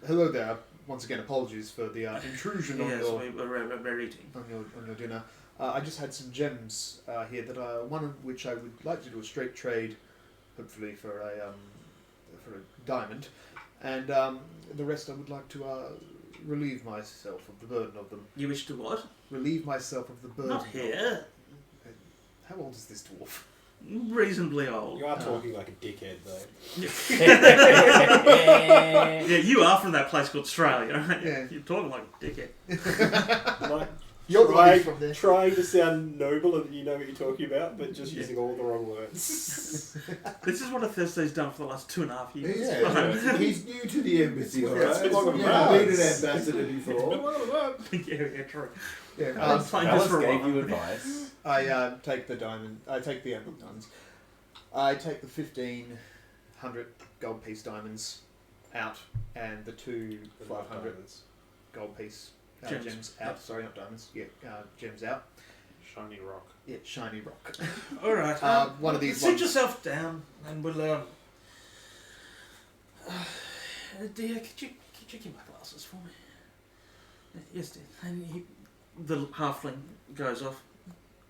Hello there. Once again, apologies for the intrusion on Yes, your we're eating. on your dinner. I just had some gems here that one of which I would like to do a straight trade, hopefully for a diamond, and the rest I would like to relieve myself of the burden of them. You wish to what? Relieve myself of the burden. Not here. How old is this dwarf? Reasonably old. You are talking like a dickhead, though. Yeah, you are from that place called Australia, right? Yeah. You're talking like a dickhead. Like, You're the one trying, from there. trying to sound noble and you know what you're talking about, but just using all the wrong words. This is what a Thursday's done for the last 2.5 years. Yeah, he's new to the embassy, Yeah, alright? it's He's long never enough. been an ambassador before. yeah, true. Yeah, I've been playing this Alice for a gave while. you advice. I take the diamond. I take the emerald diamonds. I take the 1,500 gold piece diamonds out, and the two 500 gold piece Gems. gems out. Sorry, not diamonds. Yeah, gems out. Shiny rock. Yeah, shiny rock. All right. One of these Sit ones. yourself down, and we'll. Dear, could you get my glasses for me? Yes, dear. And the halfling goes off.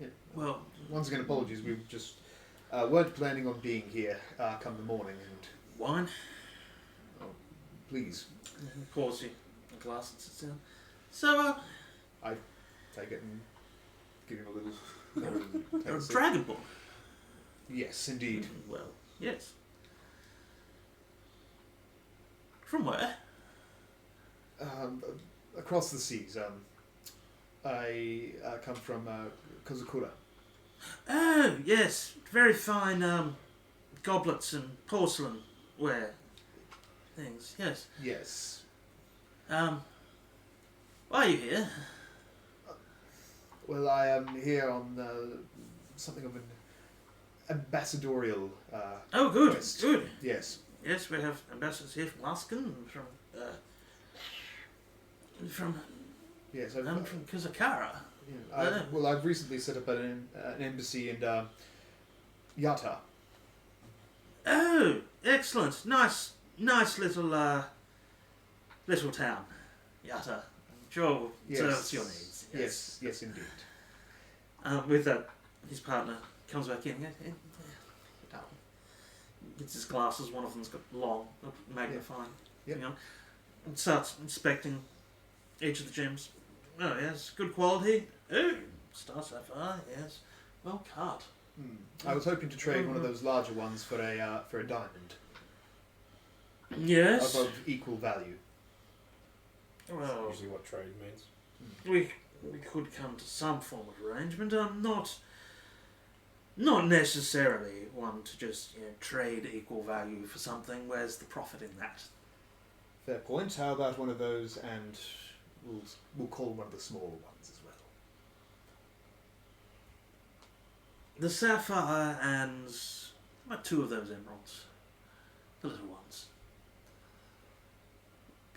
Yeah. Well, Once again, apologies. We just weren't planning on being here come the morning, and wine. please And pours you a glass and sits down. So, take it and give him a little. you're a take a sip. dragonborn. Yes, indeed. Well, yes. From where? Across the seas. I come from Kozukura. Oh, yes. Very fine goblets and porcelain ware things, yes. Yes. Why are you here? Well, I am here on something of an ambassadorial. Oh, good, Quest. good. Yes. Yes, we have ambassadors here from Laskin, from Yes. from Kuzakara. Well, I've recently set up an embassy in Yata. Oh, excellent. Nice little town. Yata. I'm sure serves your needs. Yes. Yes, indeed. With that, his partner comes back in. Gets his glasses. One of them's got long, magnifying. Yep. You know, and starts inspecting each of the gems. Oh yes, good quality. Oh, star sapphire. Yes, well cut. I was hoping to trade one of those larger ones for a diamond Yes. of equal value. Well, Usually what trade means. we could come to some form of arrangement. Not necessarily one to just trade equal value for something. Where's the profit in that? Fair point. How about one of those, and we'll call one of the smaller ones as well. The sapphire and two of those emeralds, the little ones.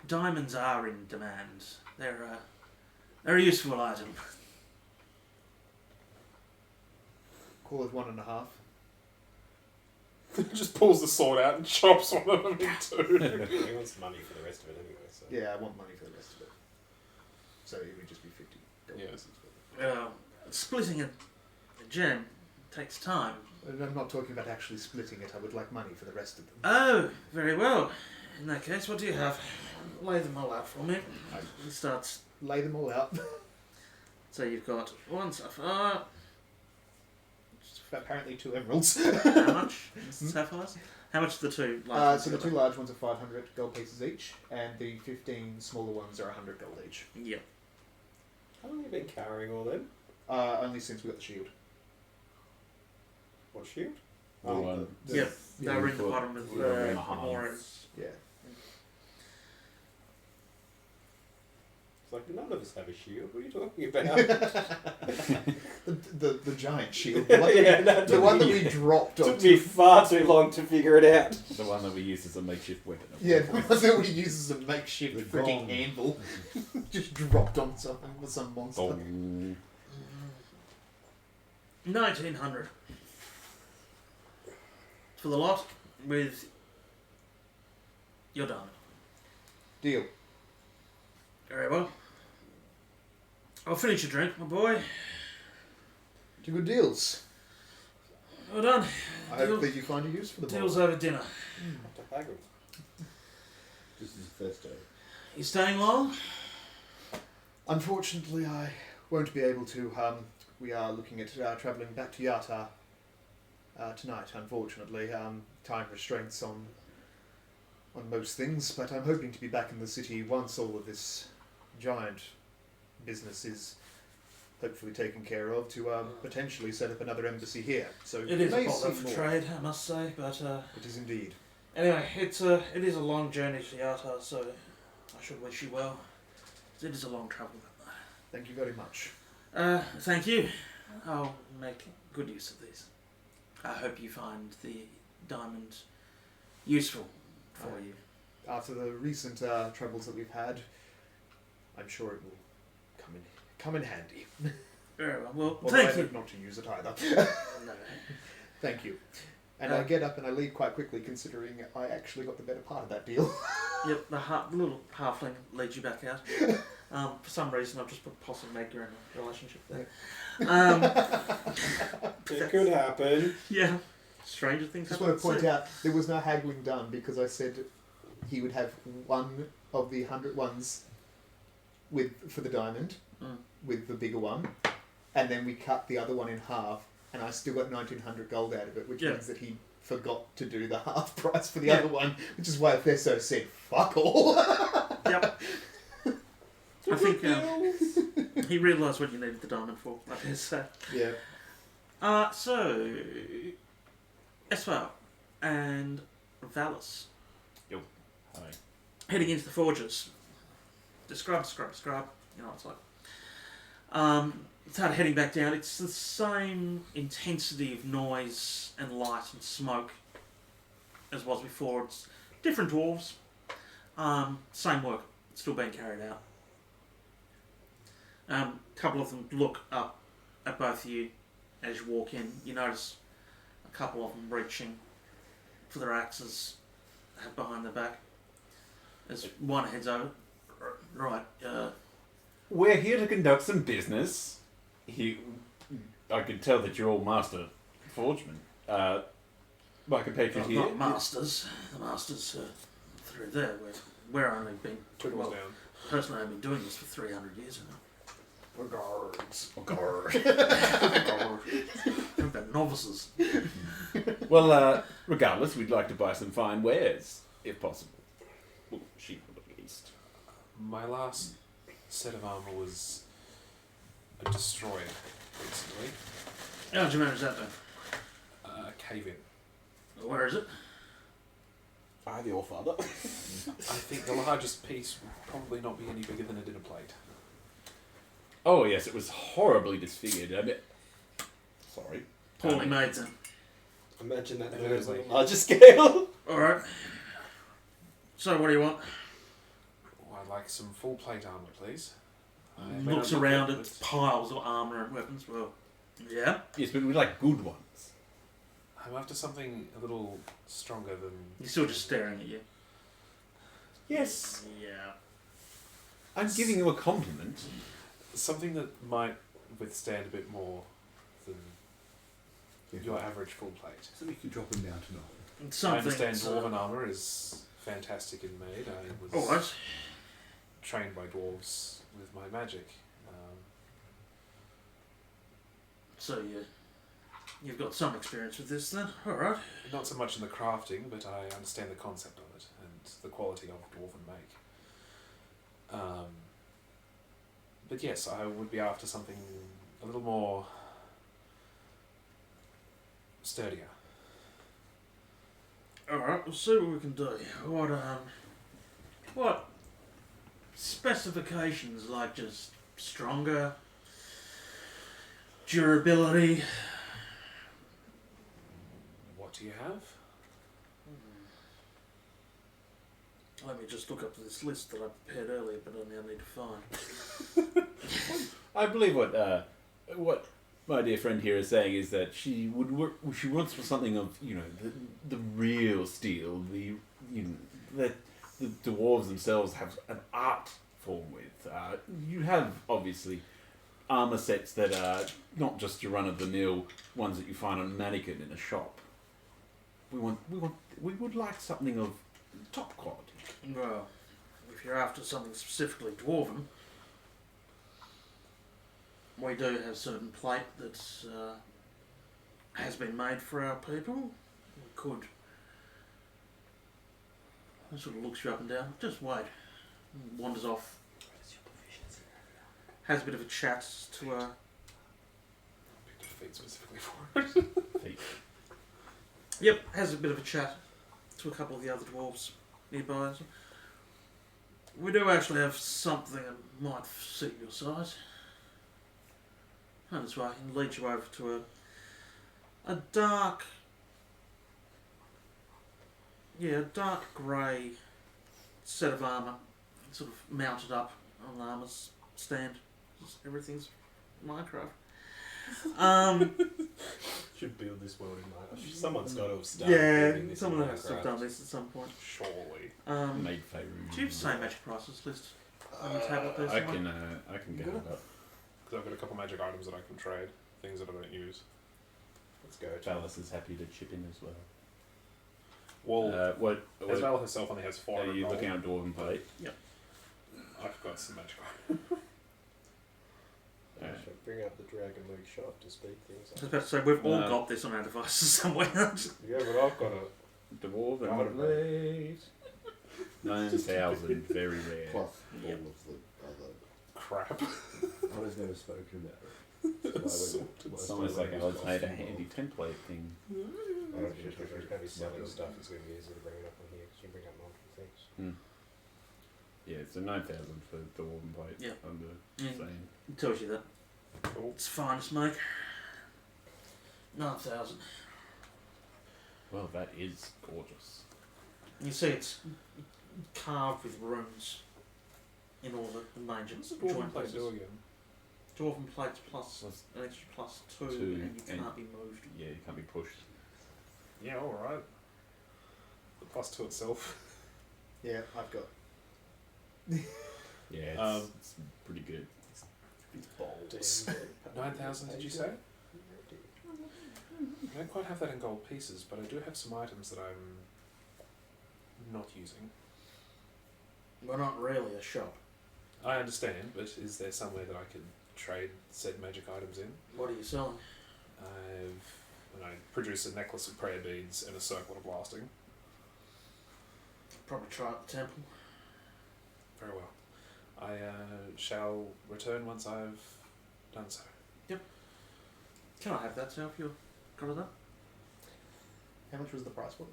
Diamonds are in demand. They're a useful item. Call it 1.5. Just pulls the sword out and chops one of them in two. He wants money for the rest of it anyway, so. Yeah, I want money for the rest of it. So it would just be 50 gold Yeah. pieces. Splitting a gem takes time. And I'm not talking about actually splitting it. I would like money for the rest of them. Oh, very well. In that case, what do you have? Lay them all out for me. He starts. Lay them all out. So you've got one sapphire. Apparently 2 emeralds. How much? Sapphires? How much are the two? large So the ones? 2 large ones are 500 gold pieces each, and the 15 smaller ones are 100 gold each. Yep. How long have you been carrying all them? Only since we got the shield. What shield? The one. Yep. They were in the for- bottom of we were in the the halves. Morris. Yeah. So like, none of us have a shield. What are you talking about? The giant shield. The one that, Yeah, we, that the took one that me- we dropped Took onto. me far too long to figure it out. The one that we use as a makeshift weapon. Yeah, the one that we use as a makeshift The freaking gong. anvil. Just dropped on something with some monster. Bong. 1900 for the lot with your diamond. Deal. Very well. I'll finish your drink, my boy. Two good deals. Well done. I Deal- hope that you find a use for the Deal's bottle. over dinner. To haggle. This is the first day. You staying long? Unfortunately, I won't be able to. We are looking at travelling back to Yata tonight. Unfortunately, time restraints on most things, but I'm hoping to be back in the city once all of this giant business is hopefully taken care of to potentially set up another embassy here. So It is a may bother see for more. trade, I must say, but It is indeed. anyway, it is a long journey to Yata, so I should wish you well. It is a long travel. Thank you very much. Thank you. I'll make good use of these. I hope you find the diamond useful for you. After the recent troubles that we've had, I'm sure it will come in handy. Very well. Well, Although I thank you. hope not to use it either. No. Thank you. And I get up and I leave quite quickly, considering I actually got the better part of that deal. Yep, the little halfling leads you back out. For some reason, I've just put Poss and Meg in a relationship there. It could happen. Yeah. Stranger things Just happen. want to point out there was no haggling done because I said he would have one of the 100 ones for the diamond with the bigger one, and then we cut the other one in half, and I still got 1900 gold out of it, which means that he forgot to do the half price for the other one, which is why Thesso said fuck all. Yep. I think he realised what you needed the diamond for, like I said. Yeah. So, Eswell and Valis Hi. heading into the forges. Describe. You know what it's like. Started heading back down. It's the same intensity of noise and light and smoke as was before. It's different dwarves. Same work still being carried out. A couple of them look up at both of you as you walk in. You notice a couple of them reaching for their axes behind their back. As one heads over. Right. We're here to conduct some business. I can tell that you're all master forgemen. My compatriot here. Not masters. The masters through there. We're only been. Twiddles Well, down. personally, I've been doing this for 300 years now. Regards. We've been novices. Well, regardless, we'd like to buy some fine wares, if possible. Well, she would at least. My last set of armour was a destroyer, recently. How did you manage that then? Cave in. Where is it? By the Allfather. I think the largest piece would probably not be any bigger than a dinner plate. Oh, yes, it was horribly disfigured. I mean, sorry. Poorly made then. Imagine that It on is a like- larger scale. Alright. So, what do you want? Oh, I'd like some full plate armour, please. Looks around at piles of armour and weapons. Well, yeah. Yes, but we like good ones. I'm after something a little stronger than... He's still just staring at you. Yes. Yeah. I'm giving you a compliment. Something that might withstand a bit more than your average full plate. So we can drop him down to nothing. I Something. understand dwarven armour is fantastic and made. I was Alright. trained by dwarves with my magic. So, you've got some experience with this then? Alright. Not so much in the crafting, but I understand the concept of it and the quality of dwarven make. But yes, I would be after something a little more sturdier. Alright, we'll see what we can do. What specifications like just stronger, durability. What do you have? Let me just look up this list that I prepared earlier, but I now need to find. I believe what my dear friend here is saying is that she wants for something of the real steel, that the dwarves themselves have an art form with. You have obviously armor sets that are not just your run of the mill ones that you find on a mannequin in a shop. We would like something of top quality. Well, if you're after something specifically dwarven, we do have certain plate that has been made for our people. We could. It sort of looks you up and down. Just wait. Wanders off. Has a bit of a chat to Picked a feat specifically for it. Feet. Yep, has a bit of a chat to a couple of the other dwarves nearby. We do actually have something that might suit your size. And that's why I can lead you over to a dark grey set of armour, sort of mounted up on an armour stand. Everything's Minecraft. Should build this world in Minecraft. Someone's got to have started building this someone in has to have Minecraft. done this at some point. Surely. Made Faerun. Do you have the same magic prices list on the tablet there I somewhere? can get it up. Because I've got a couple magic items that I can trade, things that I don't use. Let's go. Chalice is happy to chip in as well. Well, What Isabel herself only has 400 are you gold. looking at dwarven plate? I've got some magic items. I should bring up the Dragon Moog shop to speed things I was up. about to say, we've all No. got this on our devices somewhere. Yeah, but I've got a... Dwarven Right. plate. 9,000, very rare. Plus Yep. all of the other. Crap. I was never spoken about it. It's almost like Alex made a handy template thing. I don't know if you're going to be selling stuff, it's going to be easier to bring it up on here because you bring up multiple things. Yeah, so 9,000 for dwarven plate. Yeah. Under Mm. saying. It tells you that. Cool. It's finest make. 9,000. Well, that is gorgeous. You see it's carved with runes in all the major What's the dwarven joint plate places. do again? Dwarven plates plus Plus an extra plus 2 2 and you and- can't be moved. Yeah, you can't be pushed. Yeah, alright. The plus 2 itself. Yeah, I've got. Yeah, it's pretty good. It's bold. 9,000, did you say? I don't quite have that in gold pieces, but I do have some items that I'm not using. We're not really a shop. I understand, but is there somewhere that I could trade said magic items in? What are you selling? I produce a necklace of prayer beads and a circle of blasting. Probably try at the temple. Very well. I shall return once I've done so. Can I have that, so if you've got it up? How much was the price for it?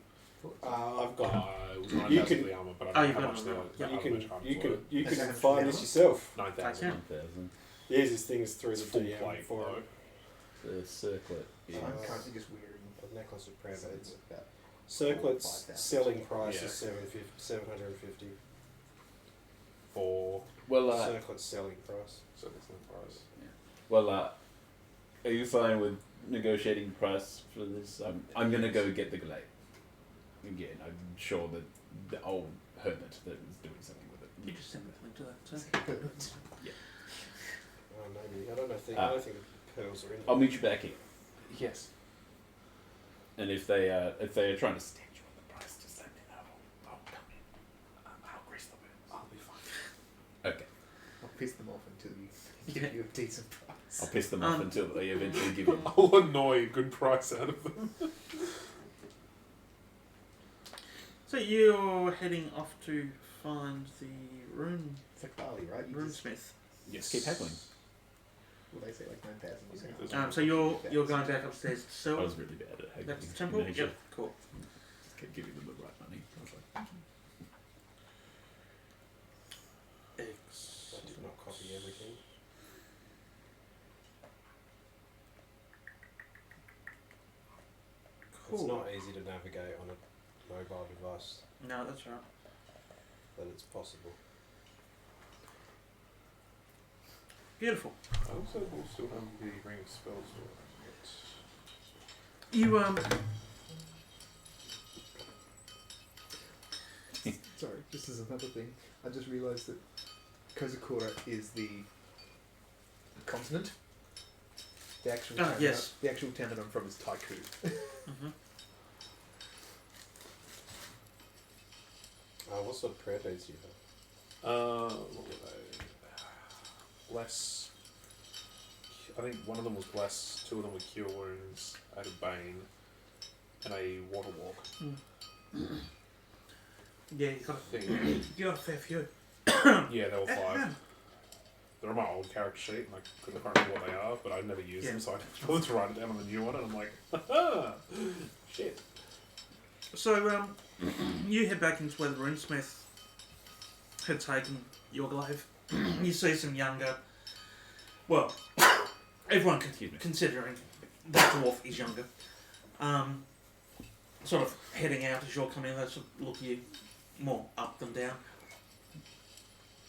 I've got... It was You 9,000 can- for the armour, but I Oh, don't you've know how got much it the on other the- You other can, magic items you were. can, you That's can how much find the this other? yourself. 9,000. 9,000. The easiest thing is through It's the full DM plate, for though. The circlet is. I'm currently just wearing a necklace of prayer beads. about Circlet's 5,000. selling price Yeah. is 750. For Well, Circlet's selling price. so that's the price. are you fine with negotiating price for this? I'm gonna go get the glade. Again, I'm sure that the old hermit that was doing something with it. You just send me the link to that, too. Oh, maybe. I don't know. I don't think pearls are in I'll it. meet you back here. Yes. And if they are trying to stand you on the price, just let me know. I'll come in. I'll grease the wheels. I'll be fine. Okay. I'll piss them off until you give you a decent price. I'll piss them off until they eventually give you. I'll annoy a good price out of them. So you're heading off to find the rune It's like barley, right? You just, runesmith. Yes. Keep heckling. well, they say like 9,000 or something. There's So you're going back upstairs to I sell. was really bad at haggling. That's the temple. Nature. Yep. Cool. Just kept giving them the right money. I was like, It's not easy to navigate on a mobile device, No, that's right. but it's possible. Beautiful. I also will still have the Ring of Spells. You Sorry, just as another thing, I just realised that Kozakura is the continent. The actual town, yes. the actual town that I'm from is Taiku. What sort of prayer beads do you have? What were they? Bless. I think one of them was Bless, two of them were Cure Wounds, I had a Bane, and a Water Walk. Yeah, you got I think. you got a fair few. Yeah, there were 5. They're on my old character sheet, and I couldn't remember what they are, but I never used them, so I wanted to write it down on the new one, and I'm like, haha! Shit. So you head back into where the runesmith had taken your glaive. You see some younger. Well, everyone considering that dwarf is younger. Sort of heading out as you're coming in, they sort of look you more up than down.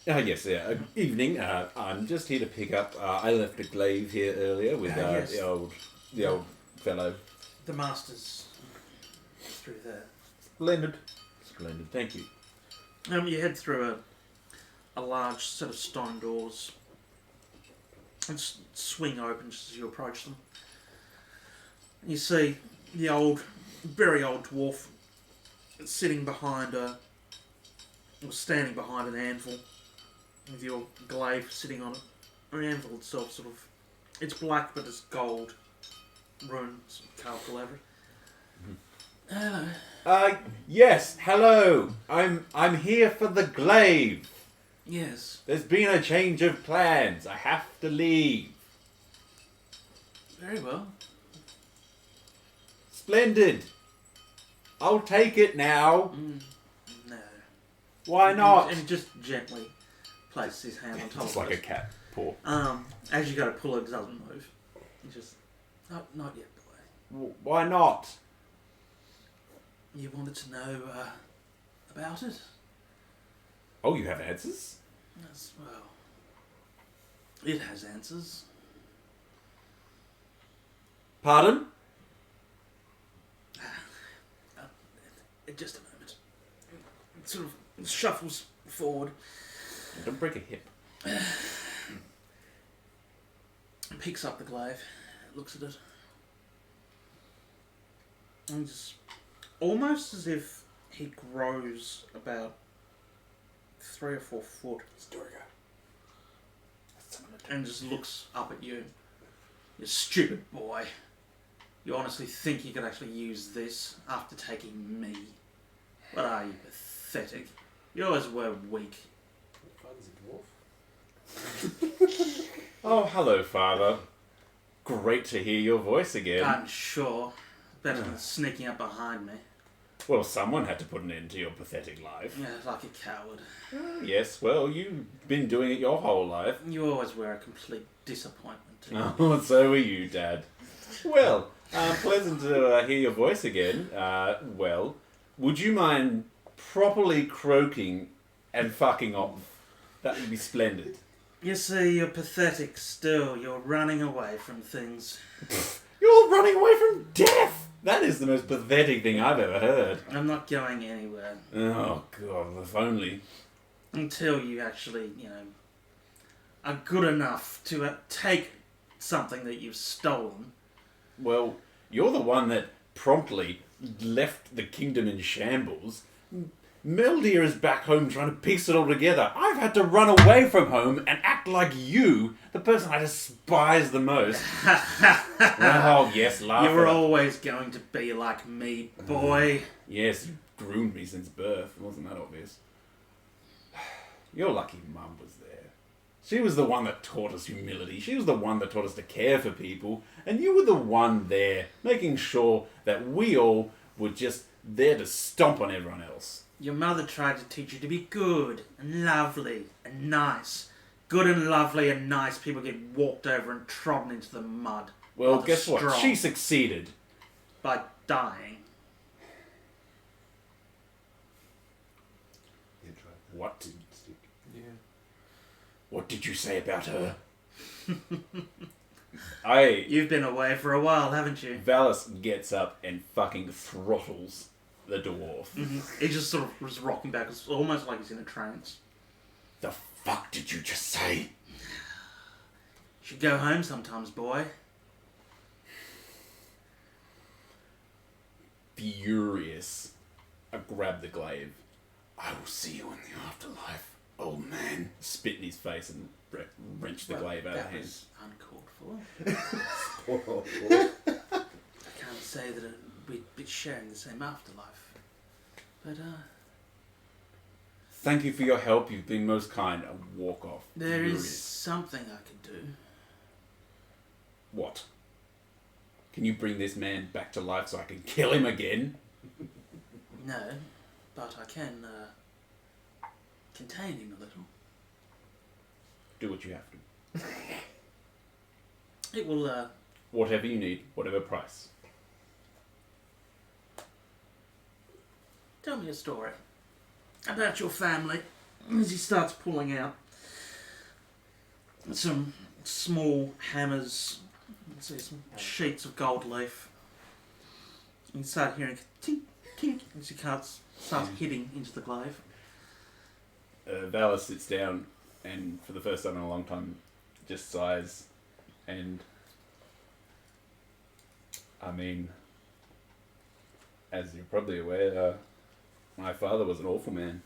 Yes, yeah. Evening. I'm just here to pick up. I left a glaive here earlier with Yes. the old fellow. The master's through there. Splendid. Thank you. You head through a large set of stone doors and swing open just as you approach them. You see the very old dwarf standing behind an anvil with your glaive sitting on it. The anvil itself sort of, it's black but it's gold runes carved all over it. Hello. Yes. Hello. I'm here for the glaive. Yes. There's been a change of plans. I have to leave. Very well. Splendid. I'll take it now. No. Why not? And he just gently places his hand on top It's of like it. a cat paw. As you go to pull it, it doesn't move. He just, not yet, boy. Why not? You wanted to know about it? Oh, you have answers? Yes, well, it has answers. Pardon? Just a moment. It sort of shuffles forward, Don't break a hip. picks up the glaive, looks at it, and just almost as if he grows about 3 or 4 foot, and just looks up at you. You stupid boy. You honestly think you could actually use this after taking me? What are you, pathetic? You always were weak. Father's a dwarf. Oh, hello, Father. Great to hear your voice again. I'm sure. Better than sneaking up behind me. Well, someone had to put an end to your pathetic life. Yeah, like a coward. Yes, well, you've been doing it your whole life. You always were a complete disappointment to me. Oh, so are you, Dad. Well, pleasant to hear your voice again. Well, would you mind properly croaking and fucking off? That would be splendid. You see, you're pathetic still. You're running away from things. You're running away from death! That is the most pathetic thing I've ever heard. I'm not going anywhere. Oh, God, if only. Until you actually, are good enough to take something that you've stolen. Well, you're the one that promptly left the kingdom in shambles. Meldir is back home trying to piece it all together. I've had to run away from home and act like you, the person I despise the most. Oh, yes, laugh. You were at it. always going to be like me, boy. Yes, you groomed me since birth. Wasn't that obvious? You're lucky Mum was there. She was the one that taught us humility. She was the one that taught us to care for people. And you were the one there, making sure that we all were just there to stomp on everyone else. Your mother tried to teach you to be good and lovely and nice. Good and lovely and nice people get walked over and trodden into the mud. Well, By the guess what? strong. She succeeded. By dying. Yeah, try that. What? Didn't stick. Yeah. What did you say about her? I You've been away for a while, haven't you? Valis gets up and fucking throttles the dwarf. He just sort of was rocking back. It's almost like he's in a trance. The fuck did you just say? Should go home sometimes, boy. Furious, I grab the glaive. I will see you in the afterlife, old man. Spit in his face and wrench the Well, glaive out of that his hand. was uncalled for. Oh, I can't say that we'd be sharing the same afterlife. But, Thank you for your help. You've been most kind. I walk off. there furious. is something I could do. What? Can you bring this man back to life so I can kill him again? No, but I can, contain him a little. Do what you have to. It will, Whatever you need, whatever price. tell me a story about your family. As he starts pulling out some small hammers, see some sheets of gold leaf. You start hearing tink, tink as he starts hitting into the glaive. Valis sits down and, for the first time in a long time, just sighs. And, I mean, as you're probably aware, my father was an awful man.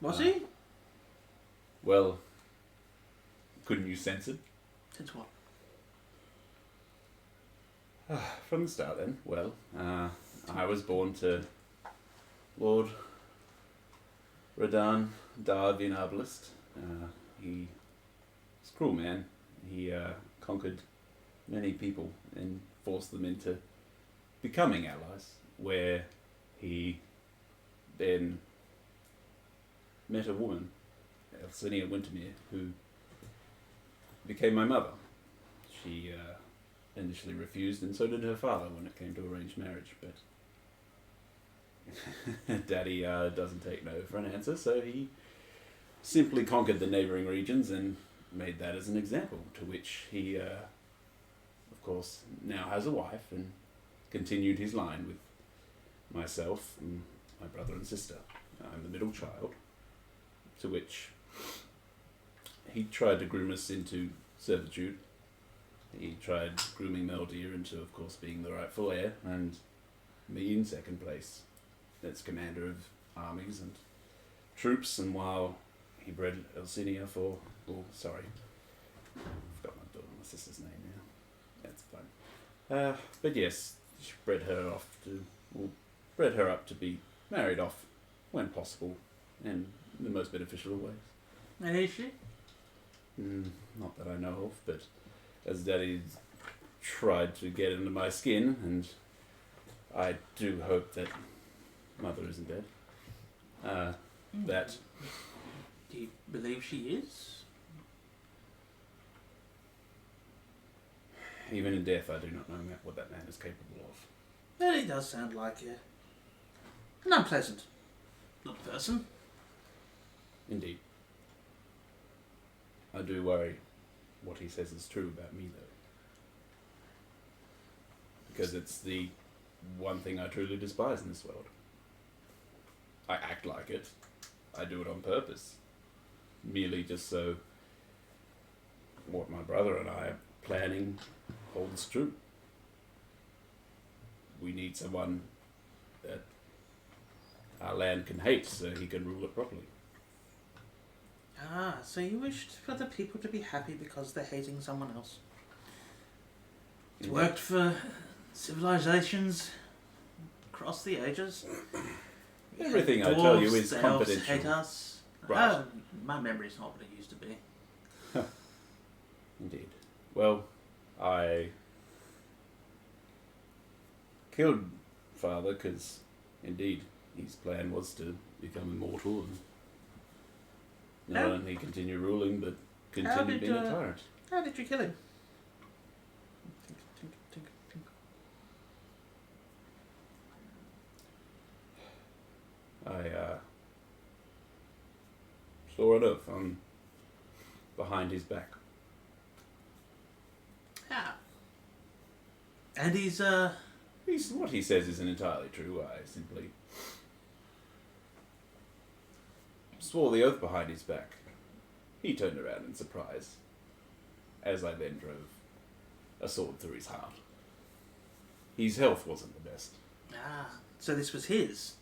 Was he? Well, couldn't you sense it? Since what? From the start then. Well, I was born to Lord Radan Darvin Arbalist. He was a cruel man. He conquered many people and forced them into becoming allies, where he then met a woman, Elsinia Wintermere, who became my mother. She initially refused, and so did her father when it came to arranged marriage, but Daddy doesn't take no for an answer, so he simply conquered the neighbouring regions and made that as an example, to which he, of course, now has a wife and continued his line with myself and my brother and sister. I'm the middle child, to which he tried to groom us into servitude. He tried grooming Meldeer into, of course, being the rightful heir, and me in second place as commander of armies and troops, and while he bred Elsinia for... Oh, sorry. I forgot my sister's name now. That's fine. But yes, she bred her up to be married off when possible, and in the most beneficial of ways. And is she? Not that I know of, but as Daddy's tried to get into my skin, and I do hope that Mother isn't dead. That Do you believe she is? even in death, I do not know what that man is capable of. Well, he does sound like an unpleasant little person. Indeed. I do worry what he says is true about me, though. Because it's the one thing I truly despise in this world. I act like it. I do it on purpose. Merely just so what my brother and I are planning holds true. We need someone that our land can hate so he can rule it properly. Ah, so you wished for the people to be happy because they're hating someone else. It's worked for civilizations across the ages. Everything I tell you Dwarves, is the elves confidential. hate us. Right. Oh, my memory's not what it used to be. Indeed. Well, I killed Father because, indeed, his plan was to become immortal and not How- only continue ruling, but How continue did, being a tyrant. How did you kill him? sure enough, behind his back. Ah. And he's, What he says isn't entirely true. I simply swore the oath behind his back. He turned around in surprise, as I then drove a sword through his heart. His health wasn't the best. so this was his.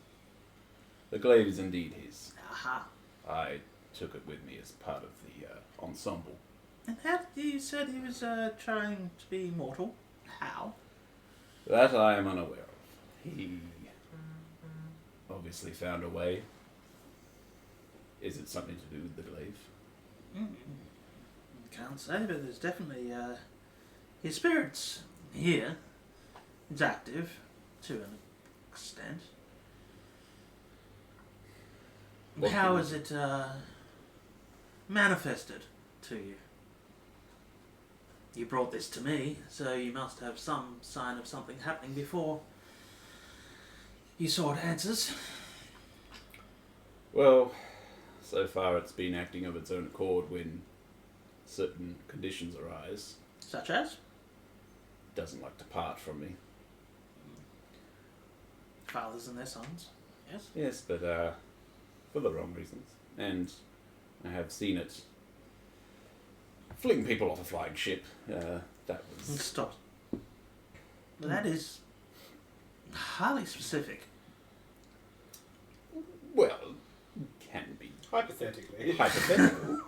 The glaive is indeed his. Aha. I took it with me as part of the ensemble. And how, you said he was, trying to be immortal? How? That I am unaware of. He obviously found a way. Is it something to do with the glaive? Can't say, but there's definitely, his spirit's here. It's active, to an extent. What How can- is it, manifested to you? You brought this to me, so you must have some sign of something happening before you sought answers. Well, so far it's been acting of its own accord when certain conditions arise. Such as? It doesn't like to part from me. Fathers and their sons. Yes? Yes, but for the wrong reasons. And I have seen it fling people off a flying ship. That was... Stop. That is highly specific. Well, can be Hypothetically. hypothetical.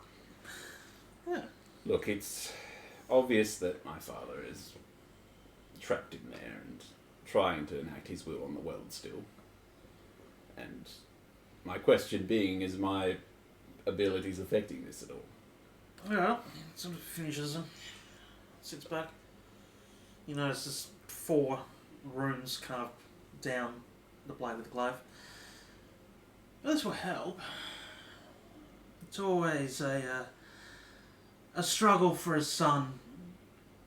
Yeah. Look, it's obvious that my father is trapped in there and trying to enact his will on the world still. And my question being, is my abilities affecting this at all? Well, it sort of finishes and sits back. You notice there's 4 runes kind of down the blade with the glaive. This will help. It's always a struggle for a son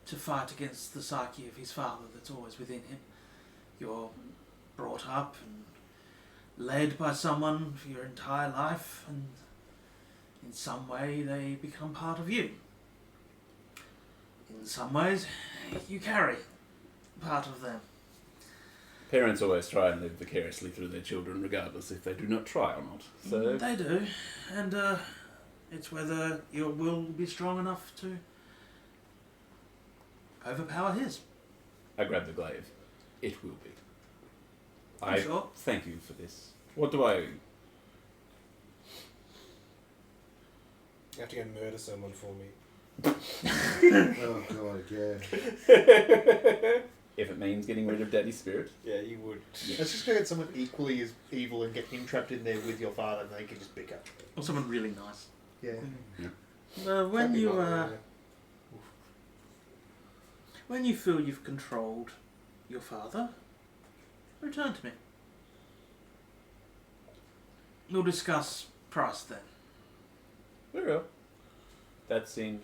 to fight against the psyche of his father that's always within him. You're brought up and led by someone for your entire life, and in some way they become part of you. In some ways, you carry part of them. Parents always try and live vicariously through their children, regardless if they do not try or not. So They do, and it's whether your will will be strong enough to overpower his. I grab the glaive. It will be. I'm sure. Thank you for this. What do I owe you? You have to go murder someone for me. Oh god, yeah. If it means getting rid of Daddy's spirit. Yeah, you would. Let's just go get someone equally as evil and get him trapped in there with your father, and they can just bicker. Or someone really nice. Yeah. When That'd be you my- when you feel you've controlled your father, return to me. We'll discuss price then. Very well. That seems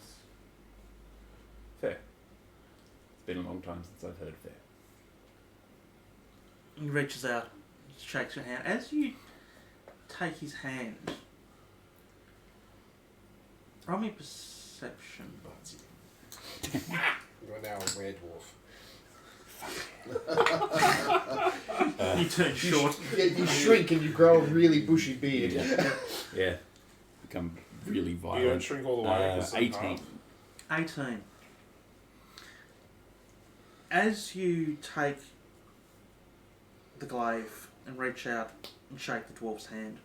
fair. It's been a long time since I've heard fair. He reaches out, shakes your hand. As you take his hand, roll me perception. You are now a werewolf. You turn short. Yeah, you shrink and you grow a really bushy beard. Yeah. Become really You don't violent. shrink all the way. 'cause some 18. half. 18. As you take the glaive and reach out and shake the dwarf's hand,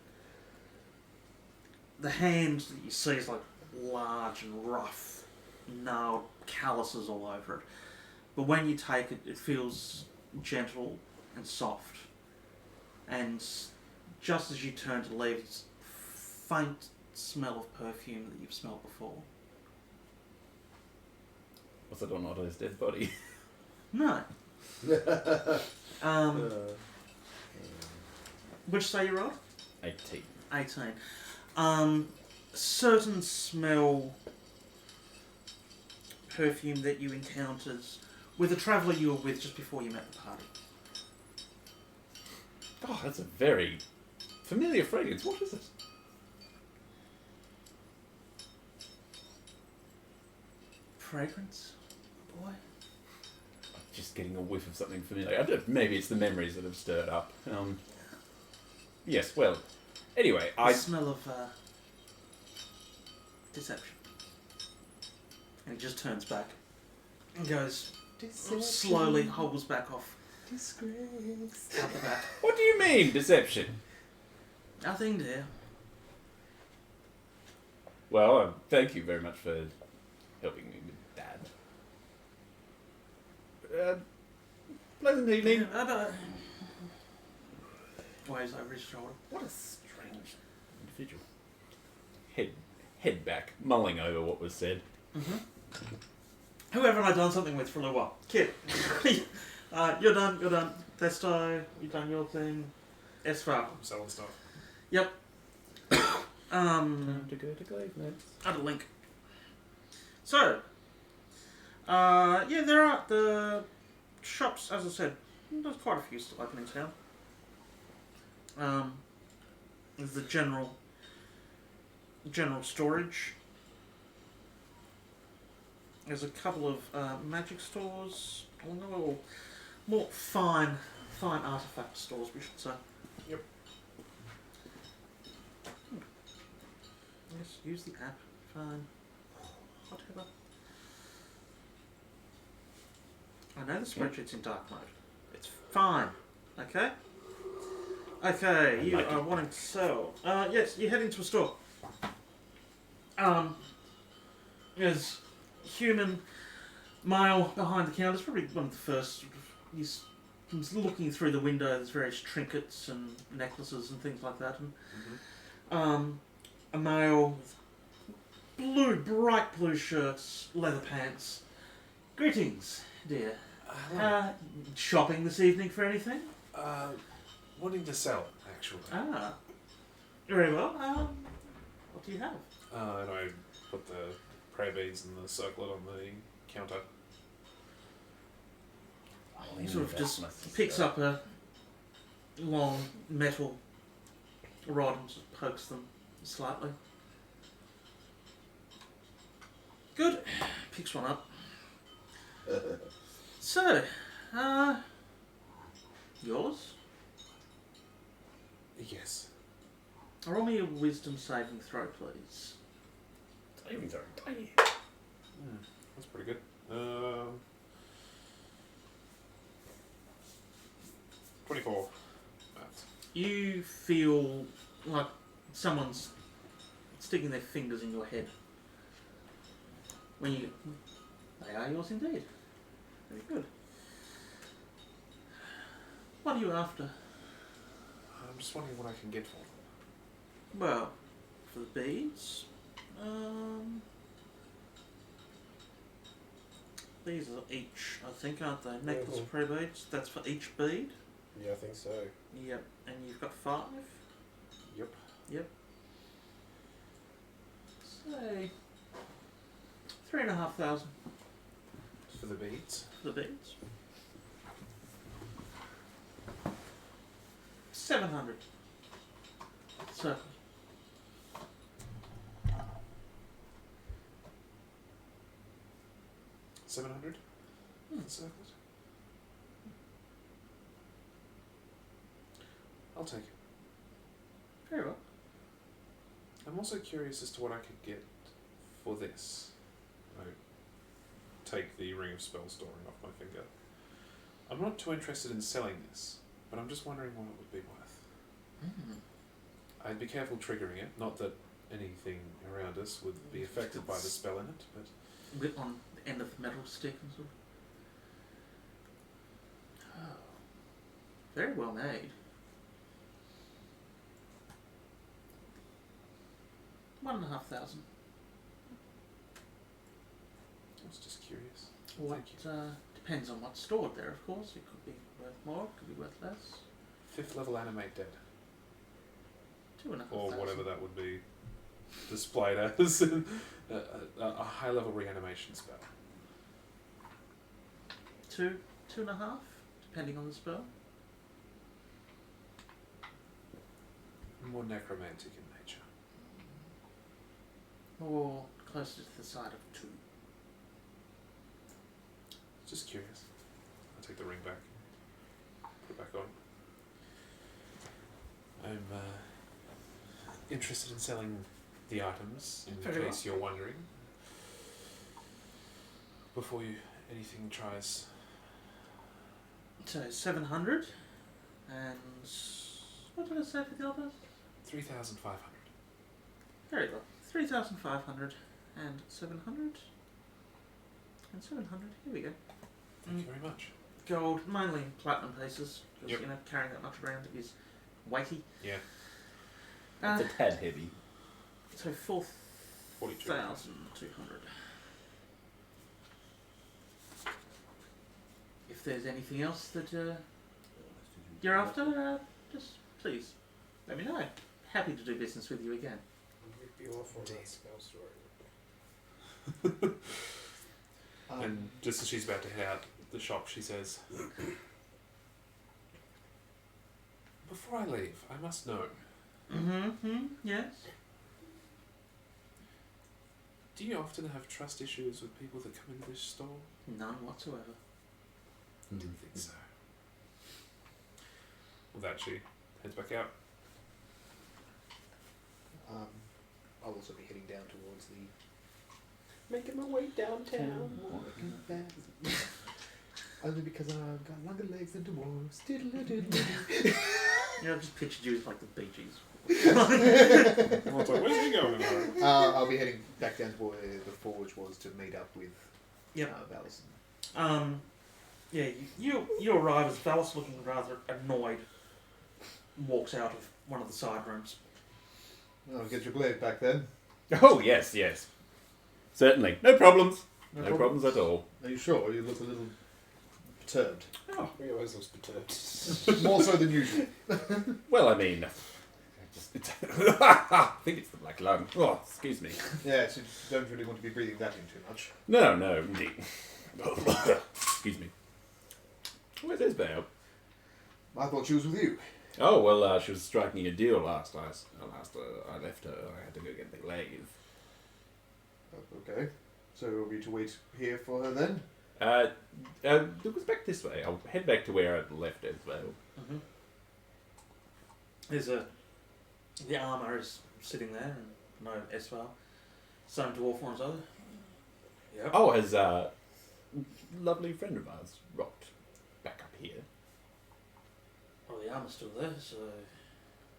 the hand that you see is like large and rough, gnarled calluses all over it. But when you take it, it feels gentle and soft. And just as you turn to leave, it's faint smell of perfume that you've smelled before. Was it on Otto's dead body? No. Which say you rolled? 18. 18. Certain smell perfume that you encountered with a traveller you were with just before you met the party. Oh, that's a very familiar fragrance. What is it? fragrance, boy. Just getting a whiff of something familiar. I don't, maybe it's the memories that have stirred up. Yes, well, anyway, The I... smell of deception. And he just turns back and goes, slowly hobbles back off Disgrace. out the back. What do you mean, deception? Nothing, dear. Well, thank you very much for helping me with Dad. Pleasant evening. Waves over his shoulder. What a strange individual. Head back, mulling over what was said. Mm-hmm. Who haven't I done something with for a little while? Kid. You're done. Testo, you've done your thing. Esfar. I'm selling stuff. Yep. Time to go to Glavenets. Add a link. So, yeah, there are the shops, as I said, there's quite a few still open in town. There's the general storage. There's a couple of magic stores, or more fine artifact stores, we should say. Yep. Yes, use the app. Fine. Whatever. I know the spreadsheet's in dark mode. It's fine. Okay? Okay, you like are it. wanting to sell. Yes, you head into a store. There's human male behind the counter. It's probably one of the first. He's looking through the window. There's various trinkets and necklaces and things like that. And a male with bright blue shirts, leather pants. Greetings, dear. Shopping this evening for anything? Wanting to sell, actually. Very well. What do you have? And I put the prayer beads and the circlet on the counter. He sort of just picks up a long metal rod and just pokes them slightly. Good. Picks one up. So, yours? Yes. Roll me a wisdom saving throw, please. Saving throw. That's pretty good. 24. That's You feel like someone's sticking their fingers in your head. When you... They are yours indeed. Very good. What are you after? I'm just wondering what I can get for them. Well, for the beads, these are each, I think, aren't they? Necklace prayer beads. That's for each bead. Yeah, I think so. Yep. And you've got 5. Yep. Yep. Say 3,500 For the beads. for the beads. 700. So. 700? Hmm. The circlet? I'll take it. Very well. I'm also curious as to what I could get for this. I take the Ring of Spellstoring off my finger. I'm not too interested in selling this, but I'm just wondering what it would be worth. I'd be careful triggering it, not that anything around us would be affected by the spell in it, but... Bit on the end of the metal stick and so. Oh. Very well made. 1,500. I was just curious. What Thank you. depends on what's stored there, of course. It could be worth more, it could be worth less. 5th level Animate Dead. 2,500. Or whatever that would be displayed as. A high level reanimation spell. 2.5, depending on the spell. More necromantic in nature. Or closer to the side of 2. Just curious. I take the ring back. Put it back on. I'm interested in selling the items, in Very case you're wondering. Before anything tries. So 700, and what did I say for the others? 3,500. Very well. 3,500 and 700 and 700. Here we go. Thank you very much. Gold, mainly platinum pieces, because Yep. you know carrying that much around is weighty. Yeah. Uh, It's a tad heavy. so 42. 4,200. If there's anything else that you're after, just please let me know. Happy to do business with you again. Rip you off on that spell story. And just as she's about to head out the shop, she says, "Before I leave, I must know, Yes. do you often have trust issues with people that come into this store?" None whatsoever. Didn't think so. With that, she heads back out. I'll also be heading down towards the. Making my way downtown. Only because I've got longer legs than dwarves. Yeah, I've just pictured you as like the Bee Gees. Everyone's like, "Where's he going?" I'll be heading back down to where the forge was to meet up with Yep. Valison. Yeah, you arrive as Valis, looking rather annoyed, walks out of one of the side rooms. I'll get your blade back then. Oh, yes, yes. Certainly. No problems. No problem. problems at all. Are you sure? You look a little perturbed. Oh, He always looks perturbed. More so than usual. well, I mean, I think it's the black lung. Oh, excuse me. Yeah, so you don't really want to be breathing that in too much. No, indeed. Excuse me. Where's Isabel? I thought she was with you. Oh, well, she was striking a deal last I left her. I had to go get the glaive. Okay. So are we to wait here for her then? It was back this way. I'll head back to where I left Isabel. There's the armour is sitting there, and no Esval. Some dwarf on his other. Yep. Oh, has a lovely friend of ours rocked back up here. Well, the armour's still there, so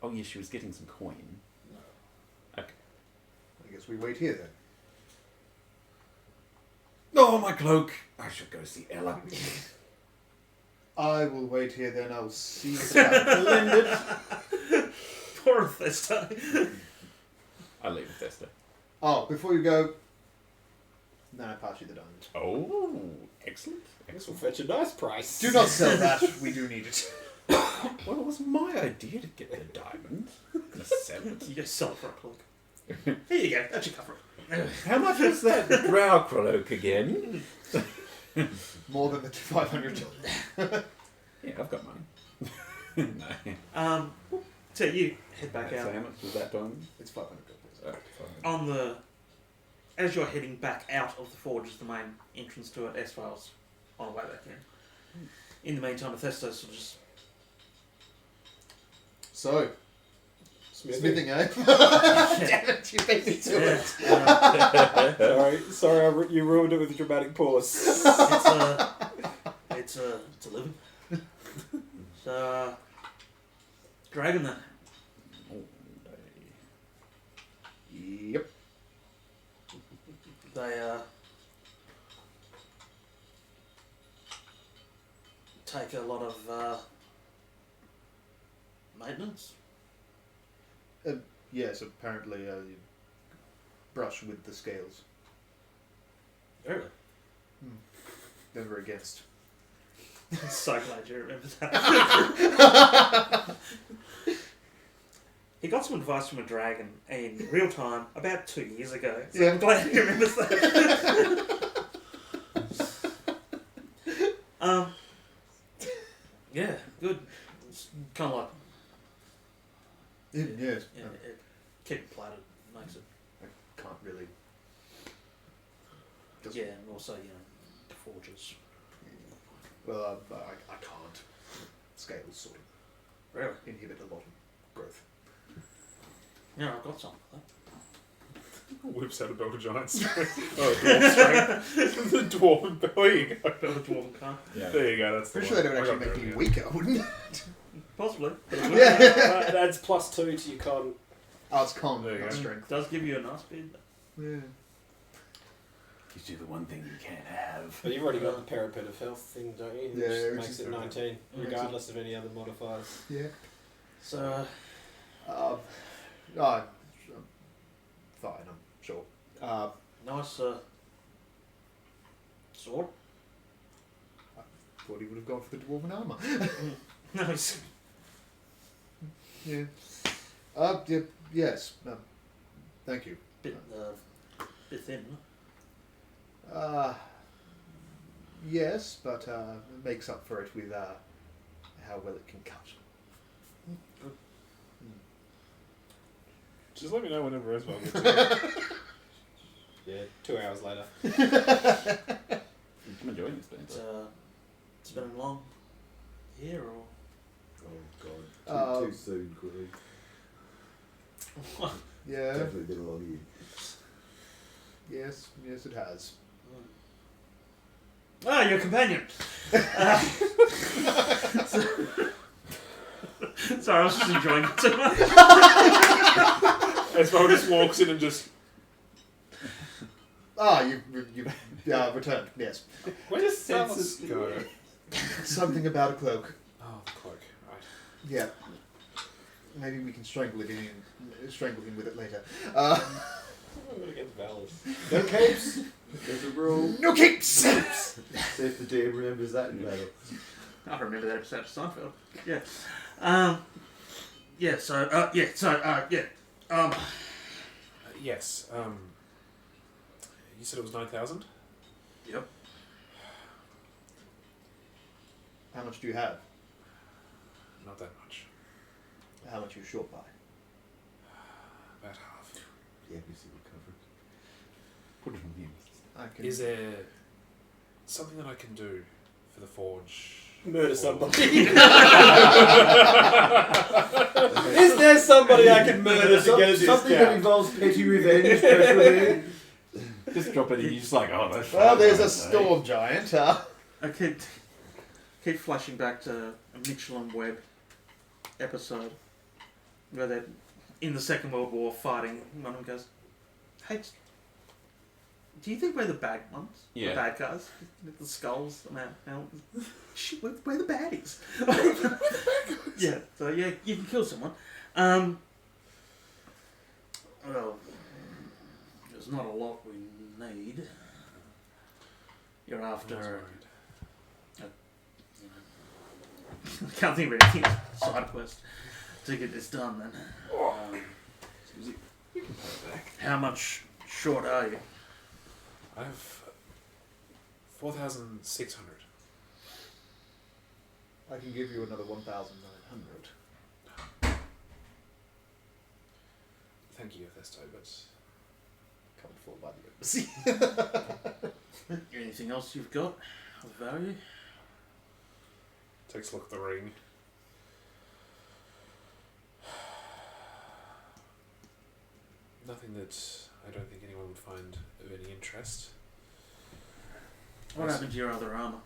Oh, yes, she was getting some coin. no. Okay. I guess we wait here then. Oh, my cloak! I should go see Ella. I will wait here then. I'll see you later. Poor Thesta. I leave with Esther. Oh, before you go. No, I pass you the diamond. Oh, excellent. This will fetch a nice price. Do not sell that. We do need it. Well, it was my idea to get the diamond. I'm gonna sell it. You just sell it for a cloak. Here you go. That's your cover. How much was that drow cloak again? More than the $500. Yeah, I've got mine. No. So you head back So out. how much was that diamond? It's $500. Oh, fine. As you're heading back out of the forge, is the main entrance to it. S-Files on the way back in. In the meantime, Thesta sort of just So, smithing, eh? Damn it, you beat me to it. Sorry, you ruined it with a dramatic pause. it's a living. So, dragon then. Yep. They take a lot of maintenance. Yes, apparently you brush with the scales. Really? Never against. So glad you remember that. He got some advice from a dragon in real time about 2 years ago. So Yeah. I'm glad he remembers that. Yeah, good. It's kind of like Yes. keep it plated makes it. I can't really. Yeah, and also the forges. Well, I can't. Scales sort of Really? inhibit a lot of growth. Yeah, I've got some for that. Whips out a belt of giants. Oh, dwarf strength. The dwarf. There you go. Build a dwarven car. Yeah. There you go. That's the Pretty sure one. they would I actually got make there, you yeah. weaker, wouldn't it? Possibly. That adds +2 to your con. Oh, it's con, There you not go. strength. Does give you a nice bit. Yeah. Gives you the one thing you can't have. But you've already got the parapet of health thing, don't you? Yeah, Which which makes is it 19, Yeah. regardless of any other modifiers. Yeah. So, I'm fine, I'm sure. nice sword. Thought he would have gone for the dwarven armour. Nice. Yeah. Yes. Thank you. Bit thin. Yes, but it makes up for it with how well it can cut. Just let me know whenever Esval gets it. Yeah, 2 hours later. I'm enjoying this band. It's been a long year or. Oh god. Too soon, quickly. Yeah. Definitely been a long year. Yes, it has. Ah, your companion. Sorry, I was just enjoying it too much. Esval just walks in and just. You've returned. Yes. Where does senses Go. Something about a cloak. Oh, the cloak. Right. Yeah. Maybe we can strangle him with it later. I'm going against Valors. No capes! There's a rule. No capes! See if the DM remembers that in battle. I remember that episode of Seinfeld. Yeah. Yes. You said it was 9,000? Yep. How much do you have? Not that much. How much are you short by? About half. Yeah, we see we're covered. Put it on him. I can. Is there something that I can do for the forge? Murder Or- somebody. Is there somebody I can murder to get a Something that discount? involves petty revenge, preferably. Just drop it in. You're just like, oh, that's Well, fine, there's a okay. storm giant. I keep flashing back to a Michelin Webb episode where they're in the Second World War fighting. One of them goes, "Hey, do you think we're the bad ones? Yeah. The bad guys? With the skulls? Shit, we're the baddies." Yeah, so yeah, you can kill someone. Well, there's not a lot we need. You're I was after. worried. I can't think of anything side quest to get this done then. How much short are you? I have 4,600. I can give you another 1,900. Thank you, Festo, but Come forward by the embassy. Anything else you've got of value? takes a look at the ring. Nothing that I don't think anyone would find of any interest. What happened to your other armour?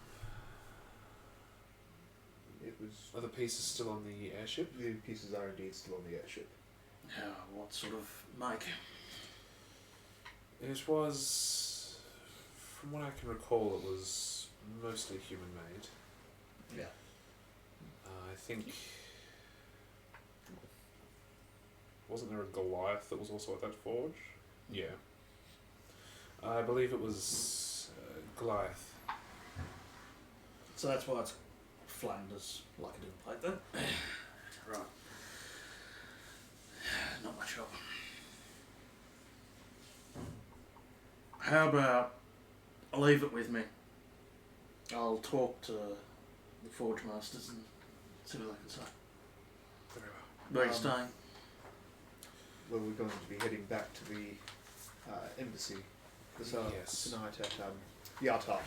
It was. Are the pieces still on the airship? The pieces are indeed still on the airship. What sort of make? It was, from what I can recall, it was mostly human-made. Yeah. I think... Wasn't there a Goliath that was also at that forge? Yeah. I believe it was Goliath. So that's why it's flamed as like a different plate then? Right. Not much help. How about I'll leave it with me. I'll talk to the Forge Masters and see what they can say. Very well. Where are you staying? Well, we're going to be heading back to the embassy Yes. tonight at the Artar.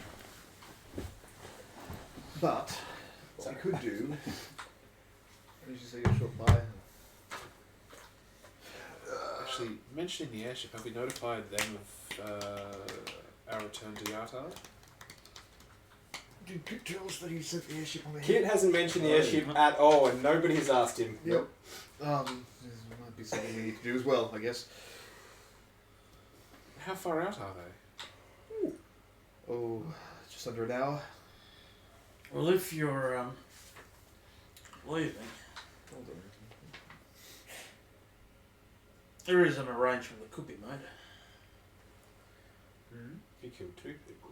But what we could do, as you say, a short buy. Actually, mentioning the airship, have we notified them of our return to Yatar? Did Pip tell us that he sent the airship on the Kit hasn't mentioned the airship at all, and nobody has asked him. Yep. This might be something we need to do as well, I guess. How far out are they? Oh, just under an hour. Well, if you're leaving, Hold on. there is an arrangement that could be made. You killed 2 people.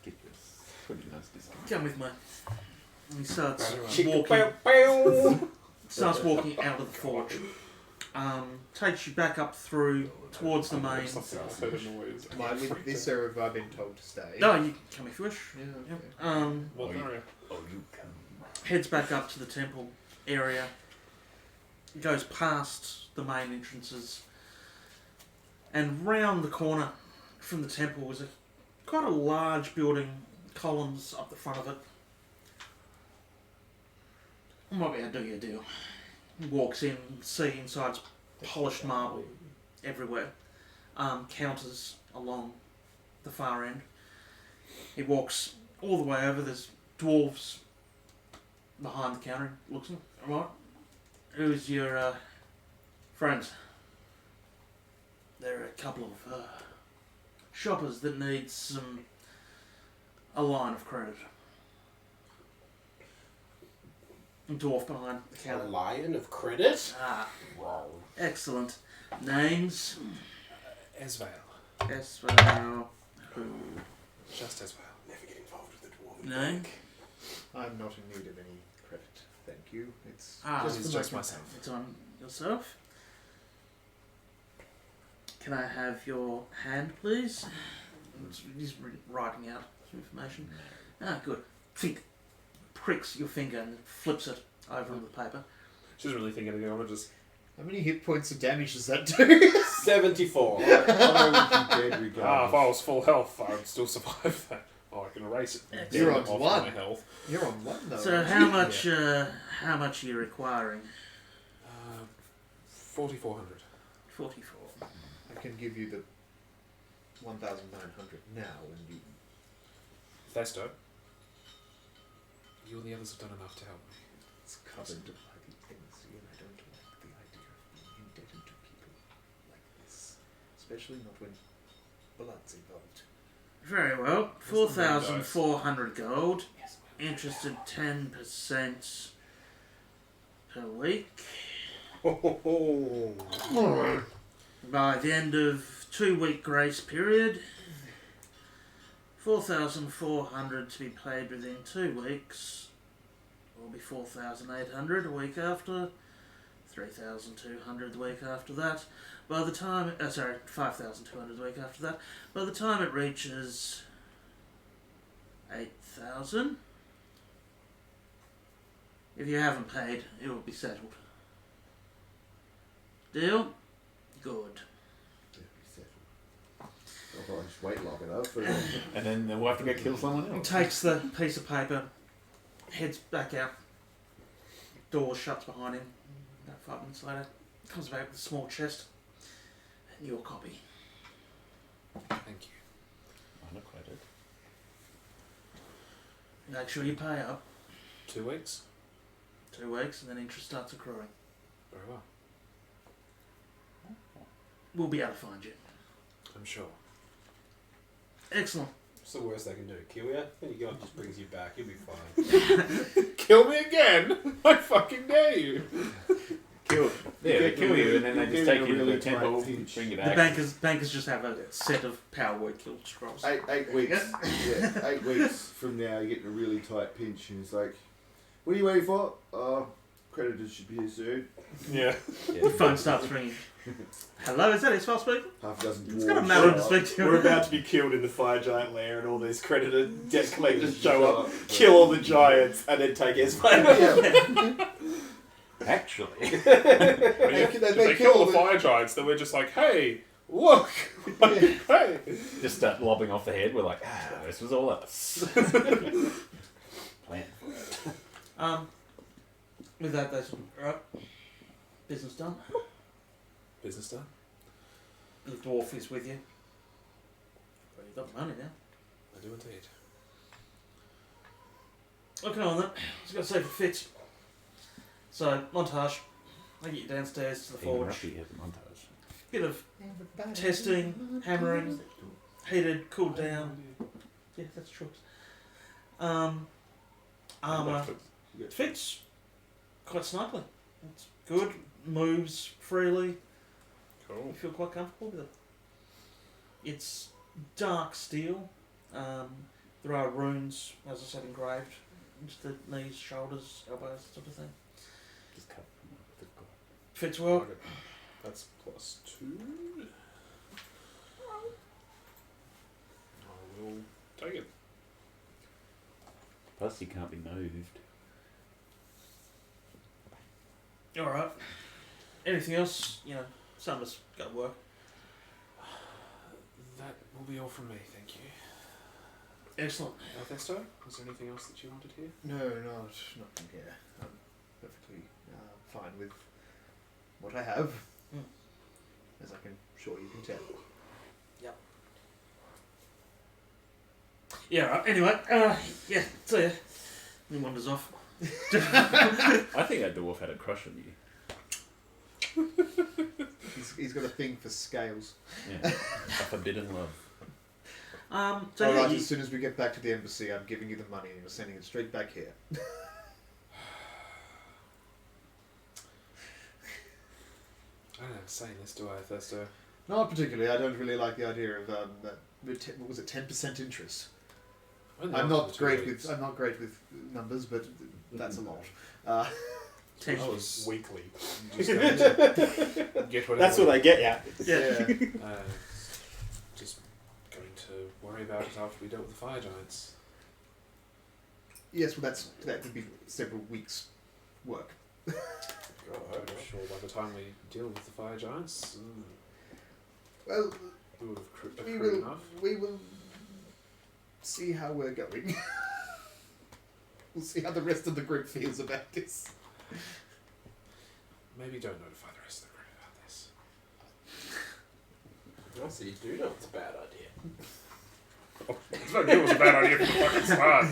Get this pretty nice design. Come with me. And he starts Chicka walking. pow pow. Starts walking out of the forge. Takes you back up through towards the main. Something else heard a noise. Am I with this, or have I been told to stay? No, you can come if you wish. Yeah, Yep. okay. What area? Oh, you come. Heads back up to the temple area. Goes past the main entrances, and round the corner from the temple was quite a large building, columns up the front of it. I might be able to do you a deal. He walks in, see inside's polished marble everywhere. Counters along the far end. He walks all the way over. There's dwarves behind the counter. Looks at him. Alright. Who's your friends? There are a couple of shoppers that need a line of credit. Dwarf behind the A counter. lion of credit? Ah, Wow. excellent. Names? Esvail. Esval. Who? Just Esvail. Never get involved with the dwarf. Name? I'm not in need of any credit. Thank you. It's Ah, just, it's for just myself. myself. It's on yourself. Can I have your hand, please? He's writing out some information. Ah, good. Think. Pricks your finger and flips it over on the paper. She's really thinking of going to just. How many hit points of damage does that do? 74. I would be dead If regardless. I was full health, I would still survive that. Oh, I can erase it. Excellent. You're on Off my one. health. You're on one though. So aren't how you? much? How much are you requiring? 4,400. 44. I can give you the 1,900 now, and you. Thesto. You and the others have done enough to help me. It's covered by the things, and I don't like the idea of being indebted to people like this, especially not when blood's involved. Very well. What's the name, 4,400 gold. Yes. Interested 10% per week. By the end of 2-week grace period, 4,400 to be paid within 2 weeks. Will be 4,800 a week after. 3,200 the week after that. By the time, 5,200 the week after that. By the time it reaches 8,000, if you haven't paid, it will be settled. Deal? Good. I'll just wait long enough. For And then we'll have to go kill someone He else. takes the piece of paper, heads back out, door shuts behind him. About 5 minutes later, comes back with a small chest and your copy. Thank you. Minor credit. Make sure you pay up 2 weeks? 2 weeks and then interest starts accruing. Very well. We'll be able to find you. I'm sure. Excellent. What's the worst they can do? Kill you? Then your god just brings you back. You'll be fine. Kill me again! I fucking dare you! Kill. Yeah, they kill you and then they just take you to the temple, pinch. bring you The back. bankers just have a set of power word kill scrolls. 8 weeks. Yeah, 8 weeks from now, you get in a really tight pinch, and it's like, what are you waiting for? Creditors should be here soon. Yeah. The phone starts ringing. Hello, is that Isfar speaking? Half a dozen dwarves. It's got a melon to speak to. We're about to be killed in the fire giant lair, and all these credited debt collectors show up, kill all the giants, and then take Esfand. Yeah. Actually. If they kill all the fire giants, then we're just like, hey, Look! Hey! Just start lobbing off the head. We're like, this was all us. Plan. With that, that's right. Business done. Business done? The dwarf is with you. Well, you've got the money now. I do indeed. Okay, on that. Just got to say for Fitz. So, montage. I get you downstairs to the Even forge. Ruffy has a montage. Bit of testing, hammering, heated, cooled down. Yeah, that's true. Armour fits quite snugly. It's good, moves freely. Cool. You feel quite comfortable with it. It's dark steel. There are runes, as I said, engraved into the knees, shoulders, elbows, sort of thing. Just cut from the god. Fits well. Okay. That's +2. I will take it. Plus, you can't be moved. Alright. Anything else? You know, some of us got to work. That will be all from me, thank you. Excellent. Althesto, was there anything else that you wanted here? No, nothing here. I'm perfectly fine with what I have, as I can sure you can tell. Yeah, right. Anyway, yeah, see ya. He wanders off. I think that dwarf had a crush on you. He's got a thing for scales. Yeah. A forbidden love. So yeah, Alright, you- as soon as we get back to the embassy, I'm giving you the money and you're sending it straight back here. I don't know, saying this, do I, Althesto? Not particularly. I don't really like the idea of what was it, 10% interest. I'm not great with numbers, but that's a lot. Ten- I was weekly. Just going to get whatever. That's what I get ya. Yeah. Just going to worry about it after we dealt with the fire giants. Yes, well, that would be several weeks' work. I'm sure by the time we deal with the fire giants, Well, we would have accrued enough. we will see how we're going. We'll see how the rest of the group feels about this. Maybe don't notify the rest of the group about this. I see you do know it's a bad idea. I knew it was a bad idea from the fucking start.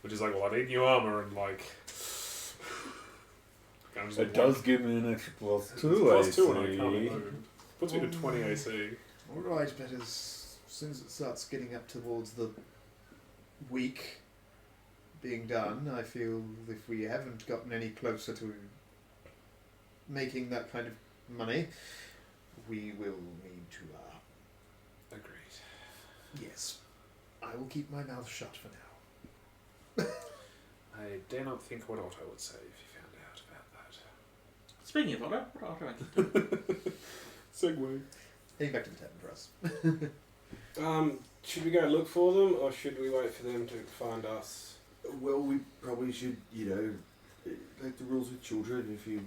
Which is like, well, I need new armour and like. I'm just It like, does give me an extra +2 it's +2 and I AC. can't move. Puts me to 20 AC. Alright, but as soon as it starts getting up towards the week being done, I feel if we haven't gotten any closer to making that kind of money, we will need to, Agreed. yes. I will keep my mouth shut for now. I dare not think what Otto would say if he found out about that. Speaking of Otto, what Otto I Segway. Heading back to the tavern for us. Should we go look for them, or should we wait for them to find us? Well, we probably should, like the rules with children, if you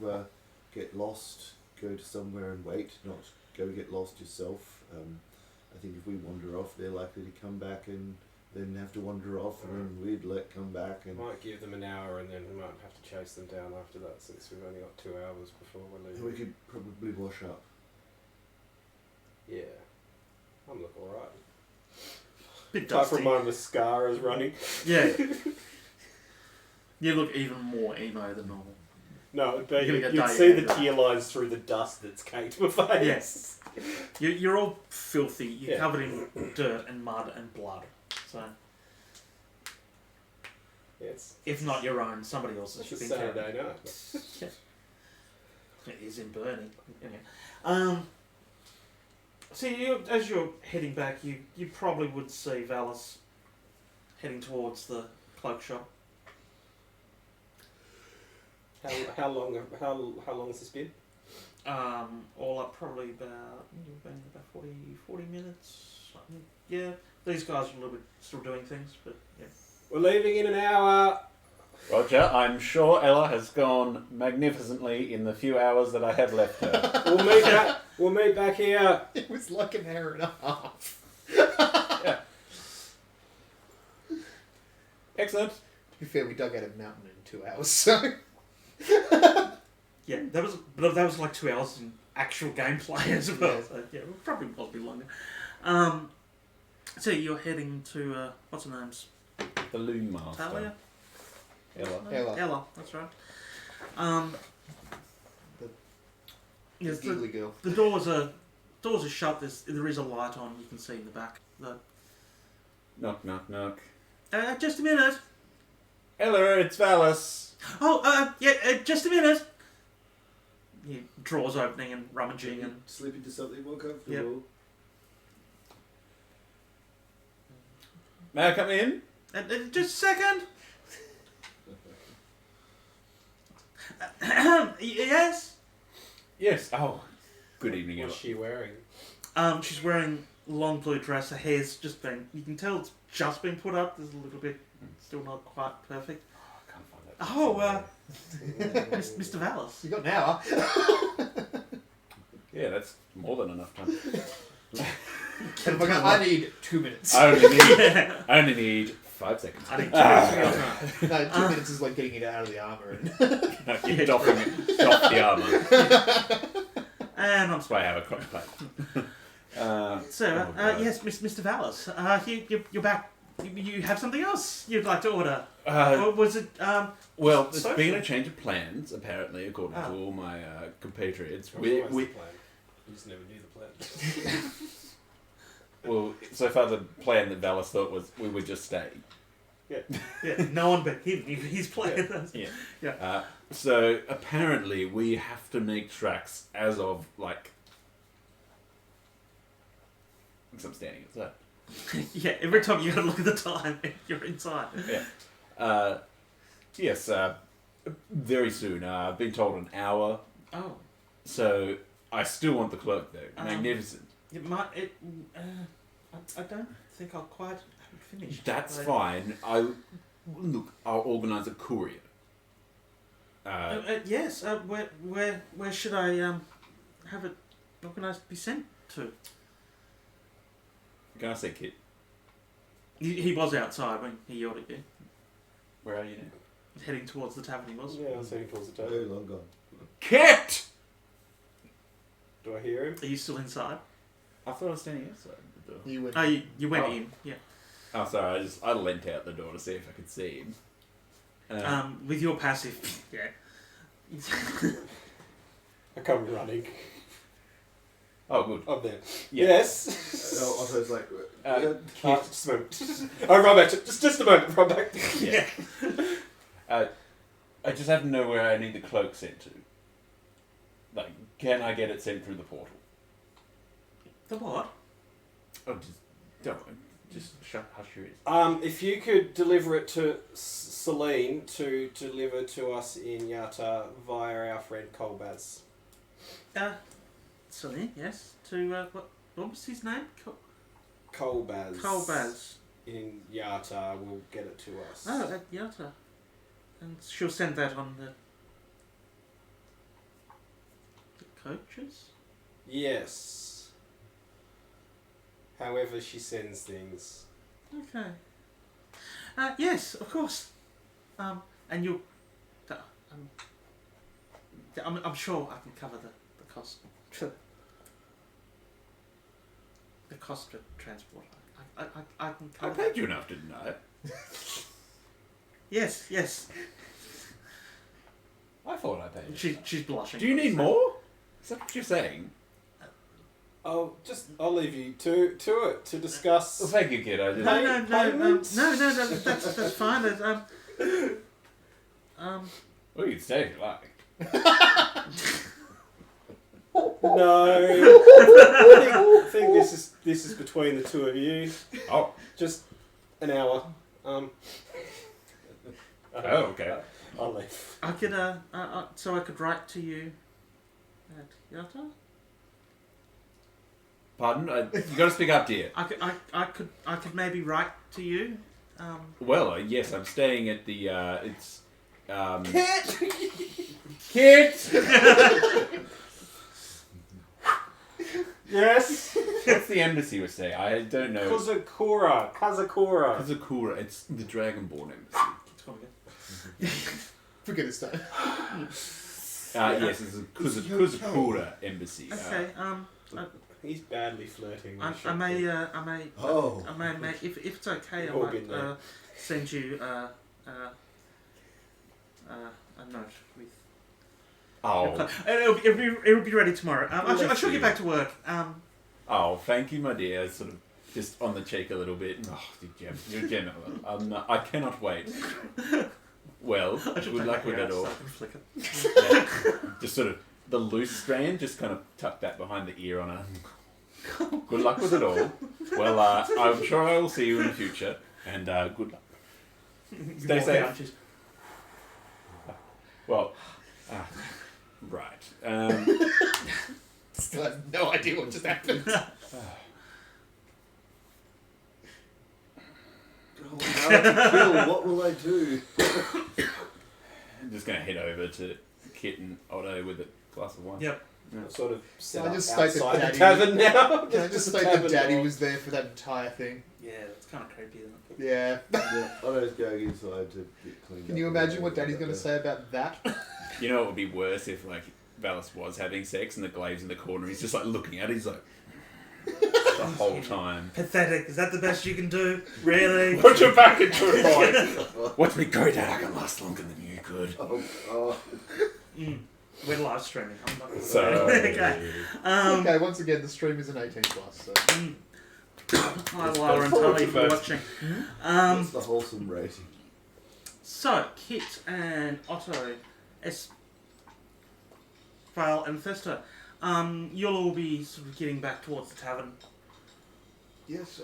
get lost, go to somewhere and wait, not go get lost yourself. I think if we wander off, they're likely to come back and then have to wander off, and then we'd come back. We And might give them an hour, and then we might have to chase them down after that, since we've only got 2 hours before we're leaving. we could probably wash up. Yeah, I'm looking alright. Bit Apart dusty. from my mascara's running. Yeah. You look even more emo than normal. No, but You're gonna you'd get see the diarrhea. tear lines through the dust that's caked my face. Yes. You're all filthy. You're Yeah. covered in dirt and mud and blood. So, Yes. if not your own, somebody else's. It's a You've been carrying. Saturday night. It is in Burnie. Anyway. So as you're heading back, you probably would see Valis heading towards the cloak shop. How long has this been? All up probably about 40 minutes. Yeah, these guys are a little bit still doing things, but yeah. We're leaving in an hour. Roger, I'm sure Ella has gone magnificently in the few hours that I have left her. We'll meet back here. It was like an hour and a half. Yeah. Excellent. To be fair, we dug out a mountain in 2 hours, so... Yeah, that was like 2 hours in actual gameplay as well. Yeah. So yeah, it probably was a bit longer. So you're heading to what's her name's The Loon Master. Talia? Ella. Ella. That's right. The Yes, giggly girl. the doors are shut. There is a light on. You can see in the back. Knock, knock, knock. Just a minute. Ella, it's Valis. Oh, just a minute. He drawers opening and rummaging and Slip into something more comfortable. Yep. May I come in? just a second. Yes. Yes. Oh, good evening, Ella. What's she wearing? She's wearing a long blue dress. Her hair's just been. You can tell it's just been put up. There's a little bit, still not quite perfect. I can't find that. Mr. Valis. You got an hour. Yeah, that's more than enough time. I need 2 minutes. I only need 5 seconds. I think 2 minutes of your time. No, 2 minutes is like getting it out of the armour. And Keep doff the armour. And I'm That's why I have a cross plate. So, God. yes, Mr. Valis, you're back. You have something else you'd like to order? Or was it, Well, there's social? been a change of plans, apparently, according to all my compatriots. We, What's the plan? You just never knew the plan. well, so far the plan that Valis thought was we would just stay. yeah, no one but him. He's playing this. Yeah. So apparently we have to make tracks as of, like... I'm standing outside. Yeah, every time you gotta look at the time, you're inside. Yeah. Yes, very soon. I've been told an hour. Oh, So I still want the cloak, though. Magnificent. it might. I don't think I'll quite have it finished. That's I- fine. I'll organise a courier. Yes. Where should I have it organised to be sent to? Can I say, Kit? He was outside when he yelled at you, Where are you now? heading towards the tavern. He was. Yeah, I was heading towards the Very table. long gone. Kit! Do I hear him? Are you still inside? I thought I was standing outside the door. you went. Oh, you went Oh. in. Yeah. Oh, sorry. I leant out the door to see if I could see him. With your passive. Yeah. I come running. Oh, good. I'm there. Yeah. Yes. Otto's like, Just a moment. Oh, run back. Just a moment. Run back. Yeah. I just have to know where I need the cloak sent to. Like, can I get it sent through the portal? The what? Oh, just hush your ears. If you could deliver it to Celine to deliver to us in Yata via our friend Kolbaz. Celine, yes. To what was his name? Kolbaz. Kolbaz. In Yata will get it to us. Oh, at Yata. And she'll send that on the coaches? Yes. However she sends things. Okay. Yes, of course. And you'll... I'm sure I can cover the cost. The cost of transport. I can I cover paid that. you enough, didn't I? Yes, yes. I thought I paid you. She's blushing. Do you need more? Is that what you're saying? I'll leave you to it to discuss. Well, thank you, kid. I just... No, that's fine. Well, you can stay if you like. No, I think this is between the two of you. Oh. Just an hour. Oh, okay. I'll leave. I could so I could write to you at Yata. Pardon? You got to speak up, dear. I could maybe write to you. Well, yes, I'm staying at the. Kit! Kit! Yes. What's the embassy we say? I don't know. Kazakura. Kazakura. It's the Dragonborn embassy. It's gonna go. Forget this time. Yes, it's a Kazakura embassy. Okay. He's badly flirting. I with may, Shakti. Oh. if it's okay, We've I all might been there. send you a note with. Oh, It'll be ready tomorrow. I Bless should you. get back to work. oh, thank you, my dear. Sort of just on the cheek a little bit. Oh, you're generous. I cannot wait. Well, I should good take luck my with hair it out all. so I can flick it. Yeah. Just sort of the loose strand, just kind of tuck that behind the ear on her. Good luck with it all. Well, I'm sure I will see you in the future, and good luck. Stay Walk safe. out, she's- Well, right. Still have no idea what just happened. Oh, now to kill. What will I do? I'm just going to head over to Kit and Otto with a glass of wine. Yep. Sort of set I up just state that outside the Daddy- tavern now. Can I just The say that tavern Daddy door. was there for that entire thing? Yeah, that's kind of creepy, isn't it? Yeah. Yeah, Otto's going inside to get cleaned Can up you and imagine what everything Daddy's going to like say about that? You know what would be worse if, like, Valis was having sex and the Glaive's in the corner. He's just, like, looking at it. He's like, the whole time. Pathetic. Is that the best you can do? Really? Put your back into it, boy. Watch me go, Dad. I can last longer than you could. Oh, We're live streaming. I'm not. So, Okay. Okay, once again, the stream is an 18 plus, so. Hi, Lara and Tully for watching. what's the wholesome rating? So, Kit and Otto, Vale and Thesta, you'll all be sort of getting back towards the tavern. Yes,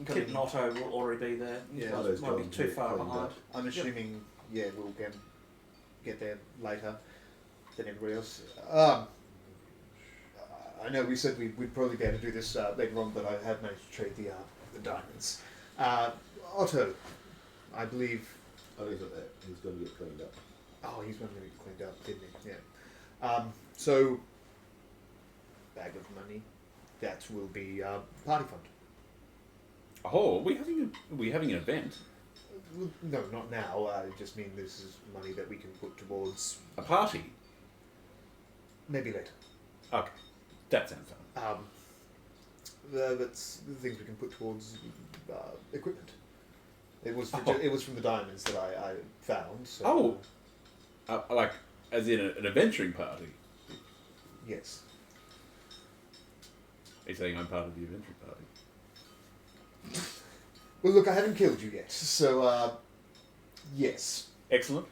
Kit and Otto will already be there. You Yeah, guys Otto's won't be gone to too get far cleaned behind. up. I'm assuming, yeah, we'll get there later than everybody else. I know we said we'd probably be able to do this later on, but I have managed to trade the diamonds. Otto, I believe. Oh, he's not there. He's going to get cleaned up. Oh, he's going to get cleaned up, didn't he? Yeah. So, bag of money. That will be party fund. oh, are we having an event? Well, no, not now. I just mean this is money that we can put towards A party? maybe later. Okay. That sounds fun. That's the things we can put towards equipment. It was Oh. it was from the diamonds that I found. So, Oh. Like, as in an adventuring party? yes. Are you saying I'm part of the adventuring party? Well, look, I haven't killed you yet, so yes. Excellent.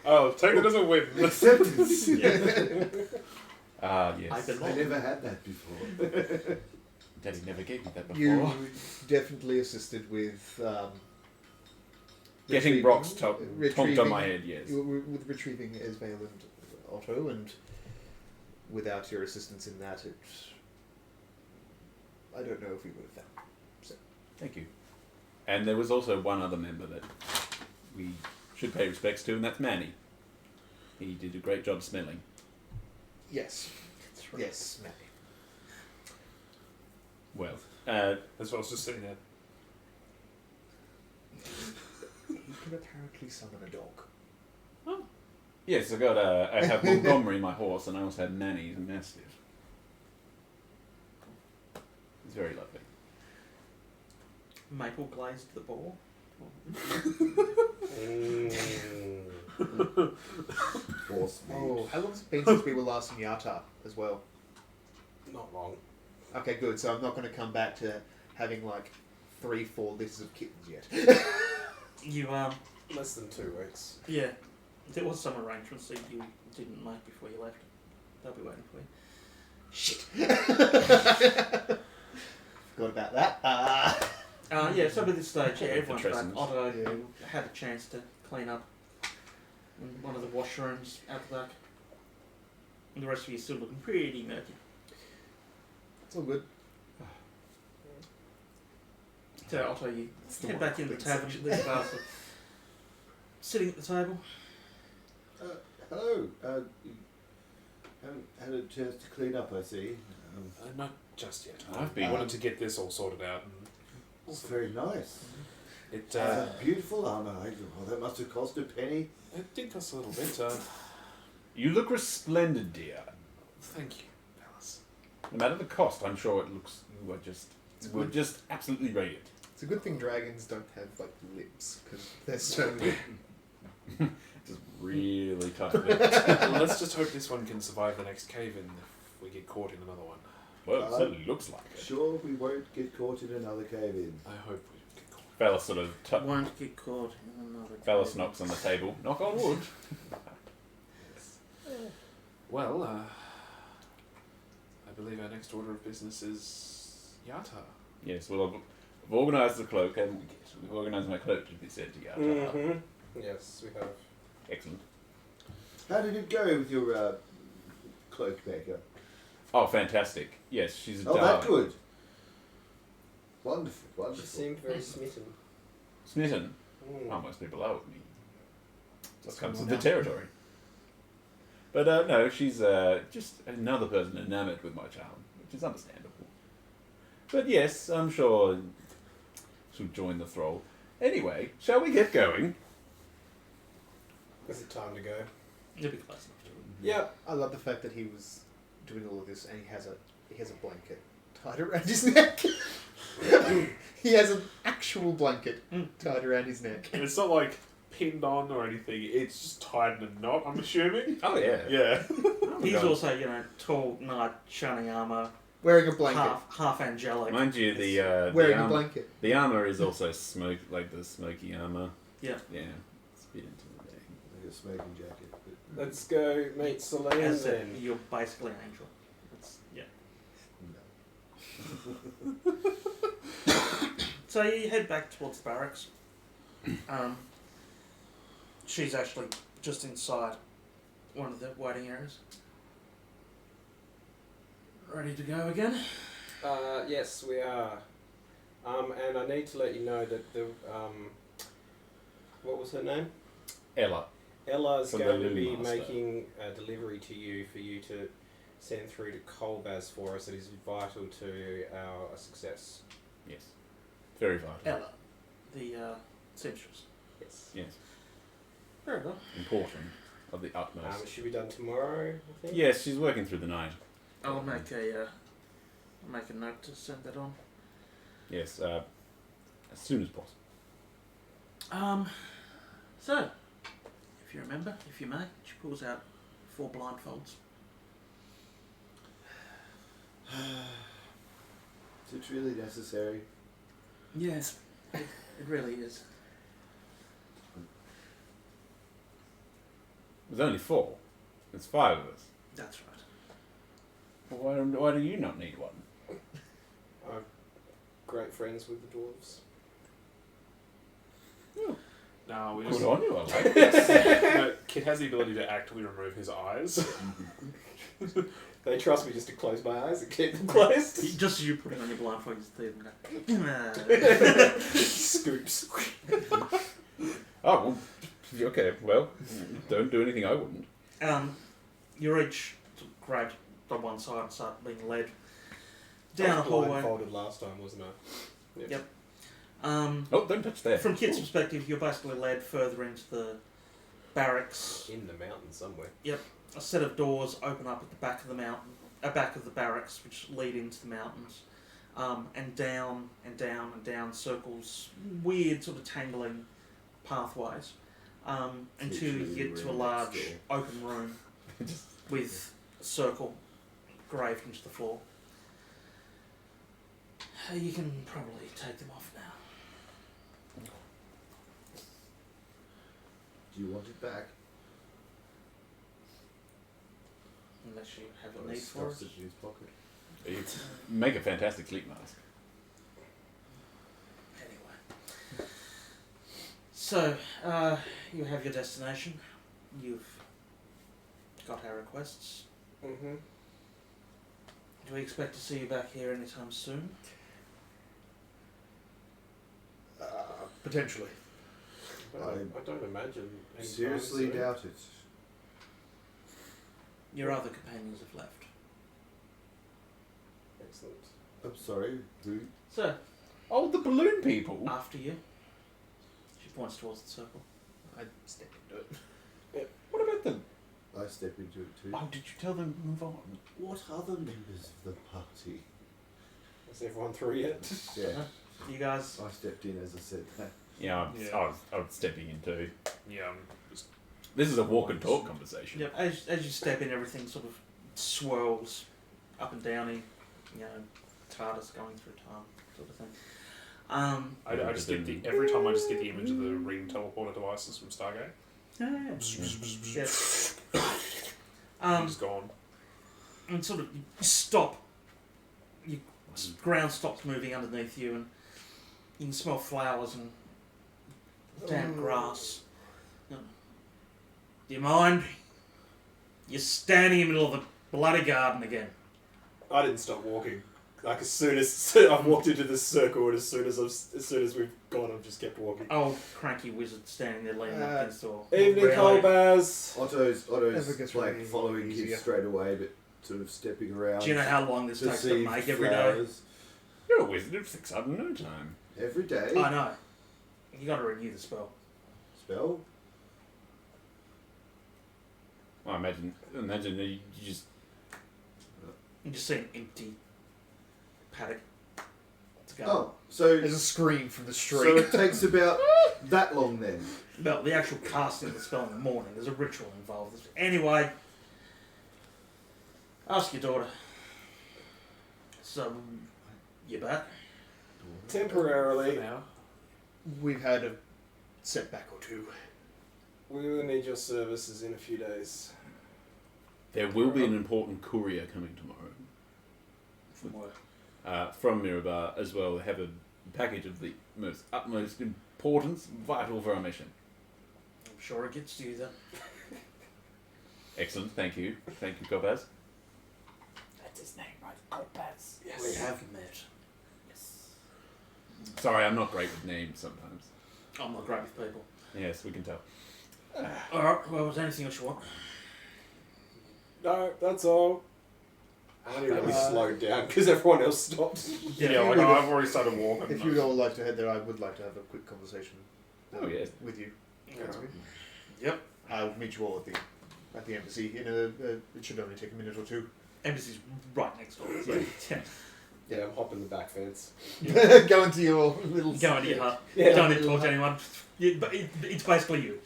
Oh, take it as a win. Acceptance! Ah, yes. I belong. I never had that before. Daddy never gave me that before. You definitely assisted with Getting retrieving- rocks tonked on my head, yes. With retrieving Esvale and Otto, and without your assistance in that, I don't know if we would have found. So. Thank you. And there was also one other member that we should pay respects to, and that's Manny. He did a great job smelling. Yes. Yes, Matty. Well, That's what I was just sitting there. He can apparently summon a dog. yes, I have Montgomery, my horse, and I also have Manny, the mastiff. He's very lovely. Maple glazed the ball. Force me. Oh, how long has it been since we were last in Yata as well? Not long. Okay, good. So I'm not going to come back to having like 3-4 lists of kittens yet. You Less than 2 weeks. yeah. There was some arrangements that you didn't make before you left. They'll be waiting for you. Shit. Forgot about that. Yeah, so by this stage, yeah, The everyone's back. Tressons. Otto Yeah. had a chance to clean up in one of the washrooms out the back. And the rest of you are still looking pretty murky. It's all good. So Otto, you head back into the tavern. There's Barca sitting at the table. Hello. You haven't had a chance to clean up, I see. Not just yet. I've I been- wanted to get this all sorted out. And Oh, very nice. it Beautiful armour. Well, that must have cost a penny. it did cost a little bit. You look resplendent, dear. Thank you, Alice. No matter the cost, I'm sure it looks you were just absolutely radiant. It's a good thing dragons don't have like lips because they're so Just really tight. Well, let's just hope this one can survive the next cave-in if we get caught in another one. Well, it certainly looks like it. Sure, we won't get caught in another cave-in. I hope we get caught. Fella sort of Won't get caught in another. Phallus knocks on the table. Knock on wood. Well, I believe our next order of business is Yata. Yes, well, I've organised the cloak, and we've organised my cloak to be sent to Yata. Mm-hmm. Yes, we have. Excellent. How did it go with your cloak maker? Oh, fantastic. Yes, she's a Oh, darling. that good. Wonderful, She wonderful. seemed very smitten. Smitten. Mm. Oh, most people are with me. Just comes with well the territory. But no, she's just another person enamoured with my charm, which is understandable. But yes, I'm sure she'll join the thrall. Anyway, shall we get going? Is it time to go? You'll be close enough to it. Yep. I love the fact that he was doing all of this and he has a blanket tied around his neck. He has an actual blanket tied around his neck. And it's not like pinned on or anything, it's just tied in a knot, I'm assuming. Oh, yeah. Yeah. He's God. also, tall, knight, shining armour, Wearing a blanket. half angelic. Mind you, Wearing a blanket. the armour is also like the smoky armour. Yeah. Yeah. It's a bit intimidating. Like a smoking jacket. But Let's go meet Celine As I then. said, you're basically an angel. It's, yeah. no. So you head back towards the barracks. She's actually just inside one of the waiting areas. Ready to go again? Yes, we are. And I need to let you know that the what was her name? Ella. Ella's From the going to be Lulu Master. making a delivery to you for you to send through to Kolbaz for us. It is vital to our success. Yes. Very vital. Ella, the seamstress. Yes. Yes. Very well. Important. Of the utmost. It should be done tomorrow, I think. Yes, she's working through the night. I'll make a note to send that on. Yes, as soon as possible. So, if you remember, if you may, she pulls out 4 blindfolds. Is it really necessary? Yes, it really is. There's only 4. There's 5 of us. That's right. Well, why do you not need one? I'm great friends with the dwarves. No, we Good just. on you, I like it. No, Kit has the ability to actively remove his eyes. They trust me just to close my eyes and keep them closed. Just as you put it on your blindfold, you see them go. Scoops. Oh, well, okay, well, don't do anything I wouldn't. You're each grabbed on one side and start being led I down a was hallway. blindfolded last time, wasn't I? Yep. Oh, don't touch that. From Kit's perspective, you're basically led further into the barracks. In the mountain somewhere. A set of doors open up at the back of the mountain, back of the barracks, which lead into the mountains, and down and down and down circles, weird sort of tangling pathways, until you Literally get to a room large next door. open room with a circle graved into the floor. You can probably take them off now. Do you want it back? Unless you have Or a need for it. stuffs it in his pocket? You make a fantastic sleep mask. Anyway. So, you have your destination. You've got our requests. Mm-hmm. Do we expect to see you back here anytime soon? Potentially. I don't imagine. any Seriously time soon. doubt it. Your other companions have left. Excellent. I'm sorry, who? So, Oh, the balloon people. after you. She points towards the circle. I step into it. What about them? I step into it too. Oh, did you tell them to move on? What other members of the party? Is everyone through yet? Yeah, You guys, I stepped in as I said that. Yeah, Yeah. I was stepping in too. Yeah, I'm just This is a walk and talk conversation. yep, as you step in, everything sort of swirls up and down. You know, TARDIS going through time, sort of thing. I just get the every time I just get the image of the ring teleporter devices from Stargate. Yeah. He's gone. And sort of you stop. Your ground stops moving underneath you, and you can smell flowers and damp grass. Do you mind? You're standing in the middle of the bloody garden again. I didn't stop walking. Like as soon as I've walked into this circle, and as soon as we've gone, I've just kept walking. Old cranky wizard standing there leaning up against the wall. Evening, Really? Colbaz. Otto's Never gets like really following easier. kids straight away, but sort of stepping around. Do you know how long this to takes to see make every day? flowers. You're a wizard of 600 no time. Every day. I know. You got to renew the spell. Spell. Well, imagine you just You just see an empty paddock. It's going. Oh, so There's a scream from the street. so it takes about that long then. Well, the actual casting of the spell in the morning. There's a ritual involved. Anyway, ask your daughter. So, you back? Temporarily, Now. We've had a setback or two. we will need your services in a few days. there will be an important courier coming tomorrow From where? from Mirabar as well. Have a package of the most utmost importance, vital for our mission. I'm sure it gets to you then. Excellent, thank you, Gobaz. That's his name, right? Gobaz. Yes. We have met. Yes. Sorry, I'm not great with names sometimes. I'm not great with people. Yes, we can tell. Alright, well, was there anything else you want? No, that's all. I need to be slowed down because everyone else stopped. Yeah, like I've already started walking. If you'd all like to head there, I would like to have a quick conversation. Oh, yes. With you. Yeah. Yep. I'll meet you all at the embassy. It should only take a minute or two. Embassy's right next door. Yeah. Yeah, I'm hopping the back fence. Go into your little. Go into your hut. Yeah. Don't even talk to anyone. But it's basically you.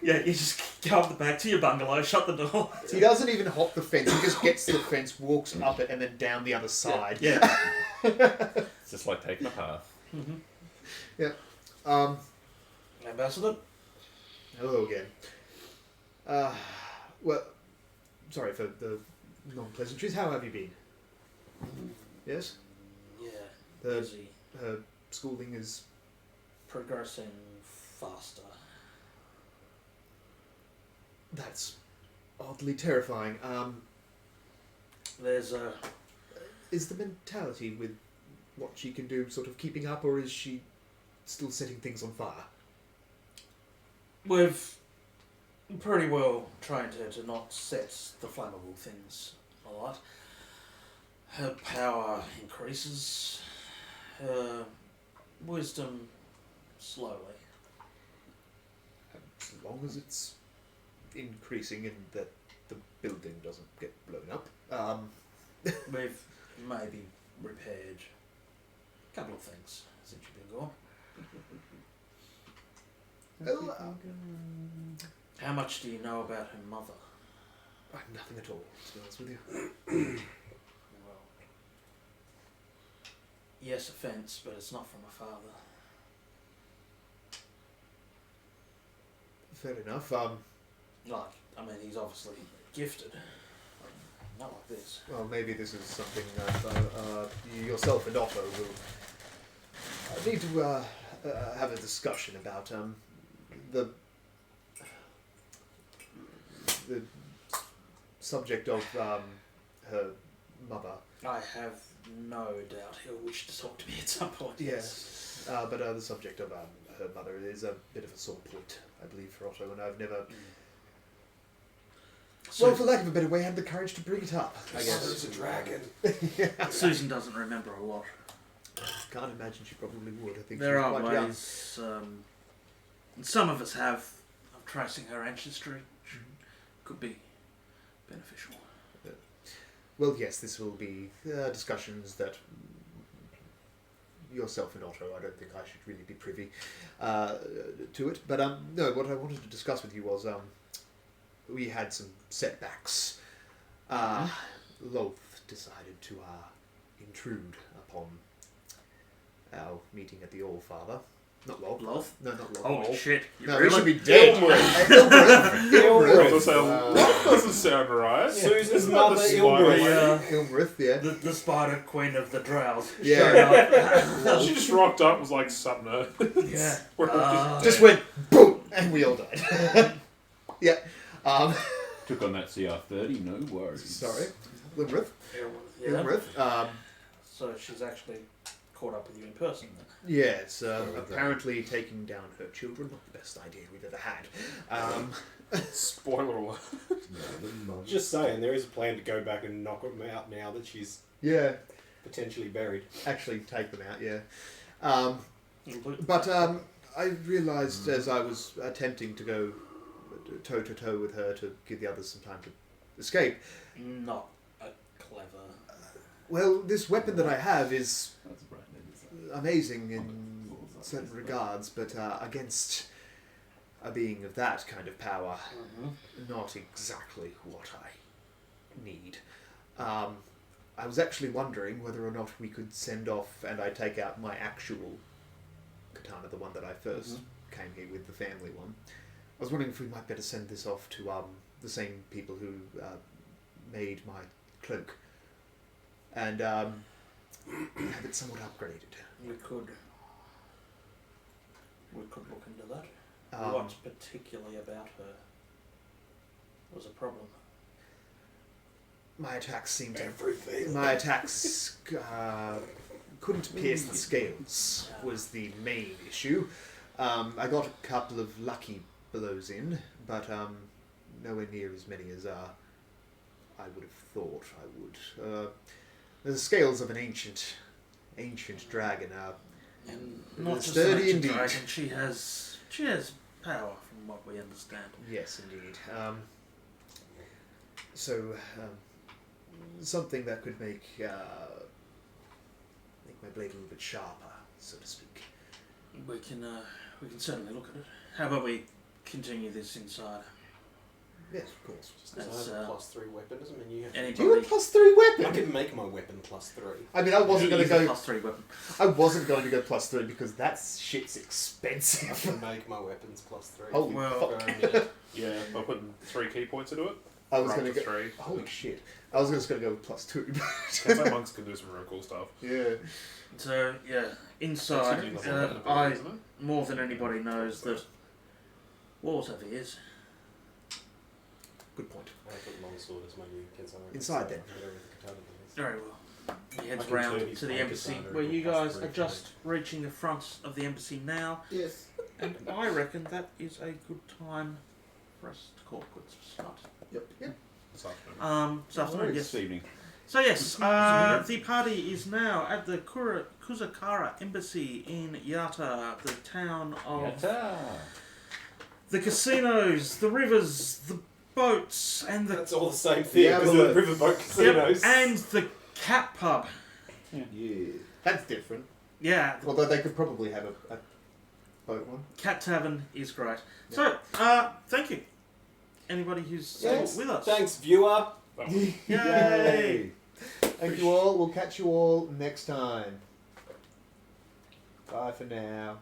Yeah, you just go up the back to your bungalow, shut the door. He doesn't even hop the fence. He just gets to the fence, walks up it, and then down the other side. Yeah. It's just like taking a path. Ambassador? Hello again. Well, sorry for the non-pleasantries. How have you been? Yes? Yeah. The Busy. schooling is... Progressing faster. That's oddly terrifying. There's a... Is the mentality with what she can do sort of keeping up, or is she still setting things on fire? We've pretty well trained her to not set the flammable things alight. Her power increases. Her wisdom slowly. As long as it's increasing and that the building doesn't get blown up. We've maybe repaired a couple of things since you've been gone. How much do you know about her mother? Nothing at all, to be honest with you. Well, yes, offence, but it's not from a father. Fair enough. He's obviously gifted. Not like this. Well, maybe this is something that you yourself and Otto will need to have a discussion about. The subject of her mother. I have no doubt he'll wish to talk to me at some point. Yes. But the subject of her her mother is a bit of a sore point, I believe, for Otto, and I've never, well, for lack of a better way, had the courage to bring it up, I guess. There's a dragon. Susan doesn't remember a lot. Can't imagine she probably would. I think There she are was quite young. ways, and some of us have, of tracing her ancestry, which could be beneficial. Well, yes, this will be discussions that yourself and Otto, I don't think I should really be privy to it. But no, what I wanted to discuss with you was we had some setbacks. Loth decided to intrude upon our meeting at the All-Father. Not Loth. Loth? No, not Loth. Holy shit! You No, really? we should be dead. Ilbrith. That doesn't sound right. Susan's Isn't that the mother, spider Ilbrith. lady? Ilbrith, yeah. The Spider Queen of the Drows. Yeah. She just rocked up and was like, sup, nerd. Yeah. We're all Just went boom, and we all died. Yeah. Took on that CR30, no worries. Sorry, Ilbrith. Yeah. Ilbrith. So she's actually caught up with you in person then? Yes. Apparently, taking down her children not the best idea we've ever had. Spoiler alert. Just saying, there is a plan to go back and knock them out now that she's Yeah. potentially buried. Actually, take them out. Yeah. But I realised as I was attempting to go toe to toe with her to give the others some time to escape. Not a clever. Well, this weapon that I have is That's right, that is amazing in certain regards, but against a being of that kind of power, not exactly what I need. I was actually wondering whether or not we could send off and I take out my actual katana, the one that I first came here with, the family one. I was wondering if we might better send this off to the same people who made my cloak and have it somewhat upgraded. We could look into that. Um, What particularly about her was a problem? My attacks seemed to... Everything. My attacks couldn't pierce the scales, was the main issue. I got a couple of lucky blows in, but nowhere near as many as I would have thought I would. The scales of an ancient dragon are And not just sturdy an ancient indeed. dragon, she has power from what we understand. Yes, indeed. Something that could make my blade a little bit sharper, so to speak. We can certainly look at it. How about we continue this inside? Yes, of course. That's, I have a +3 weapon, doesn't mean you have. Do you Anybody? have a +3 weapon? I can make my weapon +3. I mean, I wasn't going to go. +3 weapon. I wasn't going to go +3 because that shit's expensive. I can make my weapons +3. Holy Well- fuck! For a minute. Yeah, by putting 3 key points into it. I was We're up going to to go. 3. Holy shit! I was just going to go with +2. Cafe monks can do some real cool stuff. Yeah. So yeah, inside, Continuing the whole bit, I isn't it? more than anybody knows that walls have ears. Good point. I put longsword as my new katana. Inside then. Whatever the katana is. Very well. He heads I can round turn his to the flank embassy, aside where and you pass guys through are for just reaching the front of the embassy now, Yes. and I reckon that is a good time for us to call it quits for start. Yep. Yep. This afternoon. This afternoon, yes. This evening. So yes, the party is now at the Kuzakara Embassy in Yata, the town of Yatta. the casinos, the rivers, the boats, and the That's all the same thing. Yeah, because but the riverboat casinos. and the cat pub. Yeah. That's different. Yeah, the Although they could probably have a boat one. cat tavern is great. So, thank you. Anybody who's still Thanks. with us. Thanks, viewer. Yay! Thank you all. We'll catch you all next time. Bye for now.